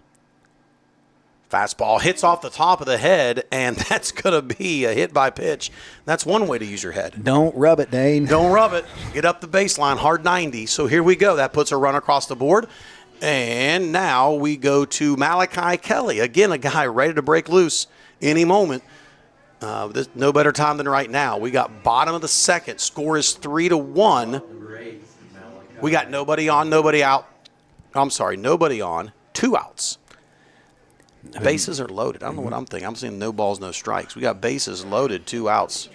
Fastball hits off the top of the head, and that's going to be a hit by pitch. That's one way to use your head. Don't rub it, Dane. Don't rub it. Get up the baseline, hard 90. So here we go. That puts a run across the board. And now we go to Malachi Kelly. Again, a guy ready to break loose any moment. No better time than right now. We got bottom of the second. Score is 3-1. We got nobody on, nobody out. I'm sorry, nobody on, 2 outs. Bases are loaded. I don't know what I'm thinking. I'm seeing no balls, no strikes. We got bases loaded, 2 outs.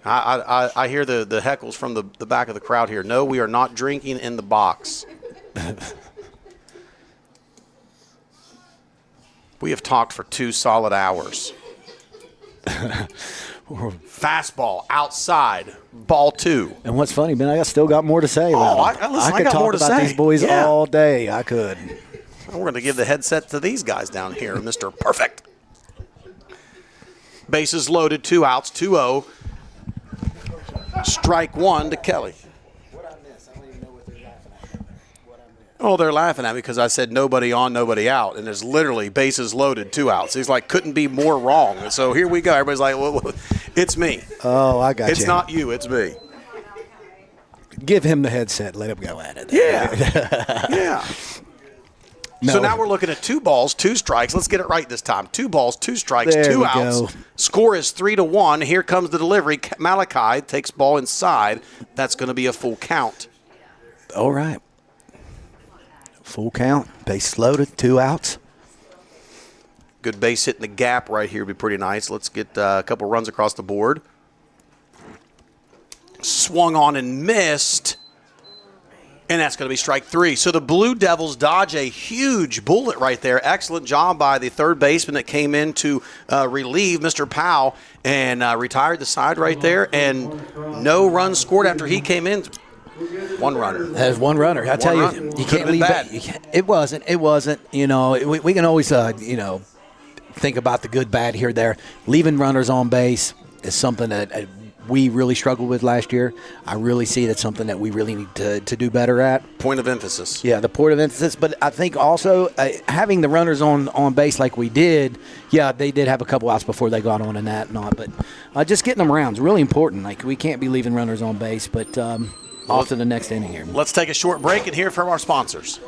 I hear the heckles from the back of the crowd here. No, we are not drinking in the box. We have talked for 2 solid hours. Fastball outside, ball 2. And what's funny, Ben, I still got more to say about them. I could got talk more to about say. these boys all day. I could. We're going to give the headset to these guys down here, Mr. Perfect. Bases loaded, 2 outs, 2-0. Strike 1 to Kelly. Oh, they're laughing at me because I said nobody on, nobody out, and there's literally bases loaded, 2 outs. He's like, couldn't be more wrong. And so here we go. Everybody's like, well, it's me. Oh, I got you. It's not you, it's me. Give him the headset. Let him go at it. Yeah. Yeah. No. So now we're looking at 2 balls, 2 strikes. Let's get it right this time. 2 balls, 2 strikes, There 2 we outs. go. Score is 3-1. Here comes the delivery. Malachi takes ball inside. That's going to be a full count. All right. Full count. Base loaded. 2 outs. Good base hit in the gap right here would be pretty nice. Let's get a couple runs across the board. Swung on and missed. And that's going to be strike 3. So the Blue Devils dodge a huge bullet right there. Excellent job by the third baseman that came in to relieve Mr. Powell and retired the side right there. And no runs scored after he came in. 1 runner. There's 1 runner. I tell you, you can't leave it. It wasn't. You know, we can always, think about the good, bad here, there. Leaving runners on base is something that we really struggled with last year. I really see that's something that we really need to do better at. Point of emphasis. Yeah, the point of emphasis. But I think also having the runners on base like we did, yeah, they did have a couple outs before they got on and that and all. But just getting them around is really important. Like, we can't be leaving runners on base, but off to the next inning here. Let's take a short break and hear from our sponsors.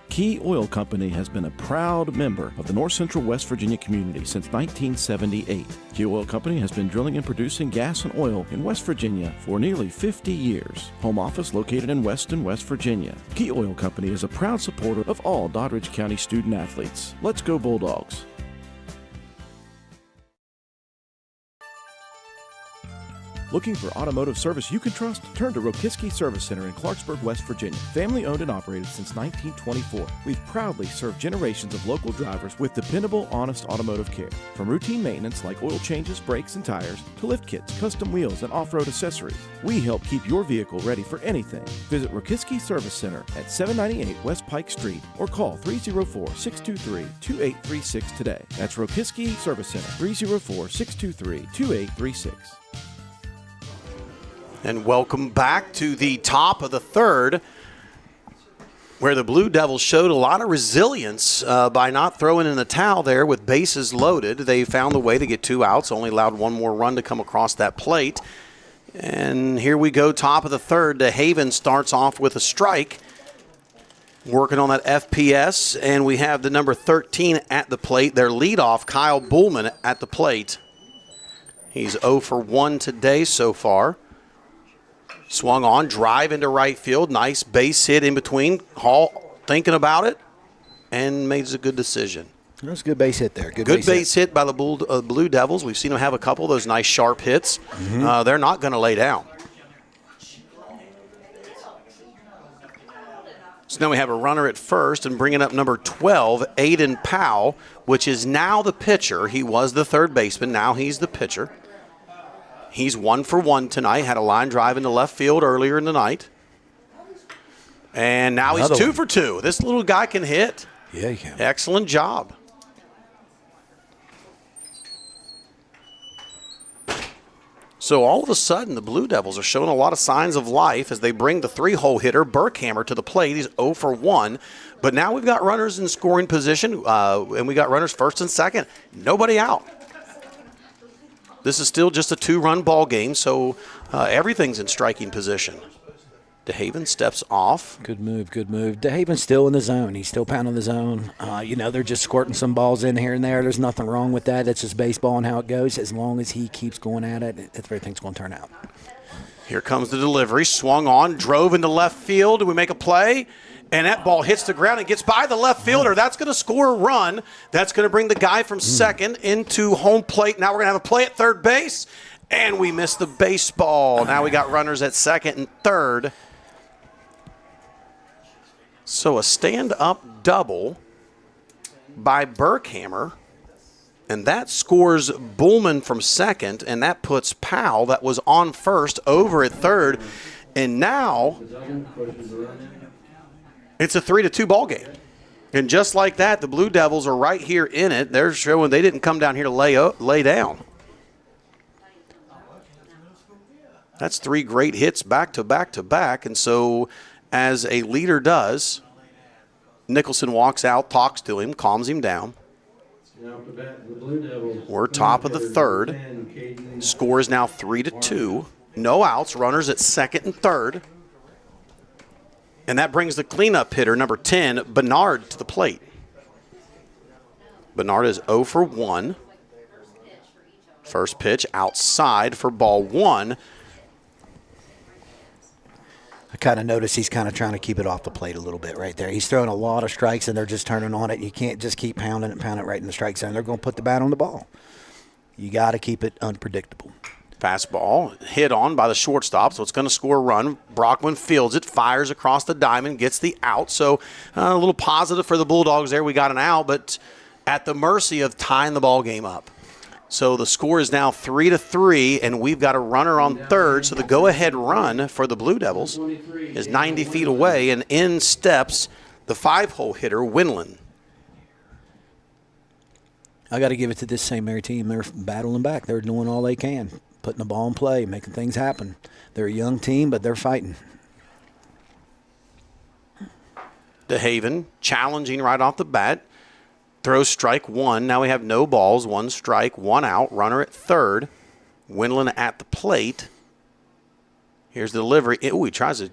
Key Oil Company has been a proud member of the North Central West Virginia community since 1978. Key Oil Company has been drilling and producing gas and oil in West Virginia for nearly 50 years. Home office located in Weston, West Virginia. Key Oil Company is a proud supporter of all Doddridge County student athletes. Let's go Bulldogs! Looking for automotive service you can trust? Turn to Rokiski Service Center in Clarksburg, West Virginia. Family owned and operated since 1924. We've proudly served generations of local drivers with dependable, honest automotive care. From routine maintenance like oil changes, brakes, and tires, to lift kits, custom wheels, and off-road accessories, we help keep your vehicle ready for anything. Visit Rokiski Service Center at 798 West Pike Street or call 304-623-2836 today. That's Rokiski Service Center, 304-623-2836. And welcome back to the top of the third, where the Blue Devils showed a lot of resilience by not throwing in the towel there with bases loaded. They found a way to get 2 outs, only allowed 1 more run to come across that plate. And here we go, top of the third. DeHaven starts off with a strike. Working on that FPS, and we have the number 13 at the plate. Their leadoff, Kyle Bullman, at the plate. He's 0 for 1 today so far. Swung on, drive into right field. Nice base hit in between. Hall thinking about it and made a good decision. That's a good base hit there. Good base hit by the Blue Devils. We've seen them have a couple of those nice sharp hits. They're not going to lay down. So now we have a runner at first and bringing up number 12, Aiden Powell, which is now the pitcher. He was the third baseman. Now he's the pitcher. He's 1 for 1 tonight. Had a line drive into left field earlier in the night. And now he's 2 for 2. This little guy can hit. Yeah, he can. Excellent job. So all of a sudden, the Blue Devils are showing a lot of signs of life as they bring the 3-hole hitter, Burkhammer, to the plate. He's 0 for 1. But now we've got runners in scoring position, and we got runners first and second. Nobody out. This is still just a 2-run ball game, so everything's in striking position. DeHaven steps off. Good move, good move. DeHaven's still in the zone. He's still pounding the zone. They're just squirting some balls in here and there. There's nothing wrong with that. It's just baseball and how it goes. As long as he keeps going at it, everything's going to turn out. Here comes the delivery. Swung on, drove into left field. Do we make a play? And that ball hits the ground and gets by the left fielder. That's going to score a run. That's going to bring the guy from second into home plate. Now we're going to have a play at third base. And we missed the baseball. Now we got runners at second and third. So a stand-up double by Burkhammer, and that scores Bullman from second, and that puts Powell, that was on first, over at third. And now it's a 3-2 ball game. And just like that, the Blue Devils are right here in it. They're showing they didn't come down here to lay down. That's 3 great hits back to back to back, and so as a leader does, Nicholson walks out, talks to him, calms him down. We're top of the third. Score is now 3-2. No outs, runners at second and third. And that brings the cleanup hitter, number 10, Bernard, to the plate. Bernard is 0 for 1. First pitch outside for ball 1. I kind of notice he's kind of trying to keep it off the plate a little bit right there. He's throwing a lot of strikes, and they're just turning on it. You can't just keep pounding it right in the strike zone. They're going to put the bat on the ball. You got to keep it unpredictable. Fastball hit on by the shortstop, so it's going to score a run. Brockman fields it, fires across the diamond, gets the out. So a little positive for the Bulldogs there. We got an out, but at the mercy of tying the ball game up. So the score is now 3-3, and we've got a runner on third. So the go-ahead run for the Blue Devils is 90 feet away, and in steps the 5-hole hitter, Winland. I got to give it to this St. Mary team. They're battling back. They're doing all they can, putting the ball in play, making things happen. They're a young team, but they're fighting. DeHaven challenging right off the bat. Throws strike 1. Now we have no balls. 1 strike, 1 out. Runner at third. Winland at the plate. Here's the delivery. Ooh, he tries to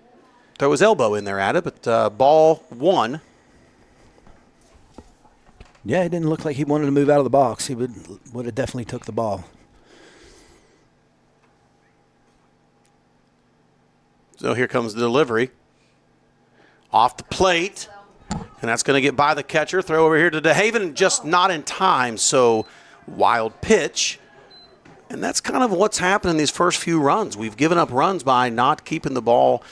throw his elbow in there at it, but ball 1. Yeah, it didn't look like he wanted to move out of the box. He would have definitely took the ball. So here comes the delivery. Off the plate. And that's going to get by the catcher. Throw over here to DeHaven, just not in time. So wild pitch. And that's kind of what's happened in these first few runs. We've given up runs by not keeping the ball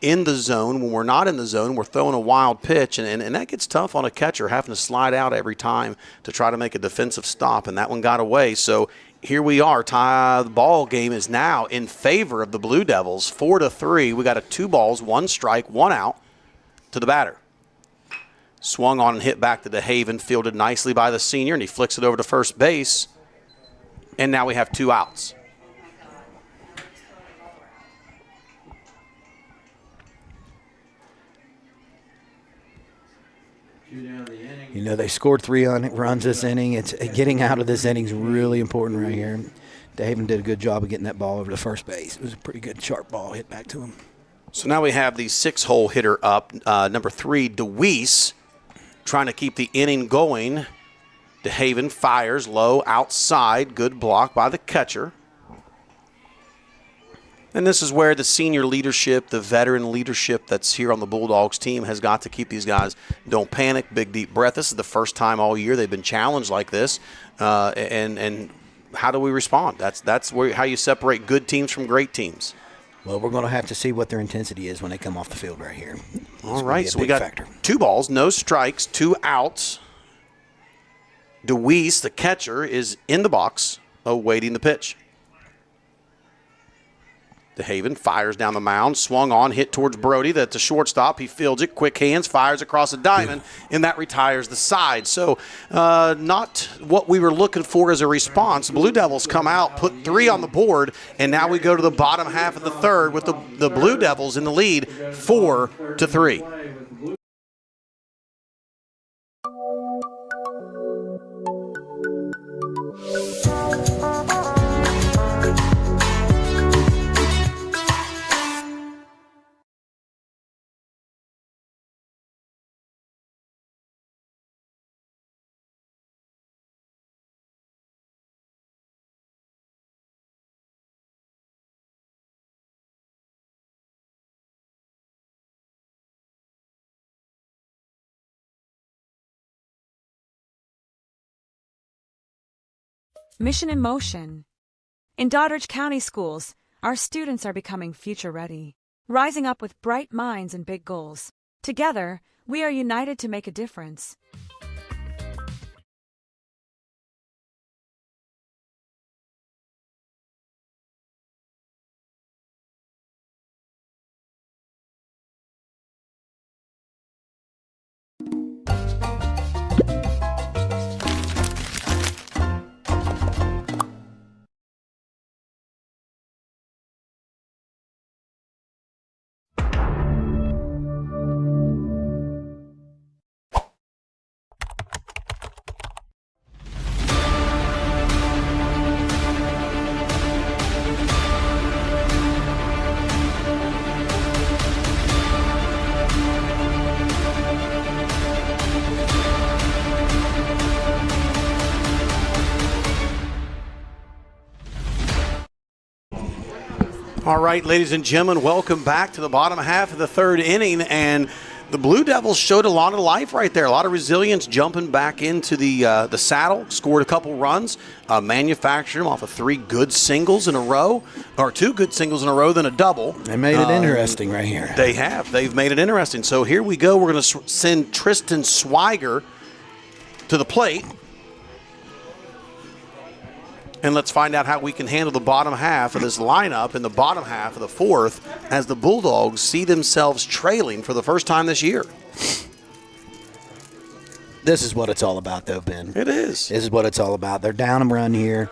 in the zone. When we're not in the zone, we're throwing a wild pitch. And that gets tough on a catcher, having to slide out every time to try to make a defensive stop. And that one got away. So here we are. The ball game is now in favor of the Blue Devils, 4-3. We got a 2 balls, 1 strike, 1 out to the batter. Swung on and hit back to DeHaven, fielded nicely by the senior, and he flicks it over to first base. And now we have 2 outs. They scored 3 runs this inning. It's getting out of this inning is really important right here. DeHaven did a good job of getting that ball over to first base. It was a pretty good sharp ball hit back to him. So now we have the 6-hole hitter up, number 3, DeWeese, trying to keep the inning going. DeHaven fires low outside. Good block by the catcher. And this is where the senior leadership, the veteran leadership that's here on the Bulldogs team has got to keep these guys. Don't panic, big deep breath. This is the first time all year they've been challenged like this. And how do we respond? That's how you separate good teams from great teams. Well, we're going to have to see what their intensity is when they come off the field right here. All right, so we got 2 balls, no strikes, 2 outs. DeWeese, the catcher, is in the box awaiting the pitch. DeHaven fires down the mound, swung on, hit towards Brody. That's a shortstop. He fields it, quick hands, fires across the diamond, and that retires the side. So not what we were looking for as a response. The Blue Devils come out, put 3 on the board, and now we go to the bottom half of the third with the Blue Devils in the lead, 4-3. Mission in motion. In Doddridge County schools, our students are becoming future ready, rising up with bright minds and big goals. Together, we are united to make a difference. All right, ladies and gentlemen, welcome back to the bottom half of the third inning. And the Blue Devils showed a lot of life right there, a lot of resilience, jumping back into the saddle, scored a couple runs, manufactured them off of 3 good singles in a row, or 2 good singles in a row, then a double. They made it interesting right here. They have. They've made it interesting. So here we go. We're going to send Tristan Swiger to the plate. And let's find out how we can handle the bottom half of this lineup in the bottom half of the fourth as the Bulldogs see themselves trailing for the first time this year. This is what it's all about, though, Ben. It is. This is what it's all about. They're down and run here.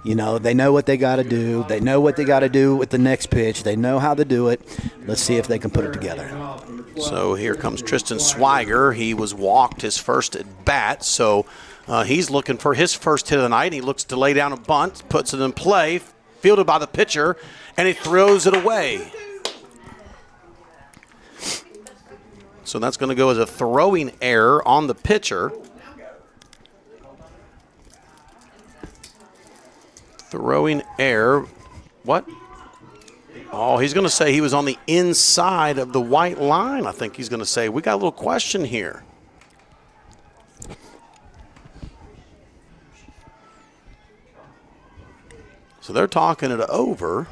You know, they know what they got to do. They know what they got to do with the next pitch. They know how to do it. Let's see if they can put it together. So here comes Tristan Swiger. He was walked his first at bat, so he's looking for his first hit of the night. He looks to lay down a bunt, puts it in play, fielded by the pitcher, and he throws it away. So that's going to go as a throwing error on the pitcher. Throwing error. What? Oh, he's going to say he was on the inside of the white line, I think he's going to say. We got a little question here. So they're talking it over,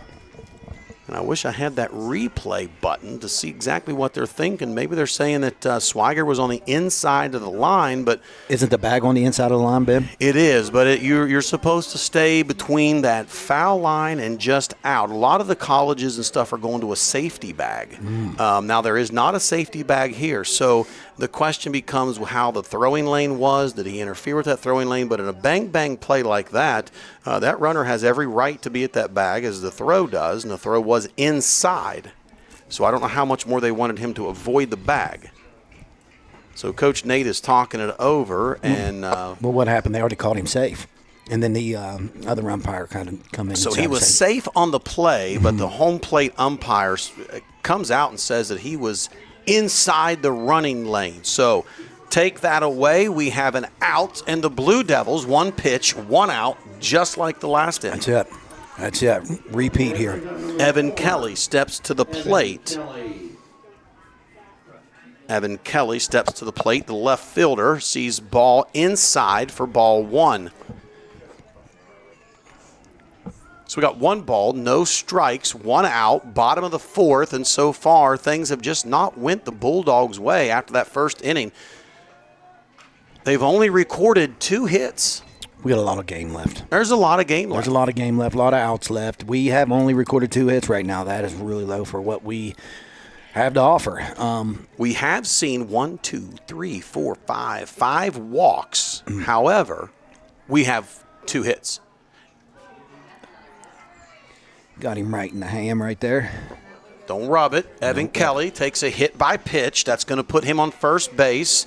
and I wish I had that replay button to see exactly what they're thinking. Maybe they're saying that Swiger was on the inside of the line, but isn't the bag on the inside of the line, Ben? It is, but you're supposed to stay between that foul line and just out. A lot of the colleges and stuff are going to a safety bag. Now, there is not a safety bag here, so the question becomes how the throwing lane was. Did he interfere with that throwing lane? But in a bang-bang play like that, that runner has every right to be at that bag as the throw does, and the throw was inside. So I don't know how much more they wanted him to avoid the bag. So Coach Nate is talking it over. And well, what happened? They already called him safe. And then the other umpire kind of come in. So and he was say, safe on the play, but the home plate umpire comes out and says that he was inside the running lane. So take that away. We have an out, and the Blue Devils, 1 pitch, 1 out, just like the last inning. That's it. Repeat here. Evan Kelly steps to the plate. Evan Kelly steps to the plate. The left fielder sees ball inside for ball 1. So we got 1 ball, no strikes, 1 out, bottom of the 4th, and so far things have just not went the Bulldogs' way after that first inning. They've only recorded 2 hits. We got a lot of game left. There's a lot of game left. There's a lot of game left, a lot of outs left. We have only recorded 2 hits right now. That is really low for what we have to offer. We have seen 1, 2, 3, 4, 5 walks. However, we have 2 hits. Got him right in the ham right there. Don't rub it. Evan Kelly takes a hit by pitch. That's going to put him on first base.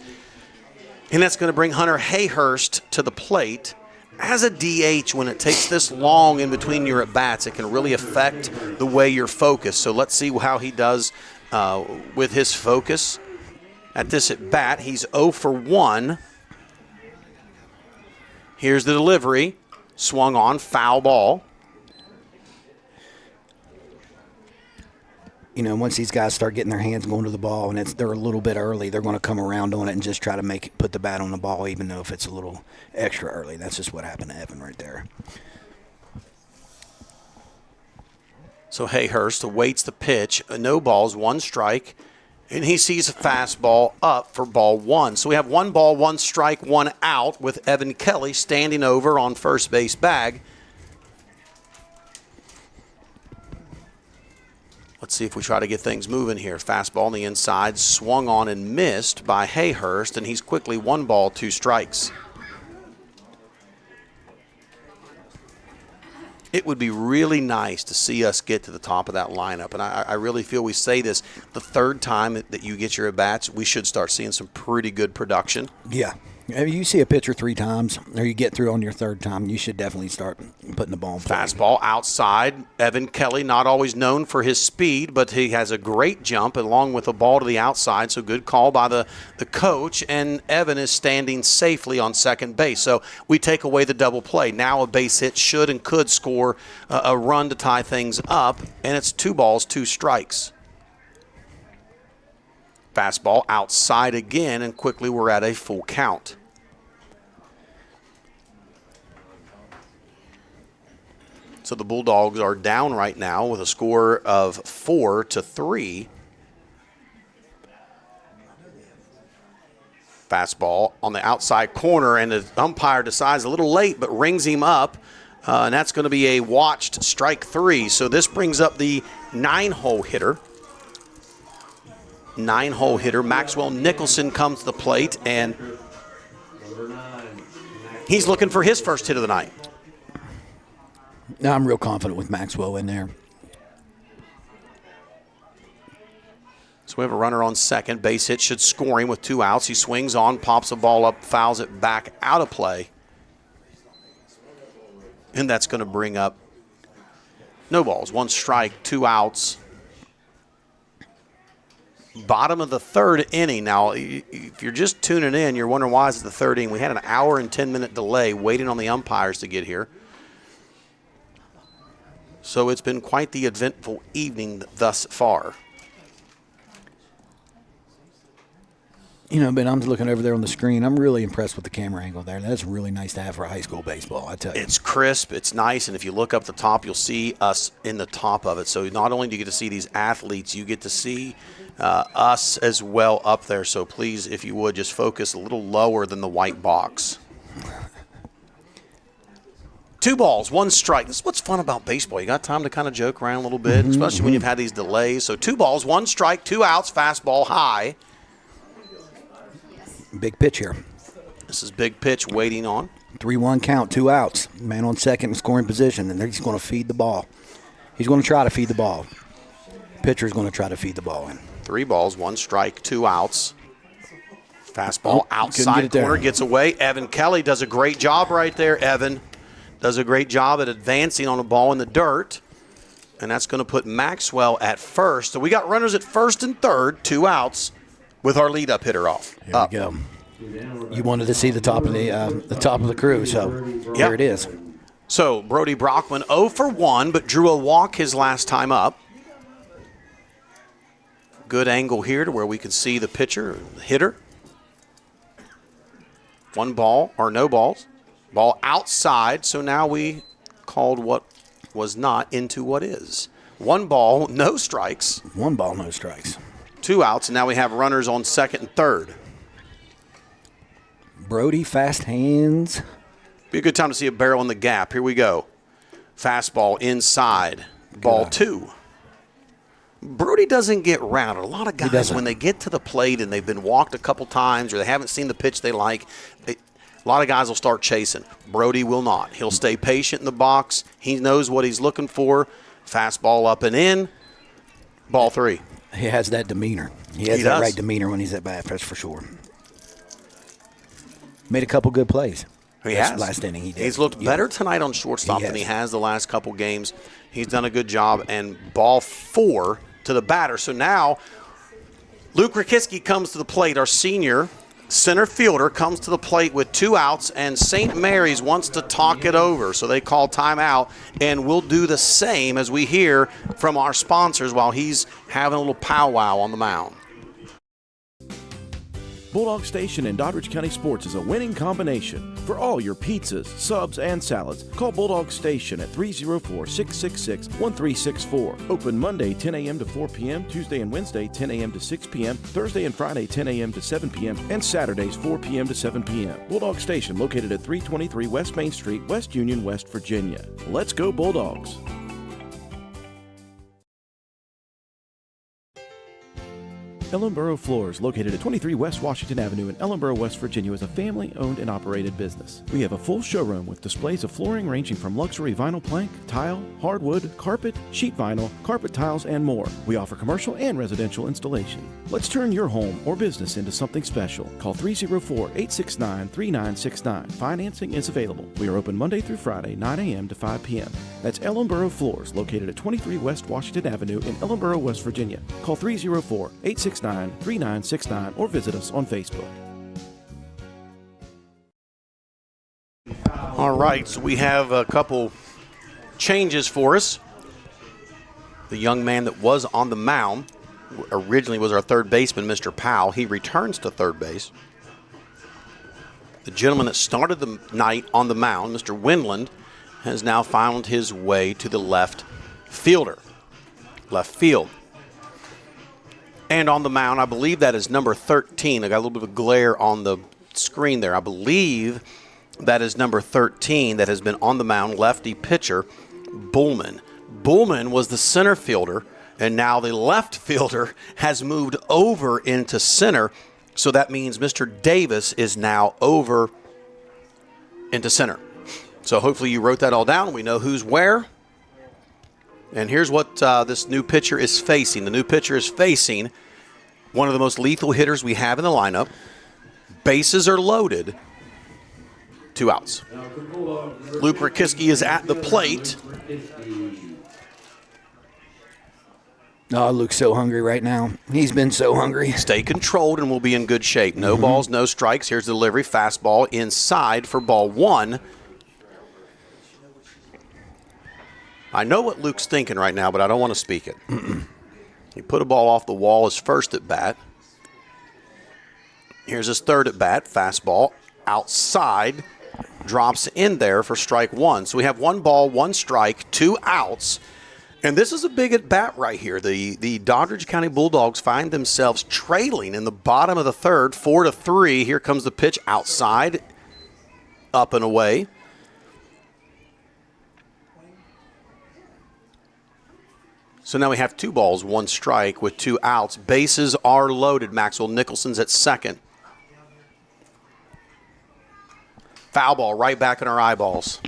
And that's going to bring Hunter Hayhurst to the plate. As a DH, when it takes this long in between your at-bats, it can really affect the way you're focused. So let's see how he does with his focus. At this at-bat, he's 0 for 1. Here's the delivery. Swung on, foul ball. You know, once these guys start getting their hands going to the ball and they're a little bit early, they're going to come around on it and just try to put the bat on the ball, even though if it's a little extra early. That's just what happened to Evan right there. So Hayhurst awaits the pitch. No balls, 1 strike, and he sees a fastball up for ball 1. So we have 1 ball, 1 strike, 1 out with Evan Kelly standing over on first base bag. Let's see if we try to get things moving here. Fastball on the inside, swung on and missed by Hayhurst, and he's quickly 1 ball, 2 strikes. It would be really nice to see us get to the top of that lineup, and I really feel we say this the 3rd time that you get your at-bats, we should start seeing some pretty good production. Yeah. If you see a pitcher 3 times, or you get through on your 3rd time, you should definitely start putting the ball in play. Fastball outside. Evan Kelly, not always known for his speed, but he has a great jump along with a ball to the outside, so good call by the coach, and Evan is standing safely on second base. So we take away the double play. Now a base hit should and could score a run to tie things up, and it's 2 balls, 2 strikes. Fastball outside again, and quickly we're at a full count. So the Bulldogs are down right now with a score of 4-3. Fastball on the outside corner, and the umpire decides a little late, but rings him up, and that's going to be a watched strike 3. So this brings up the 9-hole hitter. 9-hole hitter Maxwell Nicholson comes to the plate, and he's looking for his first hit of the night. Now I'm real confident with Maxwell in there. So we have a runner on second. Base hit should score him with 2 outs. He swings on, pops the ball up, fouls it back out of play. And that's going to bring up no balls, 1 strike, 2 outs. Bottom of the 3rd inning. Now, if you're just tuning in, you're wondering why is it the 3rd inning. We had an hour and 10-minute delay waiting on the umpires to get here. So it's been quite the eventful evening thus far. You know, but I'm looking over there on the screen. I'm really impressed with the camera angle there. That's really nice to have for high school baseball, I tell you. It's crisp, it's nice, and if you look up the top, you'll see us in the top of it. So not only do you get to see these athletes, you get to see us as well up there. So please, if you would, just focus a little lower than the white box. 2 balls, 1 strike. This is what's fun about baseball. You got time to kind of joke around a little bit, especially when you've had these delays. So 2 balls, 1 strike, 2 outs, fastball high. Big pitch here. This is big pitch waiting on. 3-1 count, 2 outs. Man on second in scoring position, and they're just going to feed the ball. He's going to try to feed the ball. Pitcher's going to try to feed the ball in. 3 balls, 1 strike, 2 outs. Fastball outside get it there. corner gets away. Evan Kelly does a great job right there. Evan does a great job at advancing on a ball in the dirt. And that's going to put Maxwell at first. So we got runners at first and third, 2 outs, with our leadoff hitter off. Here we go. You wanted to see the top of the crew, so here it is. So Brody Brockman 0 for 1, but drew a walk his last time up. Good angle here to where we can see the pitcher, the hitter. 1 ball, or no balls. Ball outside, so now we called what was not into what is. 1 ball, no strikes. 1 ball, no strikes. 2 outs, and now we have runners on second and third. Brody, fast hands. Be a good time to see a barrel in the gap. Here we go. Fastball inside. Ball 2. Brody doesn't get rounded. A lot of guys, when they get to the plate and they've been walked a couple times or they haven't seen the pitch they like, a lot of guys will start chasing. Brody will not. He'll stay patient in the box. He knows what he's looking for. Fastball up and in. Ball 3. He has that demeanor. He has that right demeanor when he's at bat, that's for sure. Made a couple good plays. He has. Last inning he did. He's looked better tonight on shortstop than he has the last couple games. He's done a good job. And ball 4 to the batter. So now Luke Rakiski comes to the plate, our senior center fielder, comes to the plate with 2 outs, and St. Mary's wants to talk it over. So they call timeout, and we'll do the same as we hear from our sponsors while he's having a little powwow on the mound. Bulldog Station in Doddridge County Sports is a winning combination. For all your pizzas, subs, and salads, call Bulldog Station at 304-666-1364. Open Monday 10 a.m. to 4 p.m., Tuesday and Wednesday 10 a.m. to 6 p.m., Thursday and Friday 10 a.m. to 7 p.m., and Saturdays 4 p.m. to 7 p.m. Bulldog Station located at 323 West Main Street, West Union, West Virginia. Let's go Bulldogs! Ellenboro Floors, located at 23 West Washington Avenue in Ellenboro, West Virginia, is a family-owned and operated business. We have a full showroom with displays of flooring ranging from luxury vinyl plank, tile, hardwood, carpet, sheet vinyl, carpet tiles, and more. We offer commercial and residential installation. Let's turn your home or business into something special. Call 304-869-3969. Financing is available. We are open Monday through Friday, 9 a.m. to 5 p.m. That's Ellenboro Floors, located at 23 West Washington Avenue in Ellenboro, West Virginia. Call 304-869-3969 or visit us on Facebook. All right, so we have a couple changes for us. The young man that was on the mound originally was our third baseman, Mr. Powell. He returns to third base. The gentleman that started the night on the mound, Mr. Windland, has now found his way to the left field. And on the mound, I believe that is number 13. I got a little bit of glare on the screen there. I believe that is number 13 that has been on the mound, lefty pitcher, Bullman. Bullman was the center fielder, and now the left fielder has moved over into center. So that means Mr. Davis is now over into center. So hopefully you wrote that all down. We know who's where. And here's what this new pitcher is facing. The new pitcher is facing one of the most lethal hitters we have in the lineup. Bases are loaded. 2 outs. Luke Rakiski is at the plate. Oh, Luke's so hungry right now. He's been so hungry. Stay controlled and we'll be in good shape. No balls, no strikes. Here's the delivery. Fastball inside for ball 1. I know what Luke's thinking right now, but I don't want to speak it. He put a ball off the wall his first at bat. Here's his third at bat. Fastball outside. Drops in there for strike 1. So we have 1 ball, 1 strike, 2 outs. And this is a big at bat right here. The Doddridge County Bulldogs find themselves trailing in the bottom of the third, 4-3. Here comes the pitch outside, up and away. So now we have 2 balls, 1 strike with 2 outs. Bases are loaded. Maxwell Nicholson's at second. Foul ball right back in our eyeballs.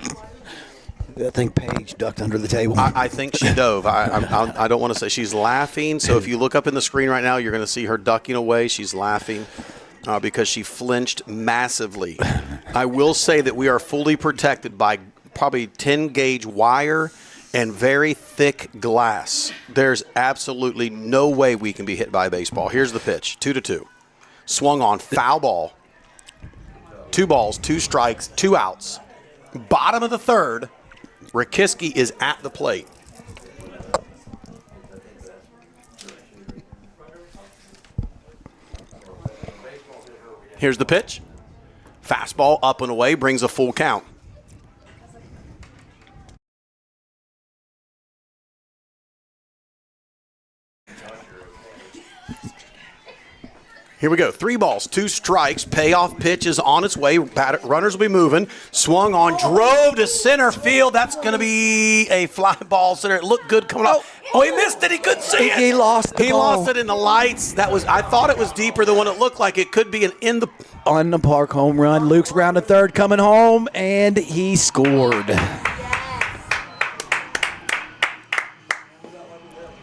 I think Paige ducked under the table. I think she dove. I don't want to say she's laughing. So if you look up in the screen right now, you're going to see her ducking away. She's laughing because she flinched massively. I will say that we are fully protected by probably 10-gauge wire and very thick glass. There's absolutely no way we can be hit by a baseball. Here's the pitch, 2-2. Swung on, foul ball. 2 balls, 2 strikes, 2 outs. Bottom of the third, Rakiski is at the plate. Here's the pitch. Fastball up and away, brings a full count. Here we go. 3 balls, 2 strikes. Payoff pitch is on its way. Runners will be moving. Swung on, drove to center field. That's going to be a fly ball center. It looked good coming off. Oh, he missed it. He couldn't see it. He lost the ball. Lost it in the lights. I thought it was deeper than what it looked like. It could be an in the on the park home run. Luke's round to third coming home, and he scored.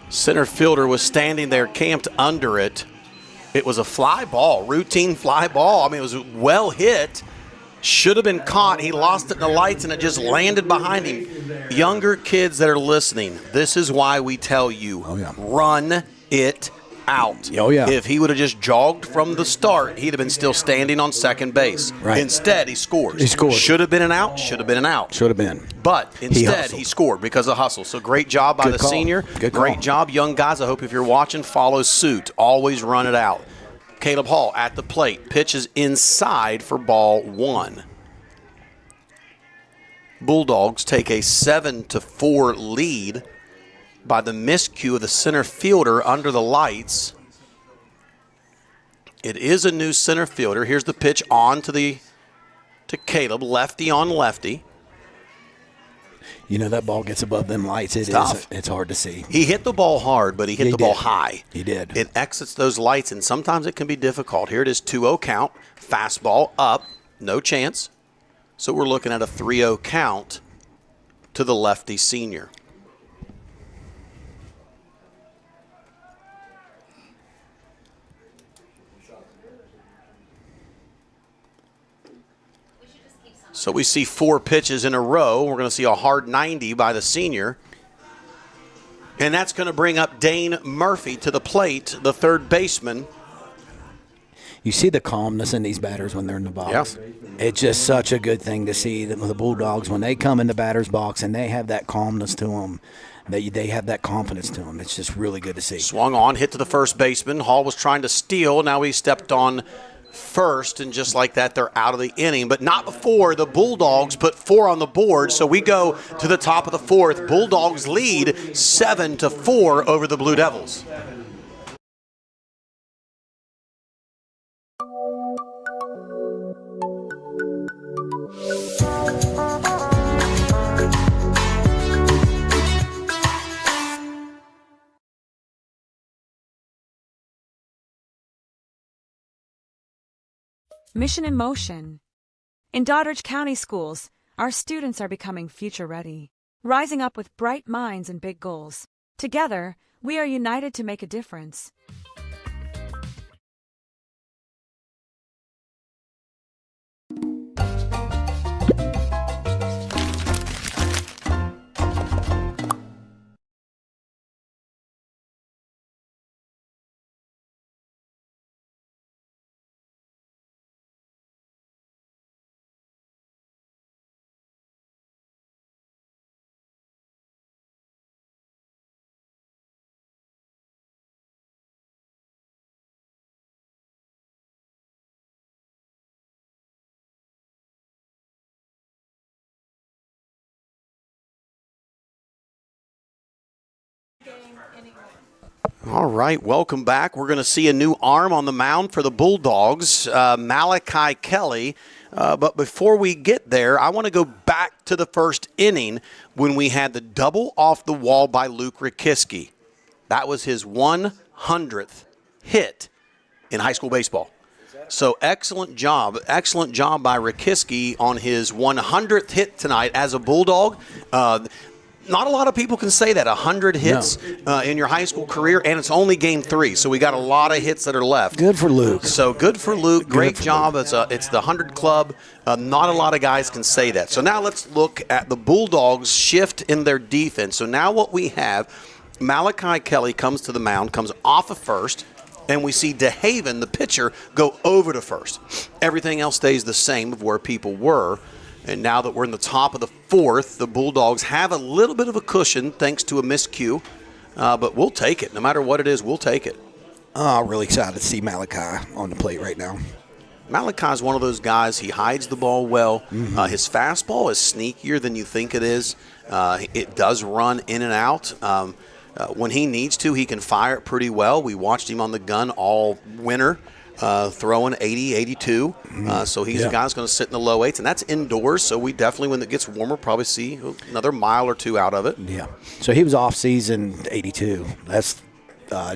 Center fielder was standing there, camped under it. It was a fly ball, routine fly ball. I mean, it was well hit. Should have been caught. He lost it in the lights, and it just landed behind him. Younger kids that are listening, this is why we tell you, run it out. Oh, yeah. If he would have just jogged from the start, he'd have been still standing on second base. Right. Instead, he scores. He scored. Should have been an out. Should have been an out. Should have been. But instead, he scored because of hustle. So great job by the senior. Good call. Great job, young guys. I hope if you're watching, follow suit. Always run it out. Caleb Hall at the plate. Pitches inside for ball 1. Bulldogs take a 7-4 lead by the miscue of the center fielder under the lights. It is a new center fielder. Here's the pitch on to Caleb, lefty on lefty. You know, that ball gets above them lights. It's hard to see. He hit the ball hard, but he hit the ball high. He did. It exits those lights, and sometimes it can be difficult. Here it is, 2-0 count. Fastball up, no chance. So we're looking at a 3-0 count to the lefty senior. So we see 4 pitches in a row. We're going to see a hard 90 by the senior. And that's going to bring up Dane Murphy to the plate, the third baseman. You see the calmness in these batters when they're in the box. Yeah. It's just such a good thing to see that the Bulldogs, when they come in the batter's box and they have that calmness to them, they have that confidence to them. It's just really good to see. Swung on, hit to the first baseman. Hall was trying to steal. Now he stepped on first, and just like that, they're out of the inning. But not before the Bulldogs put 4 on the board. So we go to the top of the 4th. Bulldogs lead 7-4 over the Blue Devils. Mission in motion. In Doddridge County schools, our students are becoming future ready, rising up with bright minds and big goals. Together, we are united to make a difference. All right, welcome back. We're going to see a new arm on the mound for the Bulldogs, Malachi Kelly. But before we get there, I want to go back to the first inning when we had the double off the wall by Luke Rakiski. That was his 100th hit in high school baseball. So excellent job by Rakiski on his 100th hit tonight as a Bulldog. Not a lot of people can say that. 100 hits in your high school career, and it's only game 3, so we got a lot of hits that are left. Good for Luke. So good for Luke. Great job. It's the 100 club. Not a lot of guys can say that. So now let's look at the Bulldogs' shift in their defense. So now what we have, Malachi Kelly comes to the mound, comes off of first, and we see DeHaven, the pitcher, go over to first. Everything else stays the same of where people were. And now that we're in the top of the 4th, the Bulldogs have a little bit of a cushion thanks to a miscue. But we'll take it. No matter what it is, we'll take it. Really excited to see Malachi on the plate right now. Malachi's one of those guys. He hides the ball well. His fastball is sneakier than you think it is. It does run in and out. When he needs to, he can fire it pretty well. We watched him on the gun all winter. Throwing 80, 82. So he's a guy that's going to sit in the low 8s, and that's indoors. So we definitely, when it gets warmer, probably see another mile or 2 out of it. Yeah. So he was off season 82. That's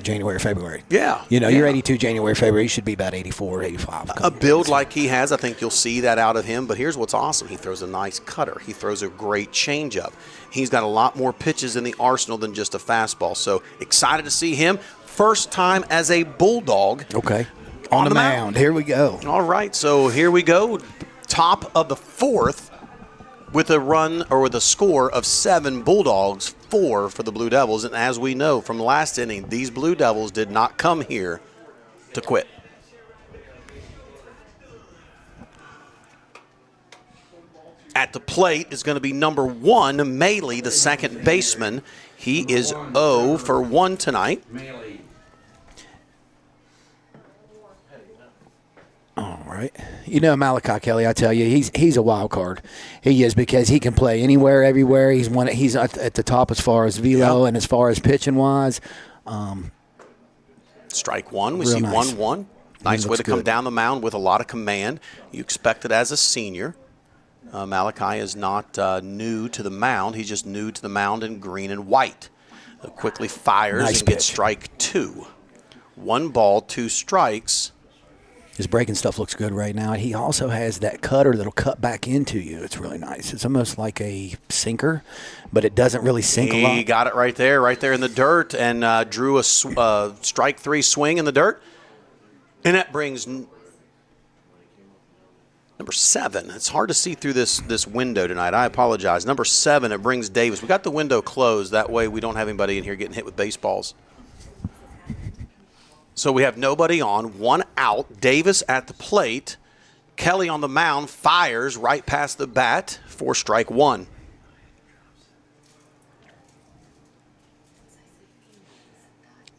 January, February. Yeah. You're 82 January, February. You should be about 84, 85. A build like he has, I think you'll see that out of him. But here's what's awesome. He throws a nice cutter. He throws a great changeup. He's got a lot more pitches in the arsenal than just a fastball. So excited to see him. First time as a Bulldog. Okay. On the mound. Here we go. All right, so here we go. Top of the 4th with a run or with a score of 7 Bulldogs, 4 for the Blue Devils. And as we know from the last inning, these Blue Devils did not come here to quit. At the plate is going to be number 1, Maley, the second baseman. He is 0 for 1 tonight. All right. Malachi Kelly, I tell you, he's a wild card. He is, because he can play anywhere, everywhere. He's at the top as far as velo and as far as pitching wise. Strike 1. We see nice. 1-1. Nice way to come down the mound with a lot of command. You expect it as a senior. Malachi is not new to the mound. He's just new to the mound in green and white. Quickly fires and gets strike 2. 1 ball, 2 strikes. His breaking stuff looks good right now. He also has that cutter that'll cut back into you. It's really nice. It's almost like a sinker, but it doesn't really sink a lot. He got it right there in the dirt, and drew a strike 3 swing in the dirt. And that brings number 7. It's hard to see through this window tonight. I apologize. Number 7, it brings Davis. We got the window closed. That way we don't have anybody in here getting hit with baseballs. So we have nobody on, 1 out. Davis at the plate. Kelly on the mound, fires right past the bat for strike 1.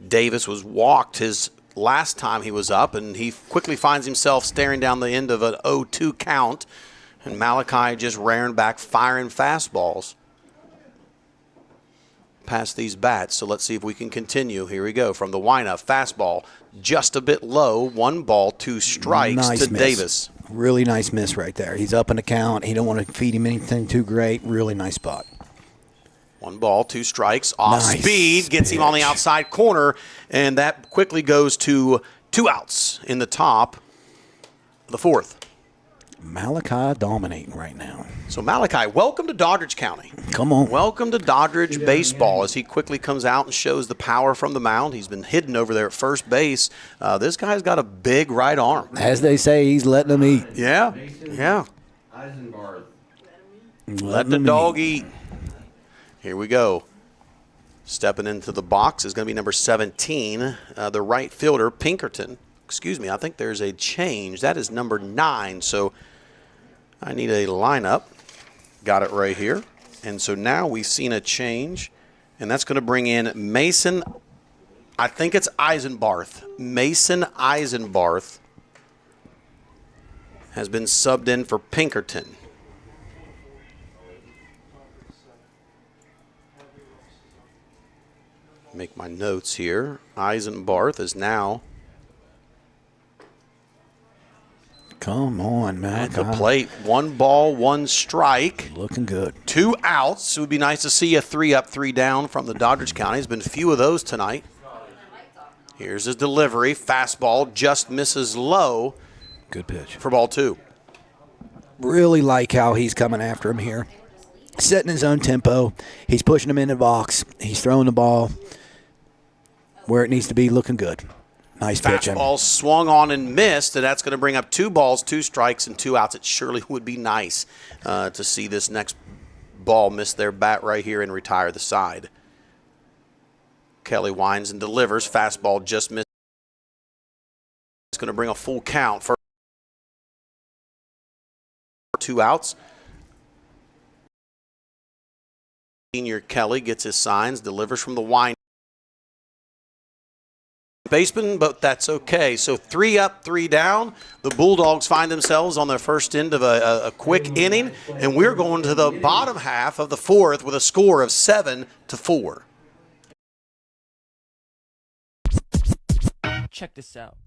Davis was walked his last time he was up, and he quickly finds himself staring down the end of an 0-2 count, and Malachi just rearing back, firing fastballs past these bats. So let's see if we can continue. Here we go from the windup. Fastball just a bit low. 1 ball, 2 strikes to Davis. Really nice miss right there. He's up in the count. He don't want to feed him anything too great. Really nice spot. 1 ball, 2 strikes. Off speed. Gets him on the outside corner. And that quickly goes to 2 outs in the top of the 4th. Malachi dominating right now. So Malachi, welcome to Doddridge County. Come on. Welcome to Doddridge baseball as he quickly comes out and shows the power from the mound. He's been hidden over there at first base. This guy's got a big right arm. As they say, he's letting them eat. Yeah. Let the dog eat. Here we go. Stepping into the box is going to be number 17, the right fielder, Pinkerton. Excuse me, I think there's a change. That is number 9, so I need a lineup. Got it right here. And so now we've seen a change, and that's going to bring in Mason, I think it's Eisenbarth. Mason Eisenbarth has been subbed in for Pinkerton. Make my notes here. Eisenbarth is now come on, man. At the plate. 1 ball, 1 strike. Looking good. 2 outs. It would be nice to see a 3 up, 3 down from the Doddridge County. There's been few of those tonight. Here's his delivery. Fastball just misses low. Good pitch. For ball 2. Really like how he's coming after him here. setting his own tempo. He's pushing them in the box. He's throwing the ball where it needs to be, looking good. Nice pitch. Fastball swung on and missed, and that's going to bring up 2 balls, 2 strikes, and 2 outs. It surely would be nice to see this next ball miss their bat right here and retire the side. Kelly winds and delivers. Fastball just missed. It's going to bring a full count for 2 outs. Senior Kelly gets his signs, delivers from the wind. Baseman, but that's okay. So 3 up, 3 down. The Bulldogs find themselves on their first end of a quick inning, and we're going to the bottom half of the 4th with a score of 7-4. Check this out.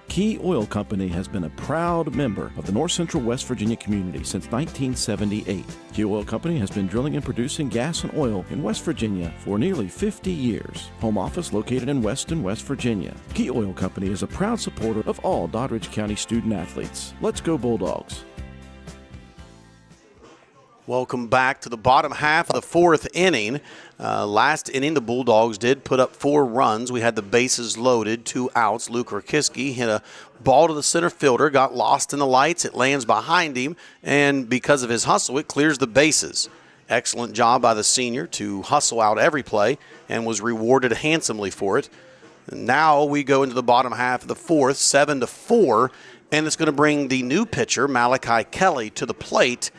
Key Oil Company has been a proud member of the North Central West Virginia community since 1978. Key Oil Company has been drilling and producing gas and oil in West Virginia for nearly 50 years. Home office located in Weston, West Virginia. Key Oil Company is a proud supporter of all Doddridge County student athletes. Let's go Bulldogs. Welcome back to the bottom half of the 4th inning. Last inning, the Bulldogs did put up 4 runs. We had the bases loaded, 2 outs. Luke Rakiski hit a ball to the center fielder, got lost in the lights. It lands behind him, and because of his hustle, it clears the bases. Excellent job by the senior to hustle out every play and was rewarded handsomely for it. And now we go into the bottom half of the 4th, 7-4, and it's going to bring the new pitcher, Malachi Kelly, to the plate.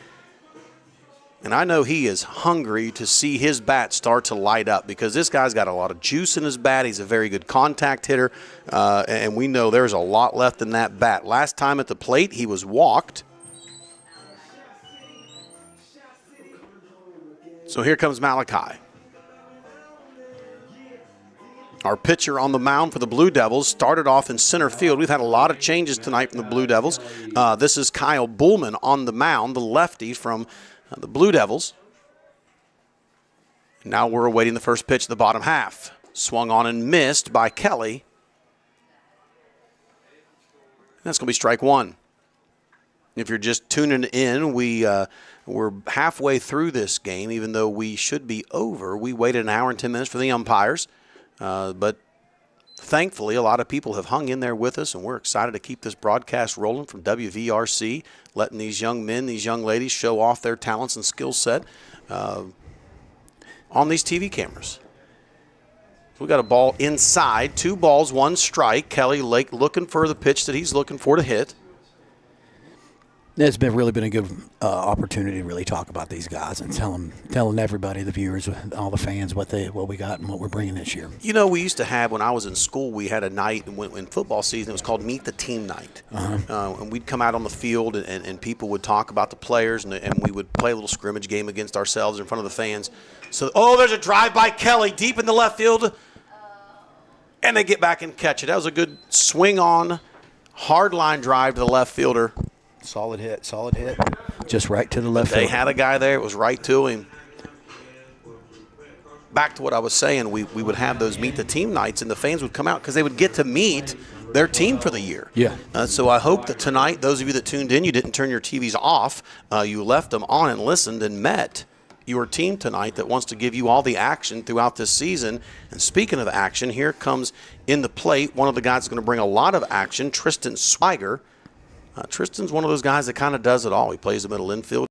And I know he is hungry to see his bat start to light up because this guy's got a lot of juice in his bat. He's a very good contact hitter, and we know there's a lot left in that bat. Last time at the plate, he was walked. So here comes Malachi. Our pitcher on the mound for the Blue Devils started off in center field. We've had a lot of changes tonight from the Blue Devils. This is Kyle Bullman on the mound, the lefty from the Blue Devils. Now we're awaiting the first pitch of the bottom half. Swung on and missed by Kelly. That's going to be strike 1. If you're just tuning in, we're halfway through this game, even though we should be over. We waited an hour and 10 minutes for the umpires. But thankfully, a lot of people have hung in there with us, and we're excited to keep this broadcast rolling from WVRC, letting these young men, these young ladies show off their talents and skill set on these TV cameras. We got a ball inside, 2 balls, 1 strike. Kelly Lake looking for the pitch that he's looking for to hit. It's really been a good opportunity to really talk about these guys and telling everybody, the viewers, all the fans, what we got and what we're bringing this year. You know, we used to have, when I was in school, we had a night in football season. It was called Meet the Team Night. And we'd come out on the field and people would talk about the players, and we would play a little scrimmage game against ourselves in front of the fans. So, there's a drive by Kelly deep in the left field, and they get back and catch it. That was a good swing on, hard line drive to the left fielder. Solid hit. Just right to the left field. They had a guy there. It was right to him. Back to what I was saying, we would have those Meet the Team nights, and the fans would come out because they would get to meet their team for the year. Yeah. So I hope that tonight, those of you that tuned in, you didn't turn your TVs off. You left them on and listened and met your team tonight that wants to give you all the action throughout this season. And speaking of action, here comes in the plate one of the guys that's going to bring a lot of action, Tristan Swiger. Tristan's one of those guys that kind of does it all. He plays the middle infield.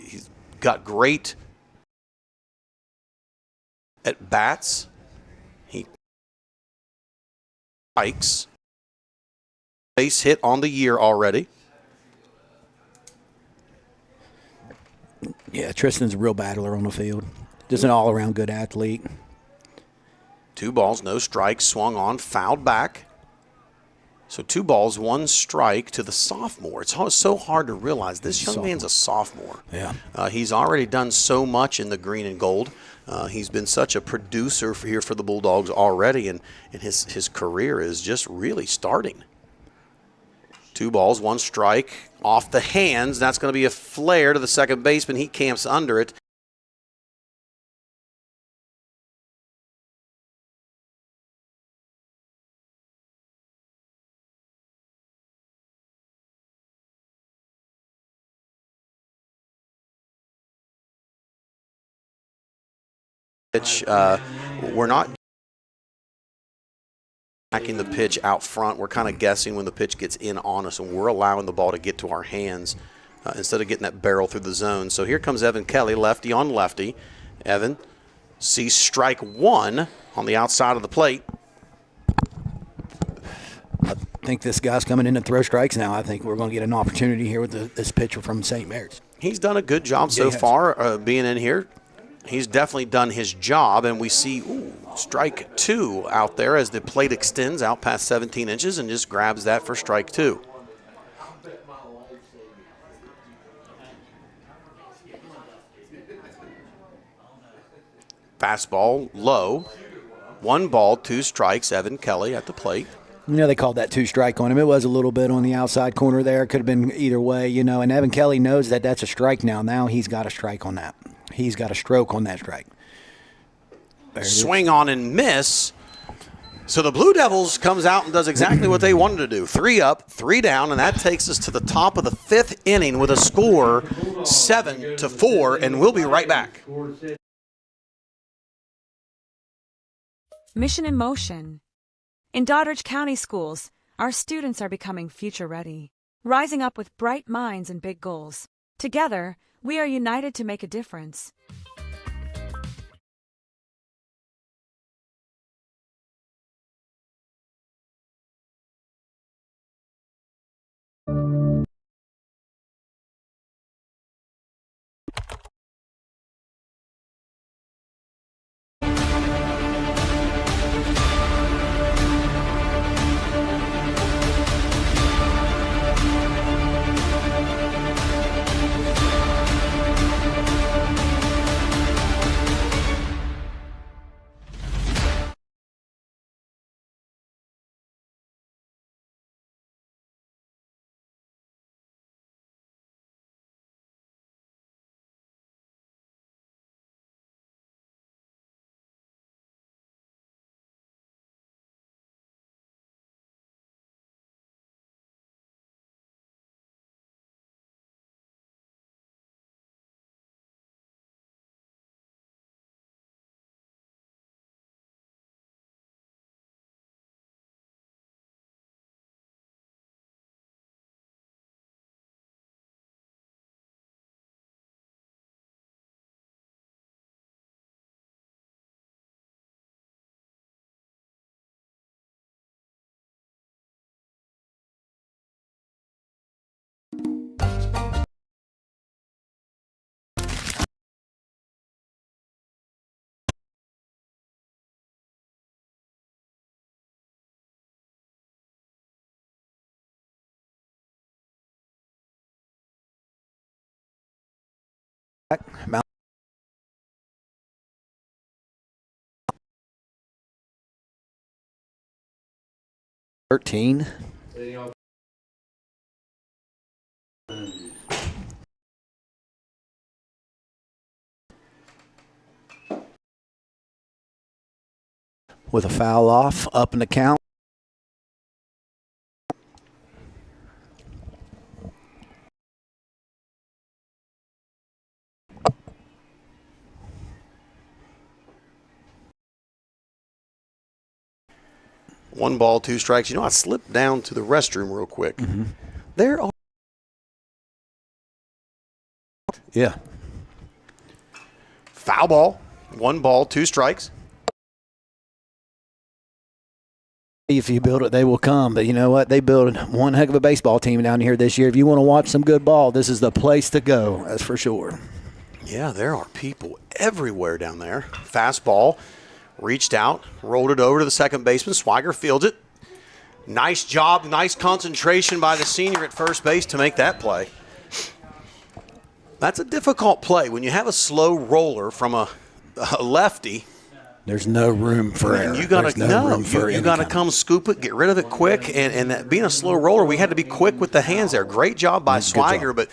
He's got great at bats. He strikes. Base hit on the year already. Yeah, Tristan's a real battler on the field. Just an all-around good athlete. 2 balls, no strikes, swung on, fouled back. So 2 balls, 1 strike to the sophomore. It's so hard to realize this young man's a sophomore. Yeah. He's already done so much in the green and gold. He's been such a producer here for the Bulldogs already, and his career is just really starting. 2 balls, 1 strike, off the hands. That's going to be a flare to the second baseman. He camps under it. Pitch, we're not backing the pitch out front. We're kind of guessing when the pitch gets in on us, and we're allowing the ball to get to our hands instead of getting that barrel through the zone. So here comes Evan Kelly, lefty on lefty. Evan sees strike 1 on the outside of the plate. I think this guy's coming in to throw strikes now. I think we're going to get an opportunity here with this pitcher from St. Mary's. He's done a good job so far being in here. He's definitely done his job, and we see strike 2 out there as the plate extends out past 17 inches and just grabs that for strike 2. Fastball low. 1 ball, 2 strikes. Evan Kelly at the plate. You know, they called that 2-strike on him. It was a little bit on the outside corner there. Could have been either way, you know. And Evan Kelly knows that that's a strike now. Now he's got a strike on that. He's got a stroke on that strike. Swing on and miss. So the Blue Devils comes out and does exactly what they wanted to do. 3 up, 3 down, and that takes us to the top of the 5th inning with a score 7-4, and we'll be right back. Mission in motion. In Doddridge County Schools, our students are becoming future ready, rising up with bright minds and big goals. Together, we are united to make a difference. Mount 13. With a foul off, up in the count. 1 ball, 2 strikes. You know, I slipped down to the restroom real quick. There are. Yeah. Foul ball. 1 ball, 2 strikes. If you build it, they will come. But you know what? They build one heck of a baseball team down here this year. If you want to watch some good ball, this is the place to go. That's for sure. Yeah, there are people everywhere down there. Fastball, reached out, rolled it over to the second baseman. Swiger fields it. Nice job, nice concentration by the senior at first base to make that play. That's a difficult play. When you have a slow roller from a lefty, there's no room for error. you got to you got to come scoop it, get rid of it quick, and that being a slow roller, we had to be quick with the hands there. Great job by Swiger, but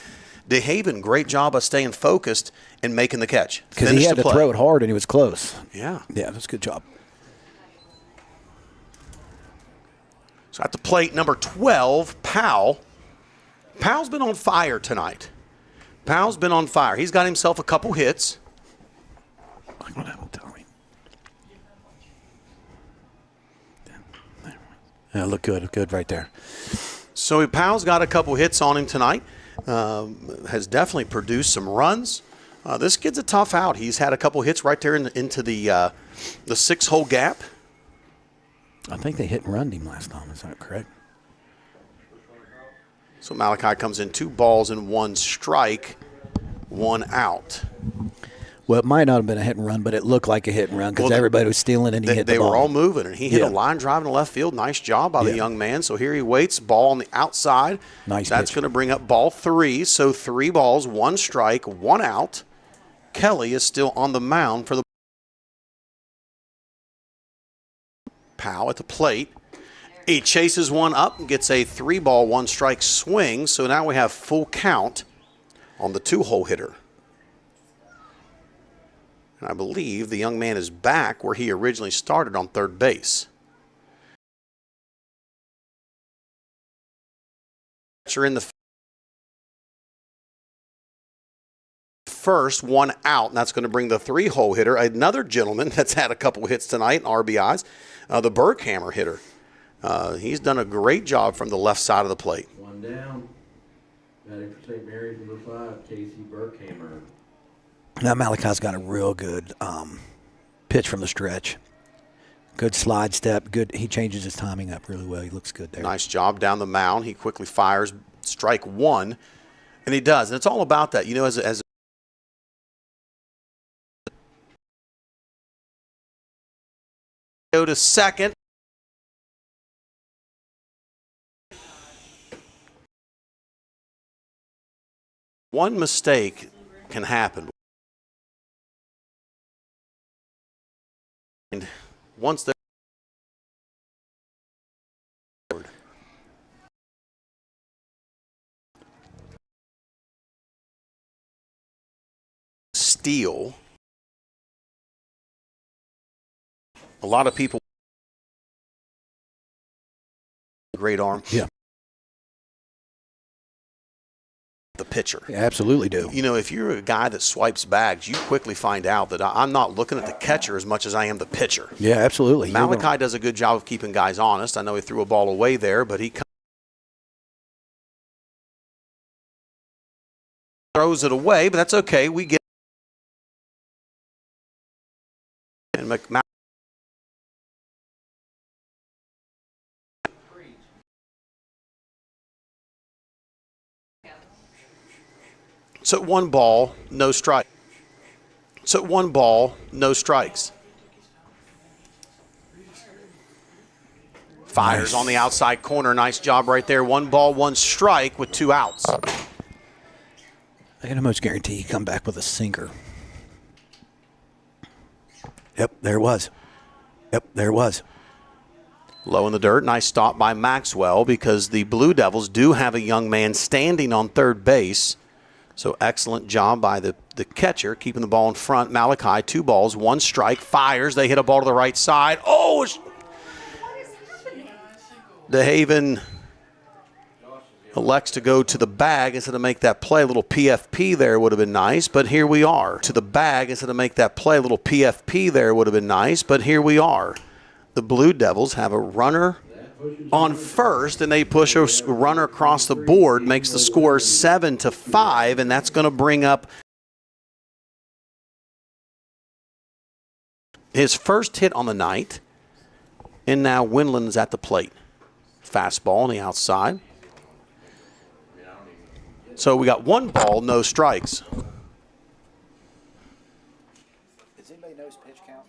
DeHaven, great job of staying focused and making the catch. Because he had to throw it hard and he was close. Yeah. Yeah, that's a good job. So at the plate, number 12, Powell. Powell's been on fire tonight. Powell's been on fire. He's got himself a couple hits. Yeah, look good right there. So Powell's got a couple hits on him tonight. Has definitely produced some runs. This kid's a tough out. He's had a couple hits right there into the 6-hole gap. I think they hit and run him last time. Is that correct? So Malachi comes in 2 balls and 1 strike, 1 out. Well, it might not have been a hit and run, but it looked like a hit and run because everybody was stealing and he hit the ball. They were all moving, and he hit a line drive in the left field. Nice job by the young man. So here he waits, ball on the outside. Nice That's going to bring up ball 3. So 3 balls, 1 strike, 1 out. Kelly is still on the mound for the Powell at the plate. He chases one up and gets a 3-ball, 1 strike swing. So now we have full count on the 2-hole hitter. And I believe the young man is back where he originally started on third base. In the first, 1 out, and that's going to bring the 3-hole hitter, another gentleman that's had a couple hits tonight, RBIs, the Berghammer hitter. He's done a great job from the left side of the plate. 1 down. Batting for St. Mary's, number 5, Casey Berghammer. Now Malachi's got a real good pitch from the stretch. Good slide step. Good. He changes his timing up really well. He looks good there. Nice job down the mound. He quickly fires strike 1, and he does. And it's all about that. You know, as go to second. One mistake can happen. And once they're steal, a lot of people great arm. Yeah. The pitcher. Yeah, absolutely do. You know, if you're a guy that swipes bags, you quickly find out that I'm not looking at the catcher as much as I am the pitcher. Yeah, absolutely. Malachi does a good job of keeping guys honest. I know he threw a ball away there, but he throws it away, but that's okay. We get and So 1 ball, no strike. So 1 ball, no strikes. Fires on the outside corner. Nice job right there. 1 ball, 1 strike with 2 outs. I can almost guarantee he come back with a sinker. Yep, there it was. Yep, there it was. Low in the dirt. Nice stop by Maxwell because the Blue Devils do have a young man standing on third base. So excellent job by the catcher, keeping the ball in front. Malachi, 2 balls, 1 strike, fires. They hit a ball to the right side. Oh! DeHaven elects to go to the bag instead of make that play. A little PFP there would have been nice, but here we are. To the bag instead of make that play. A little PFP there would have been nice, but here we are. the Blue Devils have a runner on first, and they push a runner across the board, makes the score 7-5, and that's going to bring up his first hit on the night. And now Winland's at the plate. Fastball on the outside. So we got 1 ball, no strikes. Does anybody know his pitch count?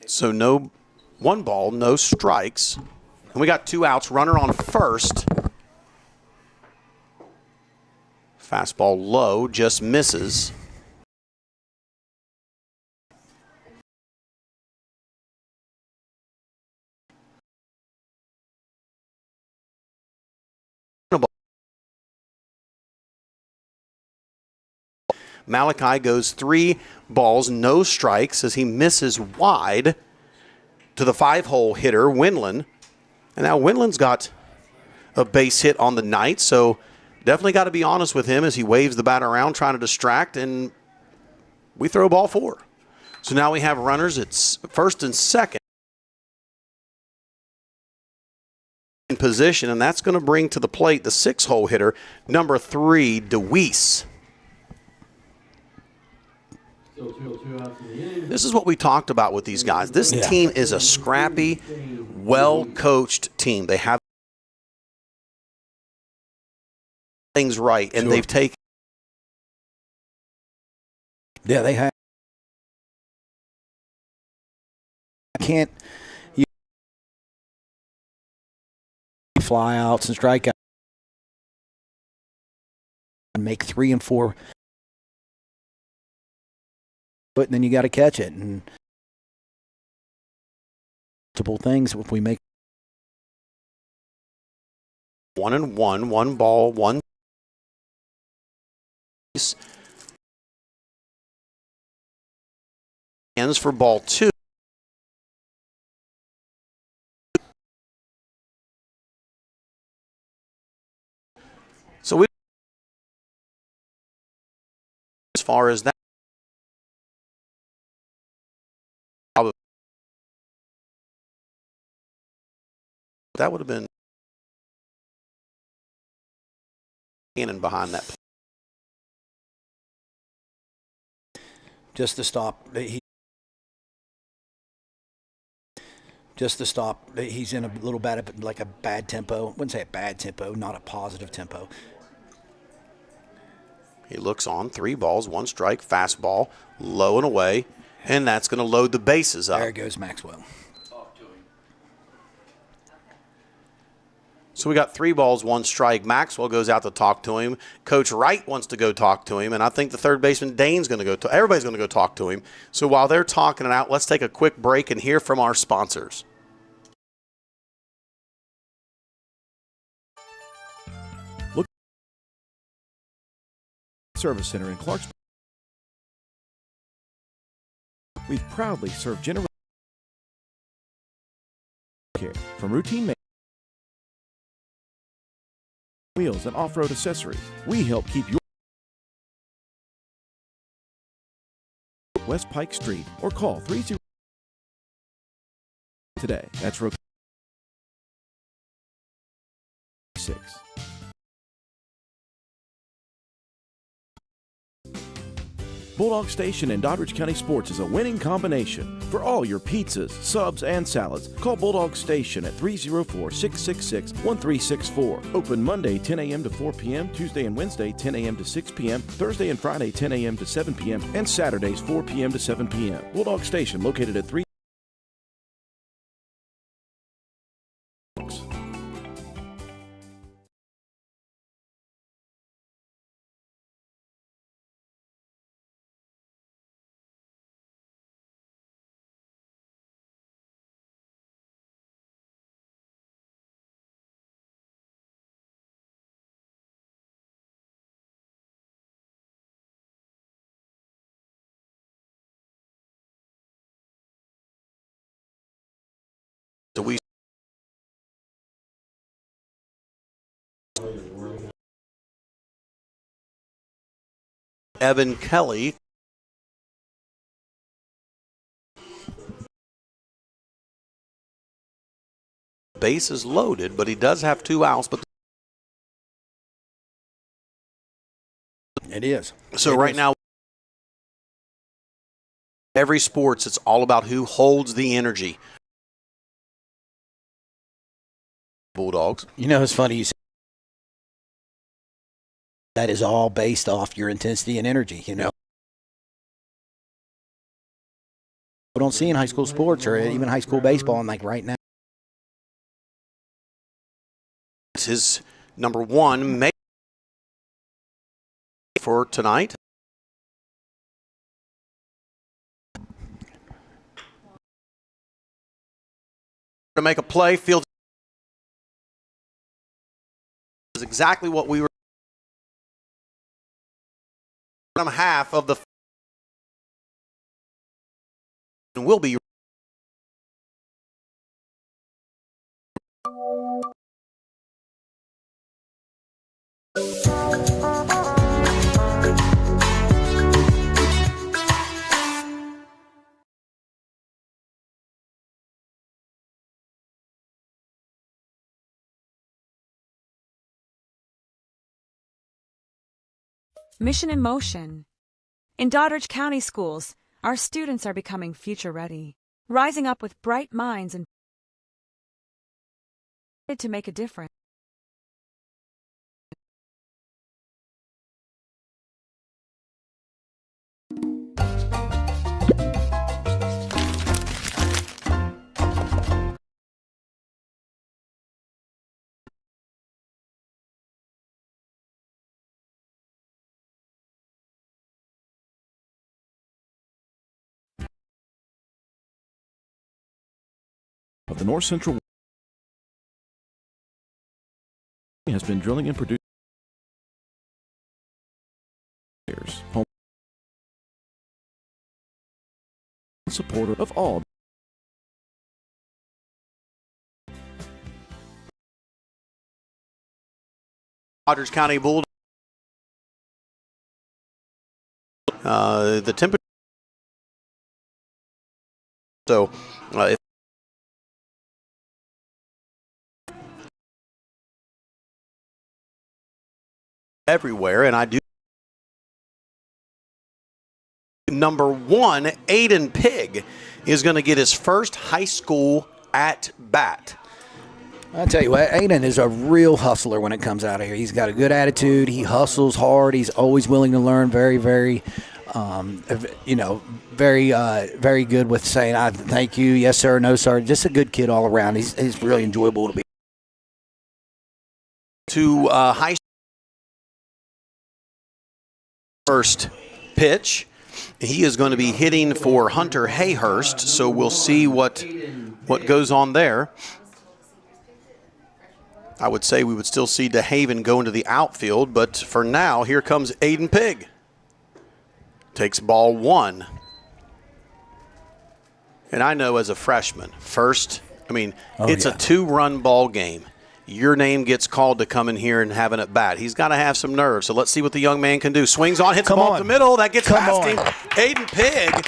So 1 ball, no strikes. And we got 2 outs, runner on first. Fastball low, just misses. Malachi goes 3 balls, no strikes as he misses wide to the 5-hole hitter, Winland. And now Winland's got a base hit on the night, so definitely got to be honest with him as he waves the bat around trying to distract, and we throw ball 4. So now we have runners at first and second in position, and that's going to bring to the plate the 6-hole hitter, number 3, DeWeese. This is what we talked about with these guys. This team is a scrappy, well-coached team. They have things right, and they've taken. Yeah, they have. Can't you fly outs and strike out and make 3 and 4. But then you got to catch it, and multiple things. If we make 1-1, 1 ball, 1 ends for ball 2. So we, as far as that. That would have been cannon behind that. Just to stop. Just to stop. He's in a little bad, like a bad tempo. I wouldn't say a bad tempo, not a positive tempo. He looks on, 3 balls, 1 strike, fastball, low and away, and that's going to load the bases up. There goes Maxwell. So we got 3 balls, 1 strike. Maxwell goes out to talk to him. Coach Wright wants to go talk to him, and I think the third baseman Dane's going to go. Everybody's going to go talk to him. So while they're talking it out, let's take a quick break and hear from our sponsors. Look, Service Center in Clarksburg. We've proudly served generous care from routine maintenance, wheels, and off-road accessories. We help keep your West Pike Street, or call 30 today. That's 6. Bulldog Station in Doddridge County Sports is a winning combination. For all your pizzas, subs, and salads, call Bulldog Station at 304-666-1364. Open Monday 10 a.m. to 4 p.m., Tuesday and Wednesday 10 a.m. to 6 p.m., Thursday and Friday 10 a.m. to 7 p.m., and Saturdays 4 p.m. to 7 p.m. Bulldog Station located at 3. So we Evan Kelly bases loaded, but he does have 2 outs. But It is. so right now, every sports, it's all about who holds the energy. Bulldogs. You know, it's funny you say that is all based off your intensity and energy, you know. We don't see in high school sports or even high school baseball, and like right now. It's his number 1 for tonight. To make a play, fields is exactly what we were. Half of the will be. Mission in motion. In Doddridge County schools, our students are becoming future-ready, rising up with bright minds and to make a difference. Of the North Central has been drilling and producing home supporter of all. Doddridge County Bulldogs. The temperature. So, if everywhere, and I do. Number 1, Aiden Pigg is going to get his first high school at bat. I'll tell you what, Aiden is a real hustler when it comes out of here. He's got a good attitude. He hustles hard. He's always willing to learn. Very, very, very good with saying, "I thank you, yes sir, no sir." Just a good kid all around. He's really enjoyable to be. To high first pitch. He is going to be hitting for Hunter Hayhurst, so we'll see what goes on there. I would say we would still see DeHaven go into the outfield, but for now, here comes Aiden Pigg. Takes ball 1. And I know as a freshman, it's a 2-run ball game. Your name gets called to come in here and have an at-bat. He's got to have some nerve, so let's see what the young man can do. Swings on, hits the ball up the middle. That gets past him. Aiden Pigg.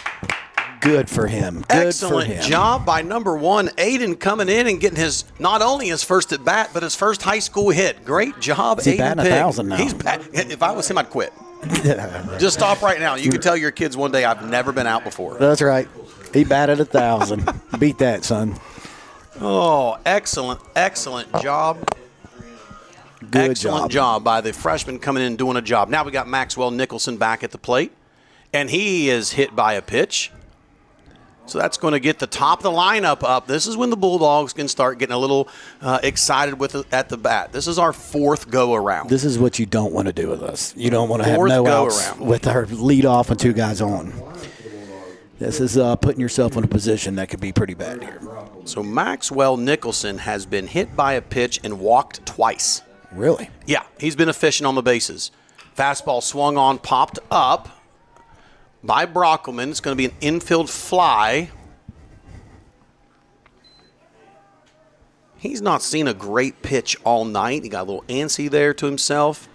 Good for him. Excellent job by number 1, Aiden, coming in and getting not only his first at-bat, but his first high school hit. Great job, Aiden Pigg. He's batting 1,000 now. If I was him, I'd quit. Just stop right now. You can tell your kids one day, I've never been out before. That's right. He batted 1,000. Beat that, son. Oh, excellent job. Excellent job by the freshman coming in and doing a job. Now we got Maxwell Nicholson back at the plate, and he is hit by a pitch. So that's going to get the top of the lineup up. This is when the Bulldogs can start getting a little excited at the bat. This is our 4th go-around. This is what you don't want to do with us. You don't want to have no outs with our lead off and 2 guys on. This is putting yourself in a position that could be pretty bad here. So Maxwell Nicholson has been hit by a pitch and walked twice. Really? Yeah, he's been efficient on the bases. Fastball swung on, popped up by Brockelman. It's going to be an infield fly. He's not seen a great pitch all night. He got a little antsy there to himself.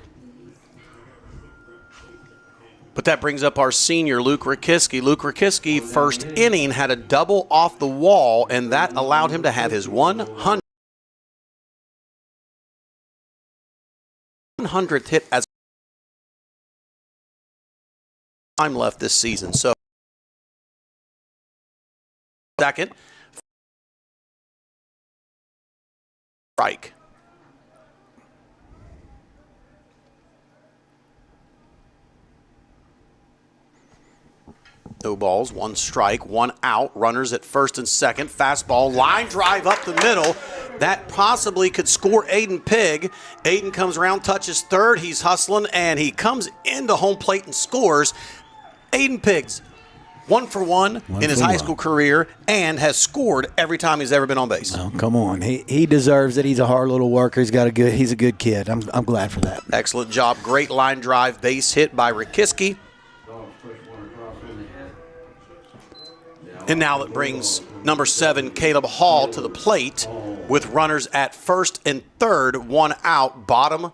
But that brings up our senior, Luke Rakiski. Luke Rakiski, first inning, had a double off the wall, and that allowed him to have his 100. 100th hit as time left this season. So second strike. No balls, one strike, one out. Runners at first and second. Fastball, line drive up the middle. That possibly could score Aiden Pigg. Aiden comes around, touches third. He's hustling, and he comes into home plate and scores. Aiden Piggs, 1 for 1 in his high school career and has scored every time he's ever been on base. Oh, come on. He deserves it. He's a hard little worker. He's a good kid. I'm glad for that. Excellent job. Great line drive, base hit by Rikiski. And now it brings number 7, Caleb Hall, to the plate with runners at first and third, one out, bottom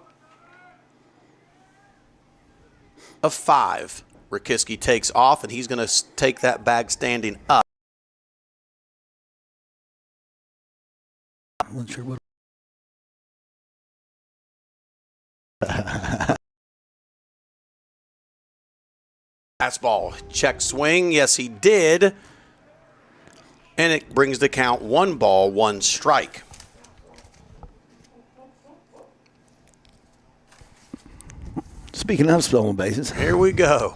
of 5. Rikiski takes off, and he's going to take that bag standing up. I'm not sure what. Fastball, check swing. Yes, he did. And it brings the count 1 ball, 1 strike. Speaking of stolen bases. Here we go.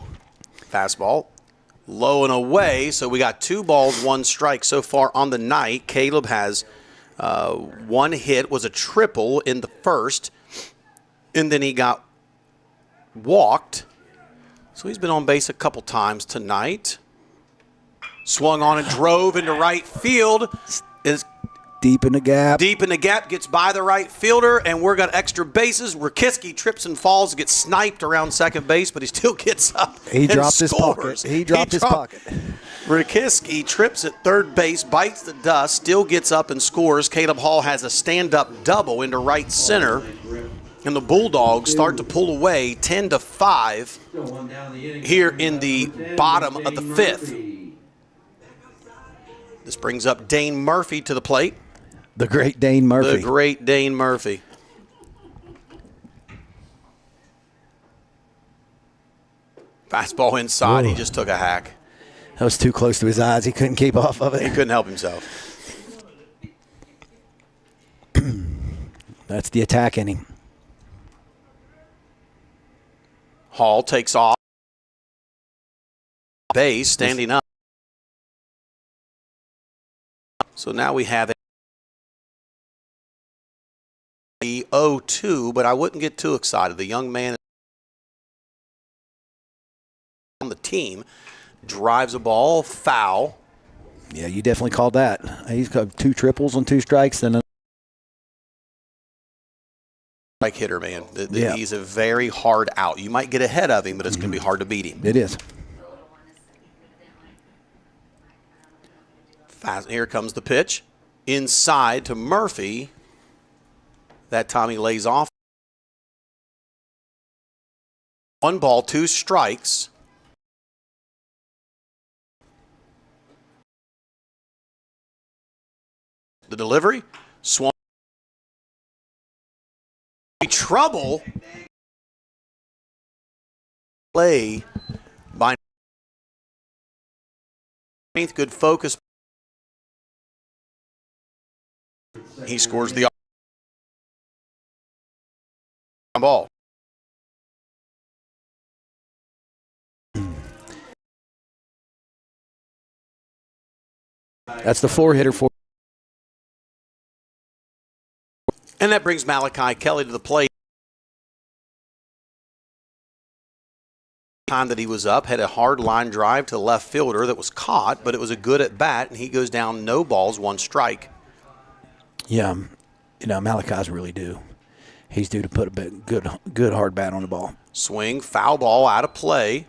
Fastball, low and away. So we got 2 balls, 1 strike so far on the night. Caleb has 1 hit, was a triple in the first. And then he got walked. So he's been on base a couple times tonight. Swung on and drove into right field. Is deep in the gap. Deep in the gap, gets by the right fielder, and we're got extra bases. Rikiski trips and falls, gets sniped around second base, but he still gets up. He and dropped his scores. pocket. He dropped his pocket. Rikiski trips at third base, bites the dust, still gets up and scores. Caleb Hall has a stand-up double into right center. And the Bulldogs start to pull away 10-5 here in the bottom of the 5th. This brings up Dane Murphy to the plate. The great Dane Murphy. The great Dane Murphy. Fastball inside. He just took a hack. That was too close to his eyes. He couldn't keep off of it. He couldn't help himself. That's the attack inning. Hall takes off. Base standing up. So now we have the 0-2, but I wouldn't get too excited. The young man on the team drives a ball foul. Yeah, you definitely called that. He's got 2 triples on 2 strikes. And strike hitter, man. Yeah. He's a very hard out. You might get ahead of him, but it's going to be hard to beat him. It is. Here comes the pitch. Inside to Murphy. That time he lays off. 1 ball, 2 strikes. The delivery. Swung. Trouble. Play by good focus. He scores the ball. That's the 4-hitter for. And that brings Malachi Kelly to the plate. Time that he was up, had a hard line drive to the left fielder that was caught, but it was a good at bat, and he goes down, no balls, 1 strike. Yeah, Malachi's really due. He's due to put a good hard bat on the ball. Swing, foul ball, out of play.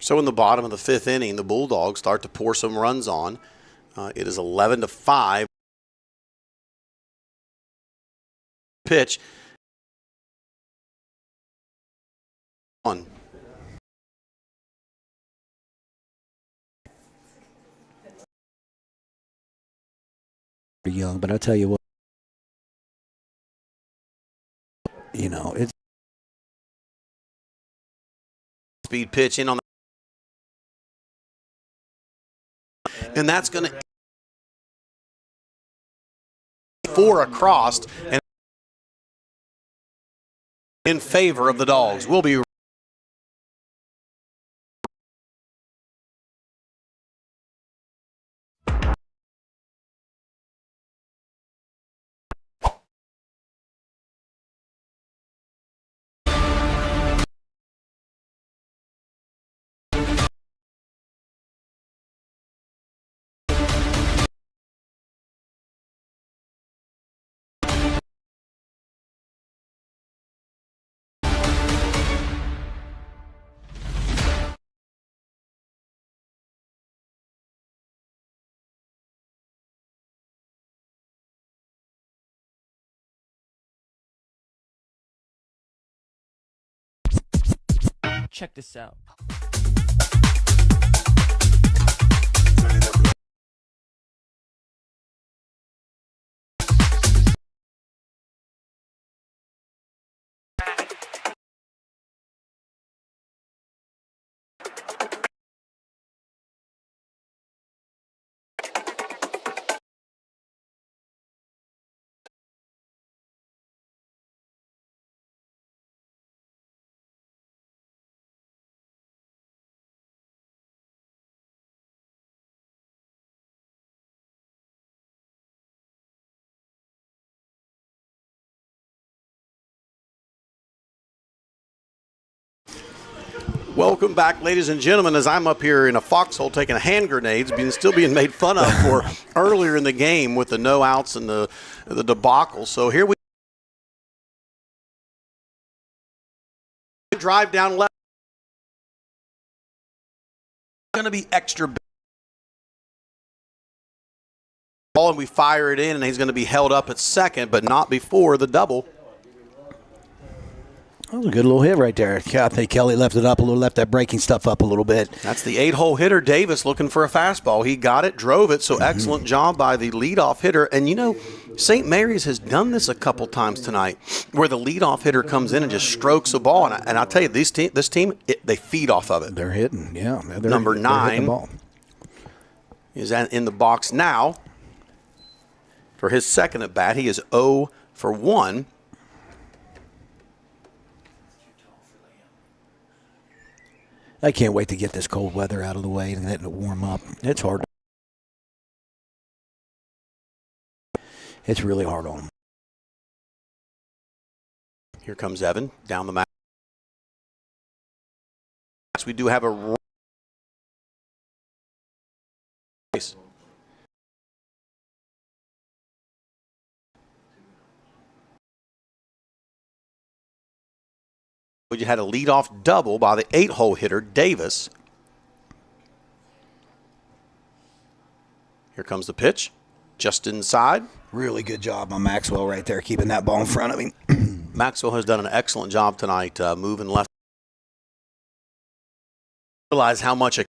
So in the bottom of the 5th inning, the Bulldogs start to pour some runs on. It is 11-5. Pitch. 1. young, but I tell you what, it's Speed pitch in on the, and that's going to 4 across and in favor of the Dogs. We'll be Check this out. welcome back, ladies and gentlemen, as I'm up here in a foxhole taking hand grenades, still being made fun of for earlier in the game with the no outs and the debacle. So here we drive down left. Going to be extra ball, and we fire it in, and he's going to be held up at second, but not before the double. That was a good little hit right there. I think Kelly left it up a little, left that breaking stuff up a little bit. That's the 8-hole hitter, Davis, looking for a fastball. He got it, drove it, so excellent job by the leadoff hitter. And, St. Mary's has done this a couple times tonight where the leadoff hitter comes in and just strokes a ball. And I'll tell you, this team, they feed off of it. They're hitting, yeah. Number 9 the ball. is in the box now for his second at bat. He is 0 for 1. I can't wait to get this cold weather out of the way and let it warm up. It's hard. It's really hard on them. Here comes Evan down the mat. We do have a race. We had a leadoff double by the 8-hole hitter, Davis. Here comes the pitch, just inside. Really good job on Maxwell right there, keeping that ball in front of him. Maxwell has done an excellent job tonight, moving left. Realize how much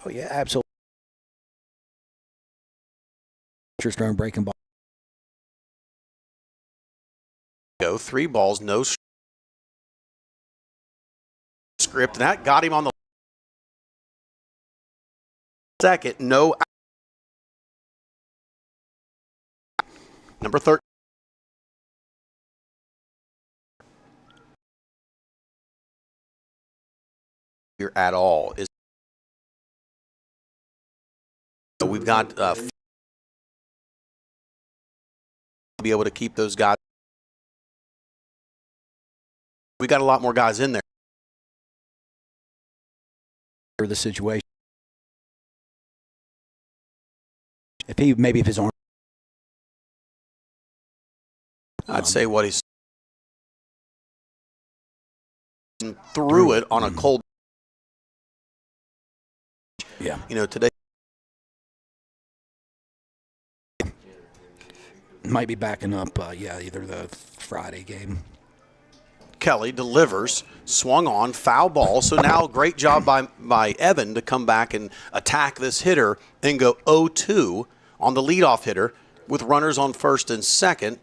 Oh, yeah, absolutely. Just throwing breaking ball. Go 3 balls, no script, and that got him on the second. No. Number 13. Here at all is. So we've got be able to keep those guys. We got a lot more guys in there. For the situation. If his arm. I'd say what he's threw it on a cold. Yeah. Today might be backing up. Either the Friday game. Kelly delivers, swung on, foul ball. So now great job by Evan to come back and attack this hitter and go 0-2 on the leadoff hitter with runners on first and second.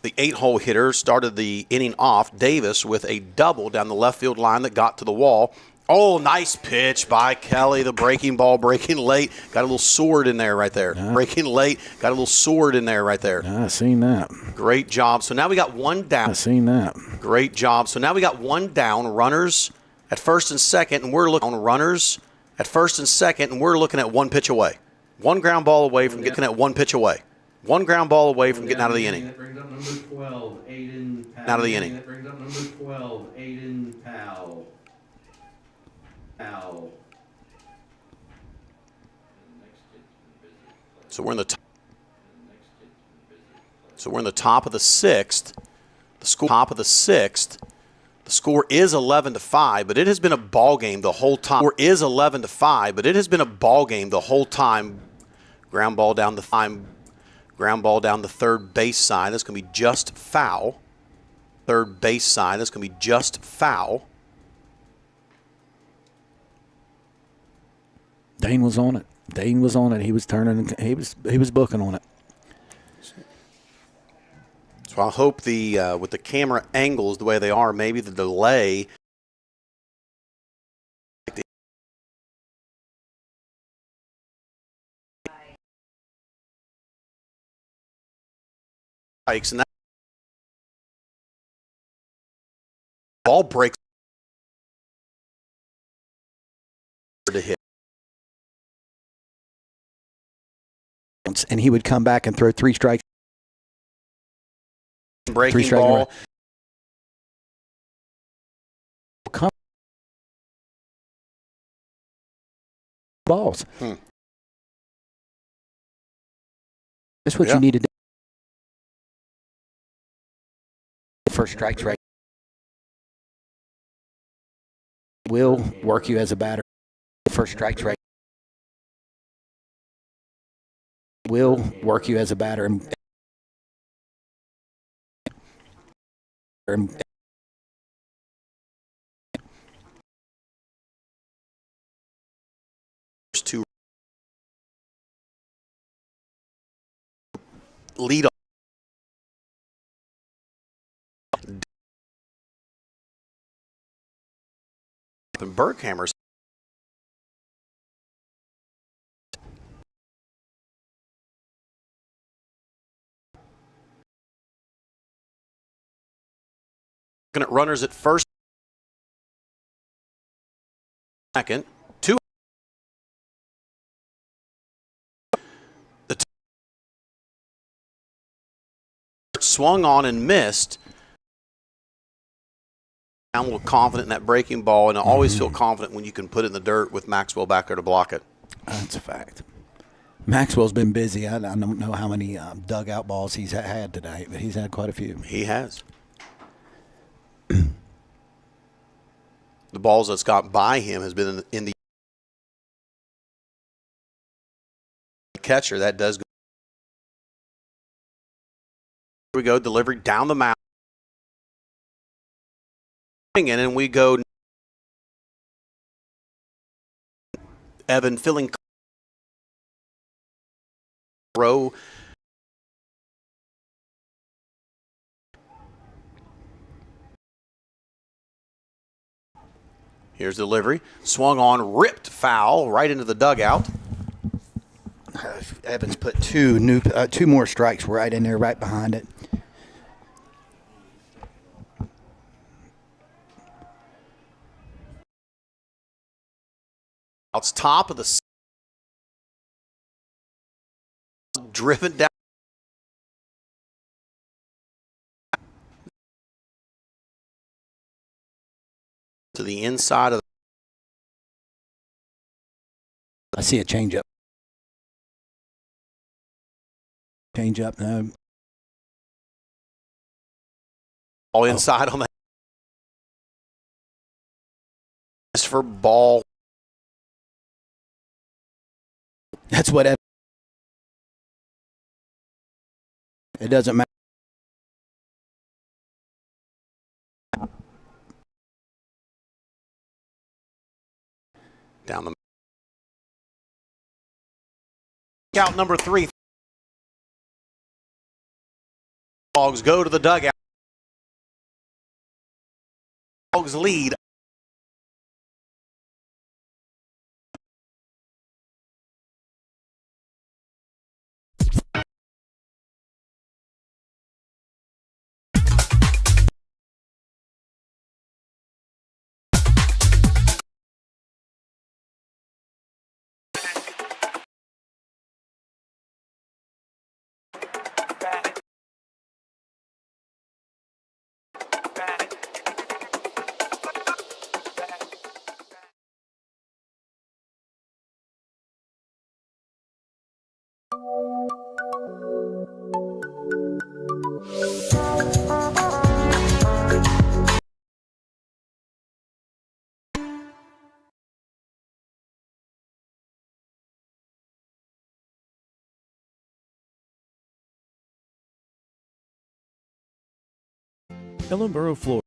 The 8-hole hitter started the inning off, Davis, with a double down the left field line that got to the wall. Oh, nice pitch by Kelly. The breaking ball, breaking late. Got a little sword in there right there. Breaking late. Got a little sword in there right there. I seen that. Great job. So now we got one down. I seen that. Great job. So now we got one down. Runners at first and second, and we're looking on runners at first and second, and we're looking at one pitch away. One ground ball away from getting at one pitch away. One ground ball away from getting out of the inning. That brings up number 12, Aiden Powell. Out of the inning. That brings up number 12, Aiden Powell. So we're in the top of the sixth. The score is 11-5, but it has been a ball game the whole time. Ground ball down the third base side. That's going to be just foul. Dane was on it. He was turning. He was booking on it. So I hope with the camera angles the way they are, maybe the delay. And that ball breaks to hit. And he would come back and throw 3 strikes. Breaking ball. Balls. That's what you need to do. First strikes right. Will work you as a batter. First strikes right. Will work you as a batter. To lead off. And Berghammer's looking at runners at first, second, 2. The swung on and missed. I'm a little confident in that breaking ball, and I always feel confident when you can put it in the dirt with Maxwell back there to block it. That's a fact. Maxwell's been busy. I don't know how many dugout balls he's had today, but he's had quite a few. He has. The balls that's got by him has been in the catcher. That does go. Here we go, delivery down the mound. And we go Evan filling row. Here's delivery. Swung on, ripped foul right into the dugout. Evans put two more strikes right in there, right behind it. It's top of the driven down. To the inside of I see a changeup. Changeup, no. all inside on that. For ball. That's what it doesn't matter. Down the out number 3. Dogs go to the dugout. Dogs lead. Ellenboro, Florida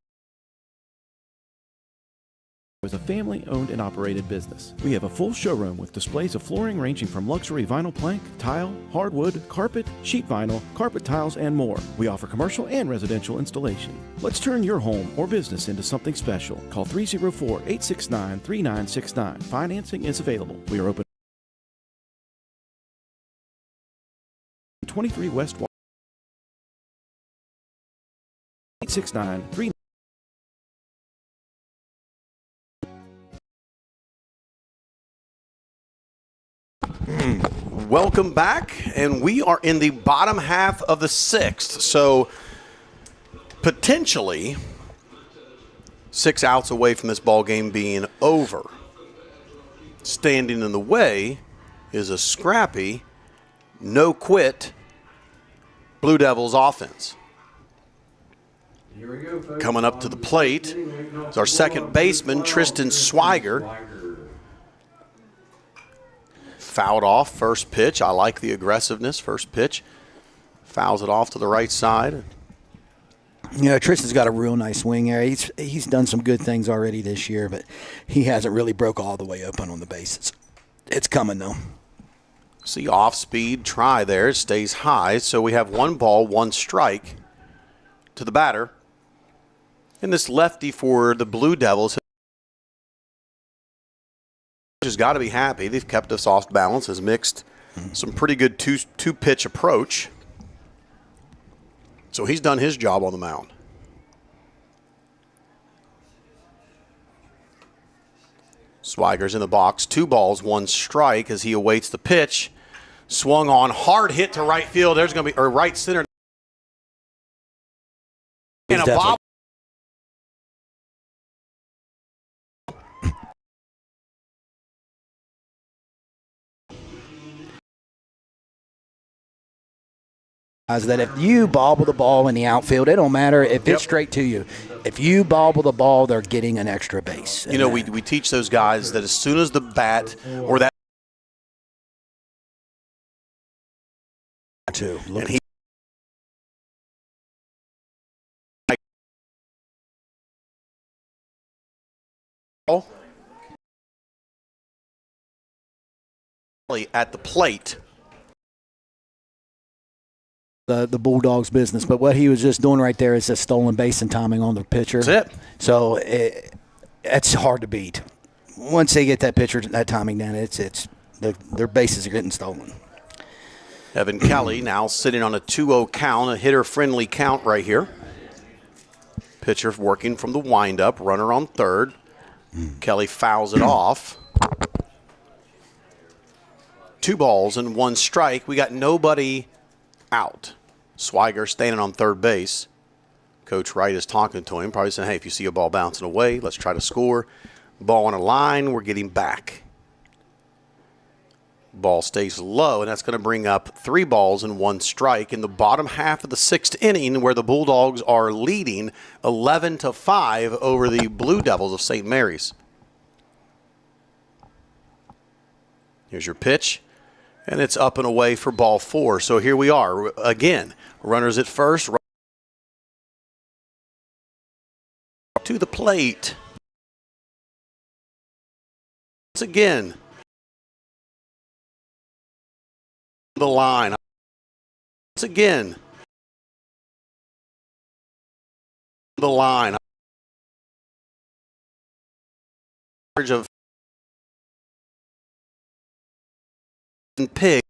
is a family-owned and operated business. We have a full showroom with displays of flooring ranging from luxury vinyl plank, tile, hardwood, carpet, sheet vinyl, carpet tiles, and more. We offer commercial and residential installation. Let's turn your home or business into something special. Call 304-869-3969. Financing is available. We are open 23 West 869-3969. Welcome back, and we are in the bottom half of the 6th. So potentially 6 outs away from this ball game being over. Standing in the way is a scrappy, no-quit Blue Devils offense. Here we go, folks. Coming up to the plate is our second baseman, Tristan Swiger. Fouled off first pitch. I like the aggressiveness. First pitch. Fouls it off to the right side. Yeah, Tristan's got a real nice swing area. He's done some good things already this year, but he hasn't really broke all the way open on the bases. It's coming, though. See, off-speed try there. It stays high. So we have 1 ball, 1 strike to the batter. And this lefty for the Blue Devils has got to be happy. They've kept us off balance, has mixed some pretty good two-pitch approach. So he's done his job on the mound. Swiger's in the box. 2 balls, 1 strike as he awaits the pitch. Swung on, hard hit to right field. There's going to be, or right center. And a bob. Is that if you bobble the ball in the outfield, it don't matter if it's straight to you. If you bobble the ball, they're getting an extra base. You know, we teach those guys that as soon as the bat or that too. and he at the plate. The Bulldogs business, but what he was just doing right there is a stolen base and timing on the pitcher. That's it. So it's hard to beat. Once they get that pitcher, that timing down, their bases are getting stolen. Evan Kelly now sitting on a 2-0 count, a hitter-friendly count right here. Pitcher working from the windup, runner on third. Kelly fouls it off. 2 balls and 1 strike. We got nobody out. Swiger standing on third base. Coach Wright is talking to him, probably saying, hey, if you see a ball bouncing away, let's try to score. Ball on a line, we're getting back. Ball stays low, and that's going to bring up 3 balls and 1 strike in the bottom half of the 6th inning, where the Bulldogs are leading 11-5 over the Blue Devils of St. Mary's. Here's your pitch, and it's up and away for ball 4. So here we are again. Runners at first. To the plate. Once again. The line. Once again. The line. Of and Pig.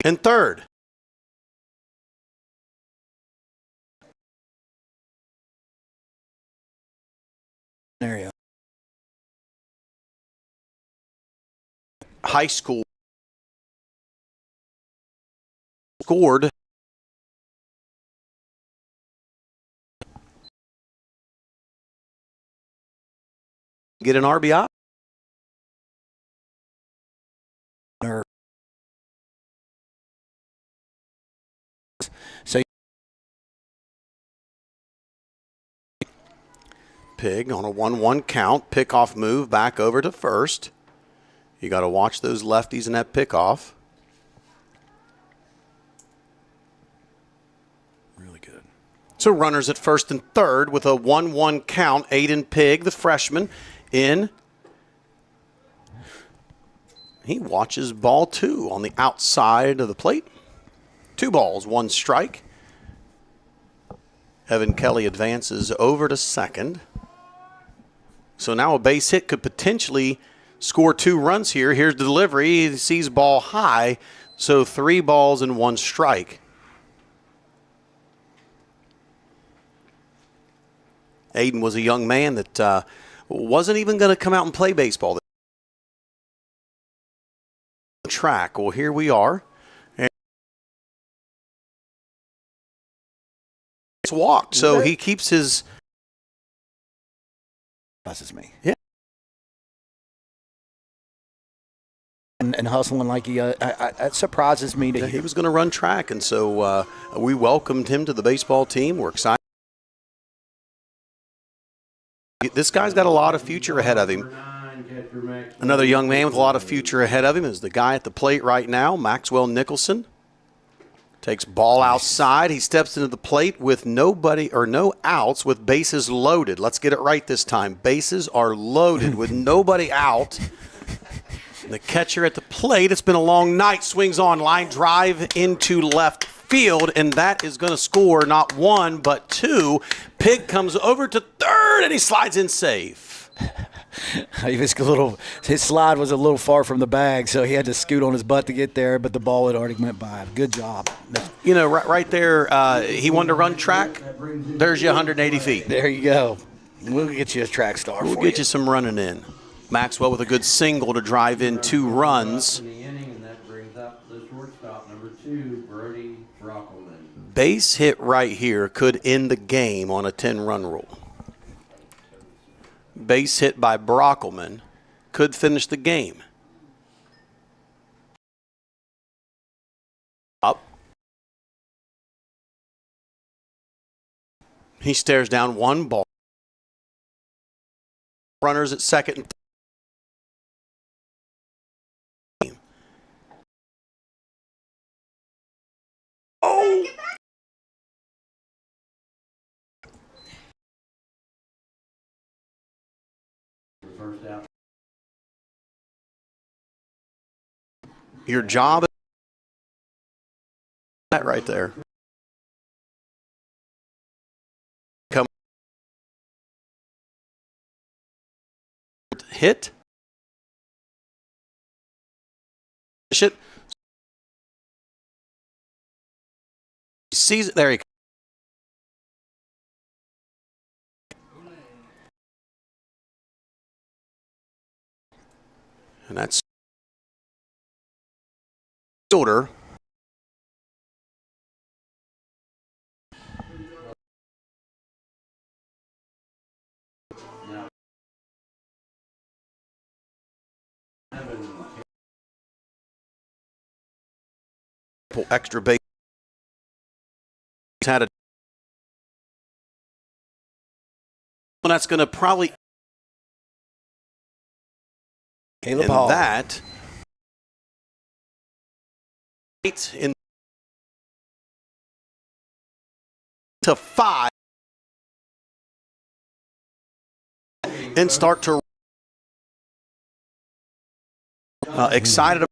And third. Scenario. High school scored get an RBI. So Pig on a 1-1 count, pickoff move back over to first. You got to watch those lefties in that pickoff. Really good. So runners at first and third with a 1-1 count. Aiden Pig, the freshman, in. He watches ball 2 on the outside of the plate. 2 balls, 1 strike. Evan Kelly advances over to second. So now a base hit could potentially score 2 runs here. Here's the delivery. He sees ball high, so 3 balls and 1 strike. Aiden was a young man that wasn't even going to come out and play baseball. Track. Well, here we are. And it's walked, so he keeps his. Passes me. Yeah. And hustling like he, it surprises me to He was going to run track, and so we welcomed him to the baseball team. We're excited. This guy's got a lot of future ahead of him. Another young man with a lot of future ahead of him is the guy at the plate right now, Maxwell Nicholson. Takes ball outside. He steps into the plate with nobody or no outs with bases loaded. Let's get it right this time. Bases are loaded with nobody out. The catcher at the plate, it's been a long night, swings on, line drive into left field, and that is going to score not 1 but 2. Pig comes over to third, and he slides in safe. His slide was a little far from the bag, so he had to scoot on his butt to get there, but the ball had already went by. Good job. You know, right there, he wanted to run track. There's your 180 feet. There you go. We'll get you a track star. We'll get you some running in. Maxwell with a good single to drive in 2 runs. And that brings up the shortstop, number 2, Brody Brockelman. Base hit right here could end the game on a 10-run rule. Base hit by Brockelman could finish the game. Up. He stares down 1 ball. Runners at second and third. Oh! First out. Your job is that right there. Come hit. It. Sees it. There he goes. And that's fielder. Extra base. He's had a. And that's going to probably. Caleb and Hall. That. In to 5. and start to excited about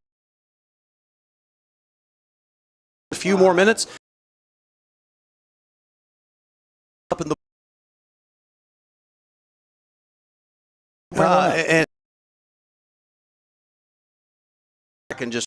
a few more minutes up in the and I can just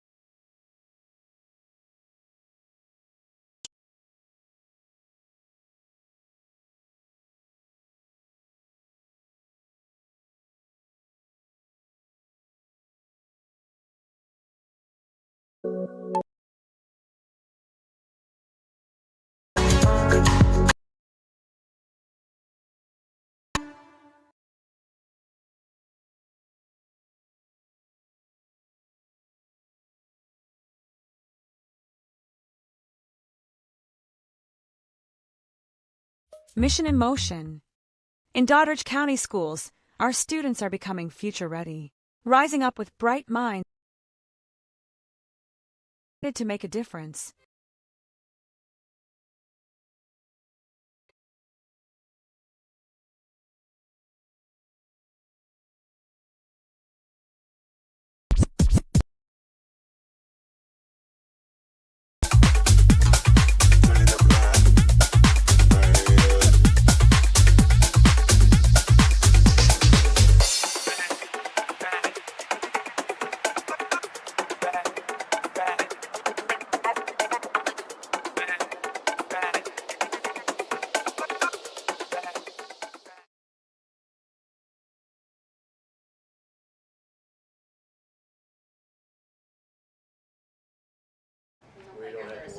Mission in motion. In Doddridge County schools, our students are becoming future ready, rising up with bright minds to make a difference.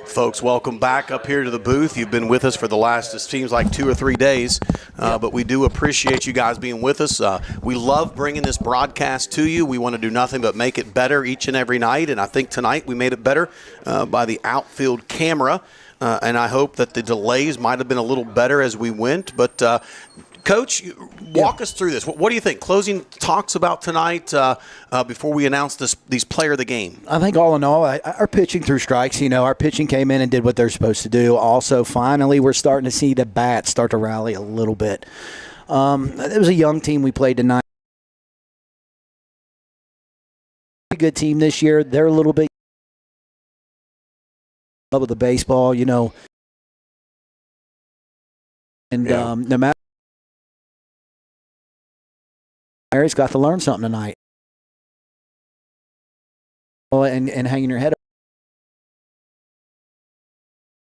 Folks, welcome back up here to the booth. You've been with us for the last, it seems like 2 or 3 days, but we do appreciate you guys being with us. We love bringing this broadcast to you. We want to do nothing but make it better each and every night, and I think tonight we made it better by the outfield camera, and I hope that the delays might have been a little better as we went, but Coach, walk us through this. What do you think? Closing talks about tonight before we announce these player of the game. I think all in all, our pitching threw strikes. Our pitching came in and did what they're supposed to do. Also, finally, we're starting to see the bats start to rally a little bit. It was a young team we played tonight. A good team this year. They're a little bit with the baseball, and no matter. Mary's got to learn something tonight. And hanging your head up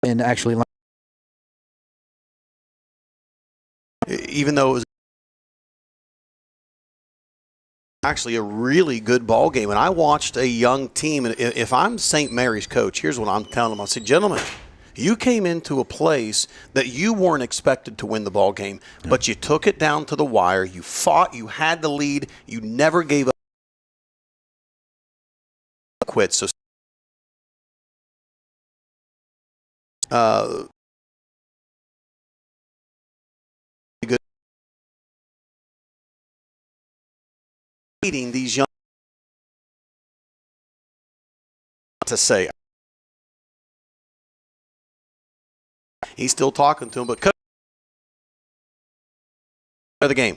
and actually learn. Even though it was actually a really good ball game, and I watched a young team, and if I'm St. Mary's coach, here's what I'm telling them. I said, gentlemen, you came into a place that you weren't expected to win the ball game, but you took it down to the wire. You fought. You had the lead. You never gave up. Quit. So, good. Leading these young to say. He's still talking to him, but of the game.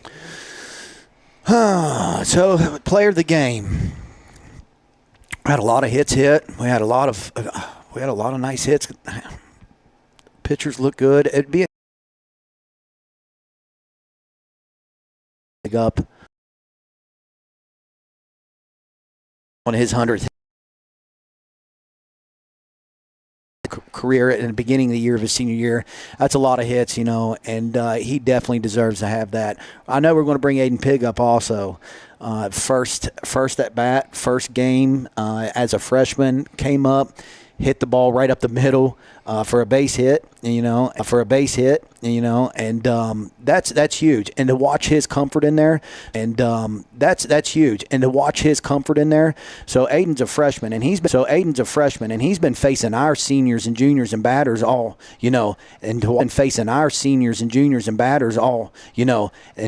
So, player of the game. We had a lot of hits hit. We had a lot of nice hits. Pitchers look good. It'd be up on his 100th career in the beginning of the year of his senior year. That's a lot of hits, and he definitely deserves to have that. I know we're going to bring Aiden Pigg up also. First at bat, first game as a freshman, came up, hit the ball right up the middle for a base hit, and that's huge. And to watch his comfort in there, that's huge. And to watch his comfort in there. So Aiden's a freshman, and he's been facing our seniors and juniors and batters all, and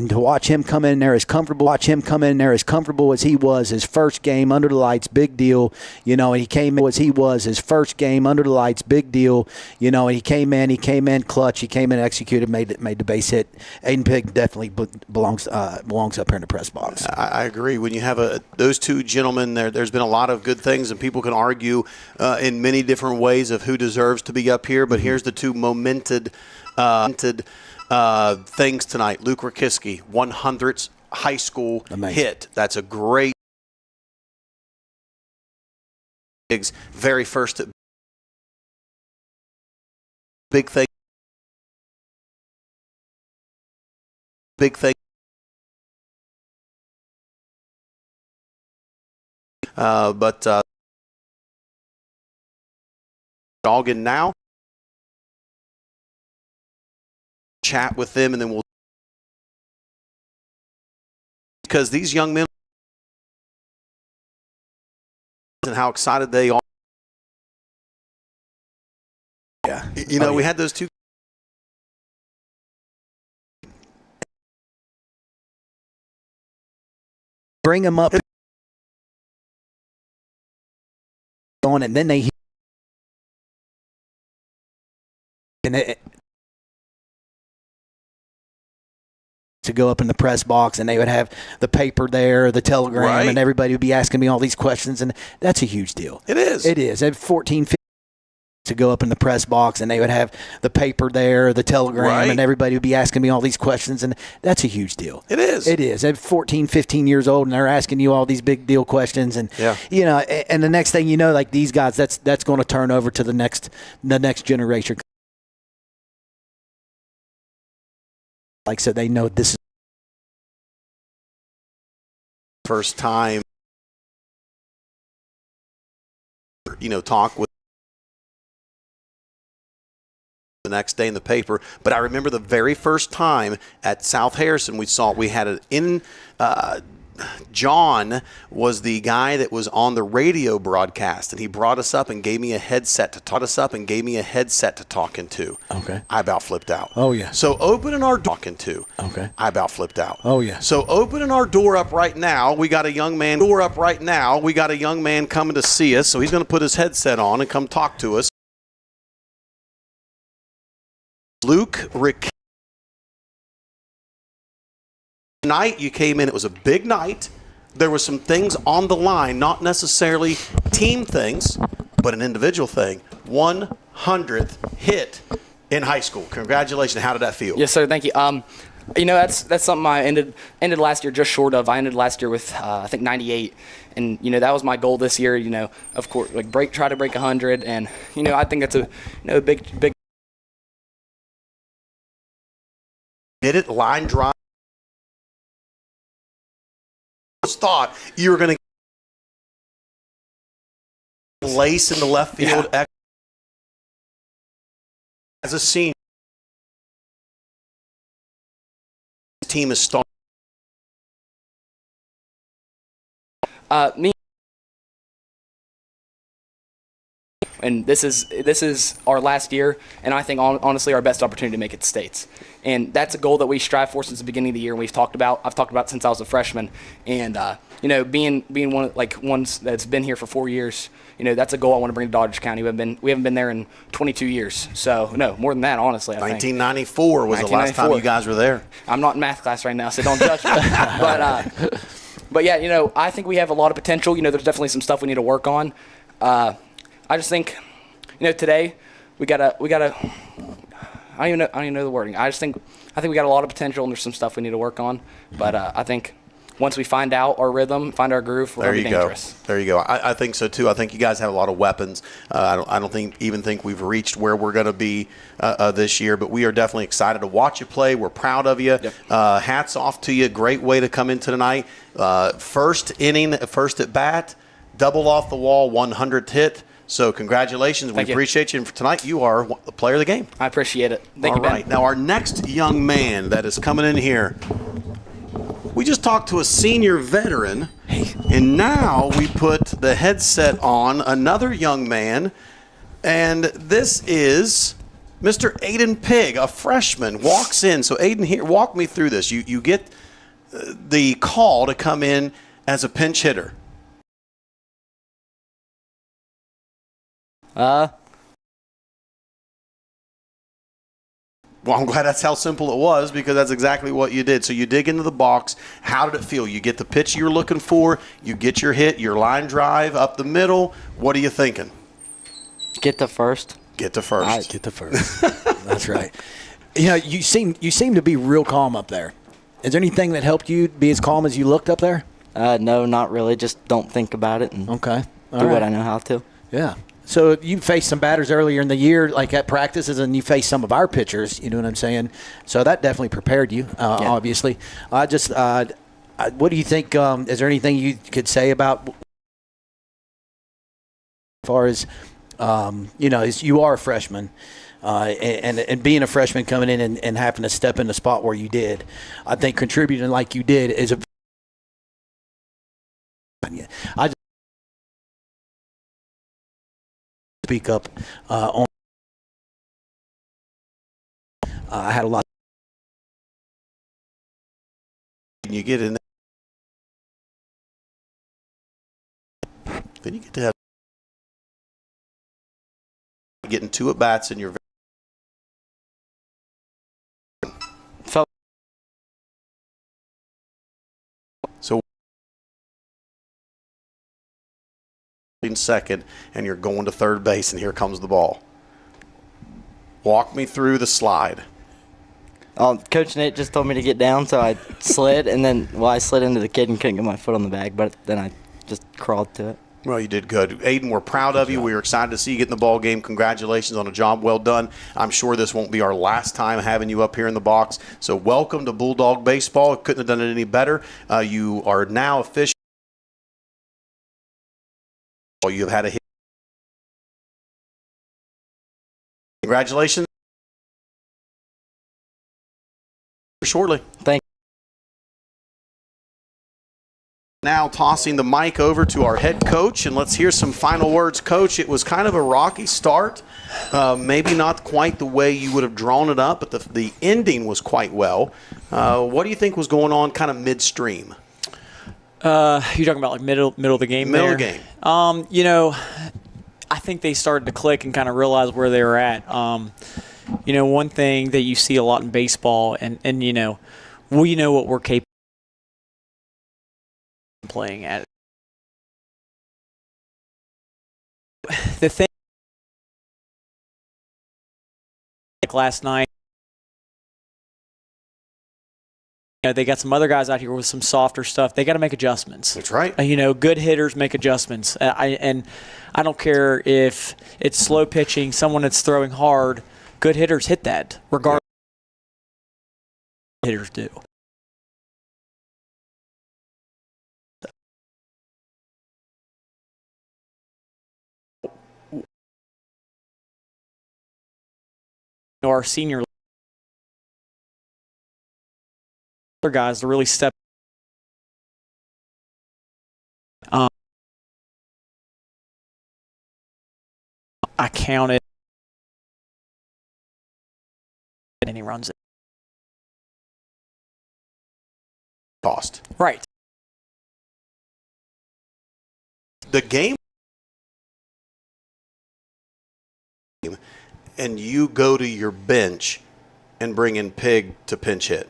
to watch him come in there as comfortable as he was his first game under the lights, big deal. And he came in as he was his first game under the lights, big deal. You know, he came in clutch. He came in, executed, made the base hit. Aiden Pig definitely belongs up here in the press box. I agree. When you have those two gentlemen, there's been a lot of good things, and people can argue in many different ways of who deserves to be up here. But here's the two momented things tonight. Luke Rakiski, 100th high school hit. That's a great. Very first big thing. But Doggin now. Chat with them, and then we'll. Because these young men and how excited they are. Yeah. You know, we had those two. Bring them up on, and then they to go up in the press box, and they would have the paper there, the telegram, right. And everybody would be asking me all these questions, and that's a huge deal. It is. It is. At 14, 15 to go up in the press box, and they would have the paper there, the telegram, right. And everybody would be asking me all these questions, and that's a huge deal. It is. It is. At 14, 15 years old, and they're asking you all these big deal questions, and you know, and the next thing you know, like these guys, that's going to turn over to the next generation. Like, so they know this is first time, you know, talk with the next day in the paper. But I remember the very first time at South Harrison we had it in. John was the guy that was on the radio broadcast, and he brought us up and gave me a headset to talk into. Okay. I about flipped out. Oh, yeah. So opening our talking to. Okay. I about flipped out. Oh, yeah. So opening our door up right now, we got a young man. Coming to see us, so he's going to put his headset on and come talk to us. Luke Rick. Night you came in, it was a big night. There were some things on the line, not necessarily team things, but an individual thing. 100th hit in high school. Congratulations. How did that feel? Yes, sir. Thank you. You know, that's something I ended last year just short of. I ended last year with I think 98, and you know that was my goal this year. You know, of course, like try to break 100, and you know I think that's a big. Did it line drive? Thought you were going to lace in the left field as a senior. The team is starting. Me. And this is our last year, and I think honestly our best opportunity to make it to states. And that's a goal that we strive for since the beginning of the year. And I've talked about it since I was a freshman. And you know, being ones that's been here for 4 years, you know, that's a goal I want to bring to Doddridge County. We haven't been there in 22 years. So no, more than that, honestly. I 1994 was the last time you guys were there. I'm not in math class right now, so don't judge me. But yeah, you know, I think we have a lot of potential. You know, there's definitely some stuff we need to work on. I just think, you know, today we gotta. I don't even know the wording. I think we got a lot of potential, and there's some stuff we need to work on. But I think once we find out our rhythm, find our groove, we're going to be dangerous. There you go. I think so too. I think you guys have a lot of weapons. I don't think we've reached where we're going to be this year, but we are definitely excited to watch you play. We're proud of you. Yep. Hats off to you. Great way to come into tonight. First inning, first at bat, double off the wall, 100th hit. So congratulations. We appreciate you. And for tonight, you are the player of the game. I appreciate it. Thank you, Ben. All right. Now, our next young man that is coming in here, we just talked to a senior veteran, and now we put the headset on another young man, and this is Mr. Aiden Pig, a freshman, walks in. So, Aiden, here, walk me through this. You get the call to come in as a pinch hitter. Well, I'm glad that's how simple it was, because that's exactly what you did. So you dig into the box. How did it feel? You get the pitch you're looking for. You get your hit, your line drive up the middle. What are you thinking? Get to first. Get to first. All right, get to first. That's right. You seem to be real calm up there. Is there anything that helped you be as calm as you looked up there? No, not really. Just don't think about it and Okay. do what I know how to. Yeah. So you faced some batters earlier in the year, like at practices, and you faced some of our pitchers. You know what I'm saying? So that definitely prepared you, obviously. What do you think? Is there anything you could say about, as far as, as you are a freshman, and being a freshman coming in and having to step in the spot where you did? I think contributing like you did is I speak up on. I had a lot. You get in there, then you get to have getting 2 at bats, and you're Felt so in second, and you're going to third base, and here comes the ball. Walk me through the slide. Coach Nate just told me to get down, so I slid, and then I slid into the kid and couldn't get my foot on the bag, but then I just crawled to it. Well, you did good. Aiden, we're proud of you. We were excited to see you get in the ball game. Congratulations on a job well done. I'm sure this won't be our last time having you up here in the box. So welcome to Bulldog Baseball. Couldn't have done it any better. You are now official. You've had a hit. Congratulations. Shortly. Thank you. Now tossing the mic over to our head coach, and let's hear some final words. Coach, it was kind of a rocky start, maybe not quite the way you would have drawn it up, but the ending was quite well. What do you think was going on kind of midstream? You're talking about like middle of the game Middle there? of the game. I think they started to click and kind of realize where they were at. One thing that you see a lot in baseball, and we know what we're capable of playing at. The thing, like last night, they got some other guys out here with some softer stuff. They got to make adjustments. That's right. Good hitters make adjustments. I don't care if it's slow pitching, someone that's throwing hard. Good hitters hit that, regardless of what hitters do. Our senior guys to really step I counted and he runs it. Cost. Right. The game, and you go to your bench and bring in Pig to pinch hit.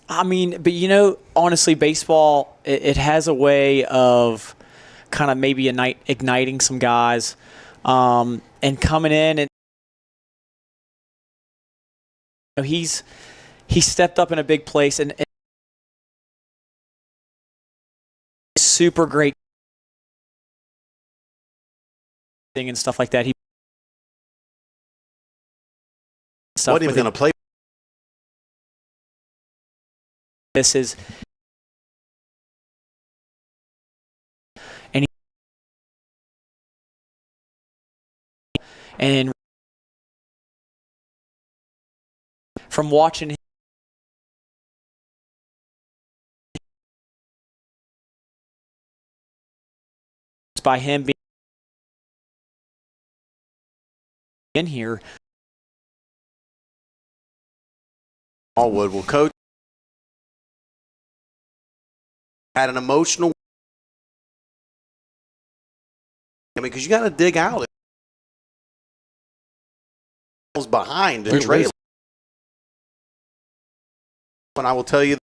But honestly, baseball, it has a way of kind of maybe igniting some guys and coming in, and he stepped up in a big place and super great thing and stuff like that. What he was going to play. This is, and from watching him, by him being in here, Allwood will coach. Had an emotional, because you got to dig out. It was behind and trailing. And I will tell you,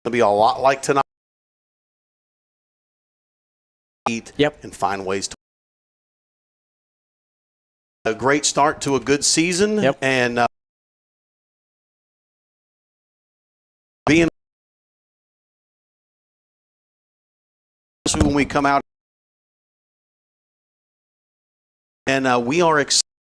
it'll be a lot like tonight. Eat and find ways to. A great start to a good season, and being when we come out, and we are excited.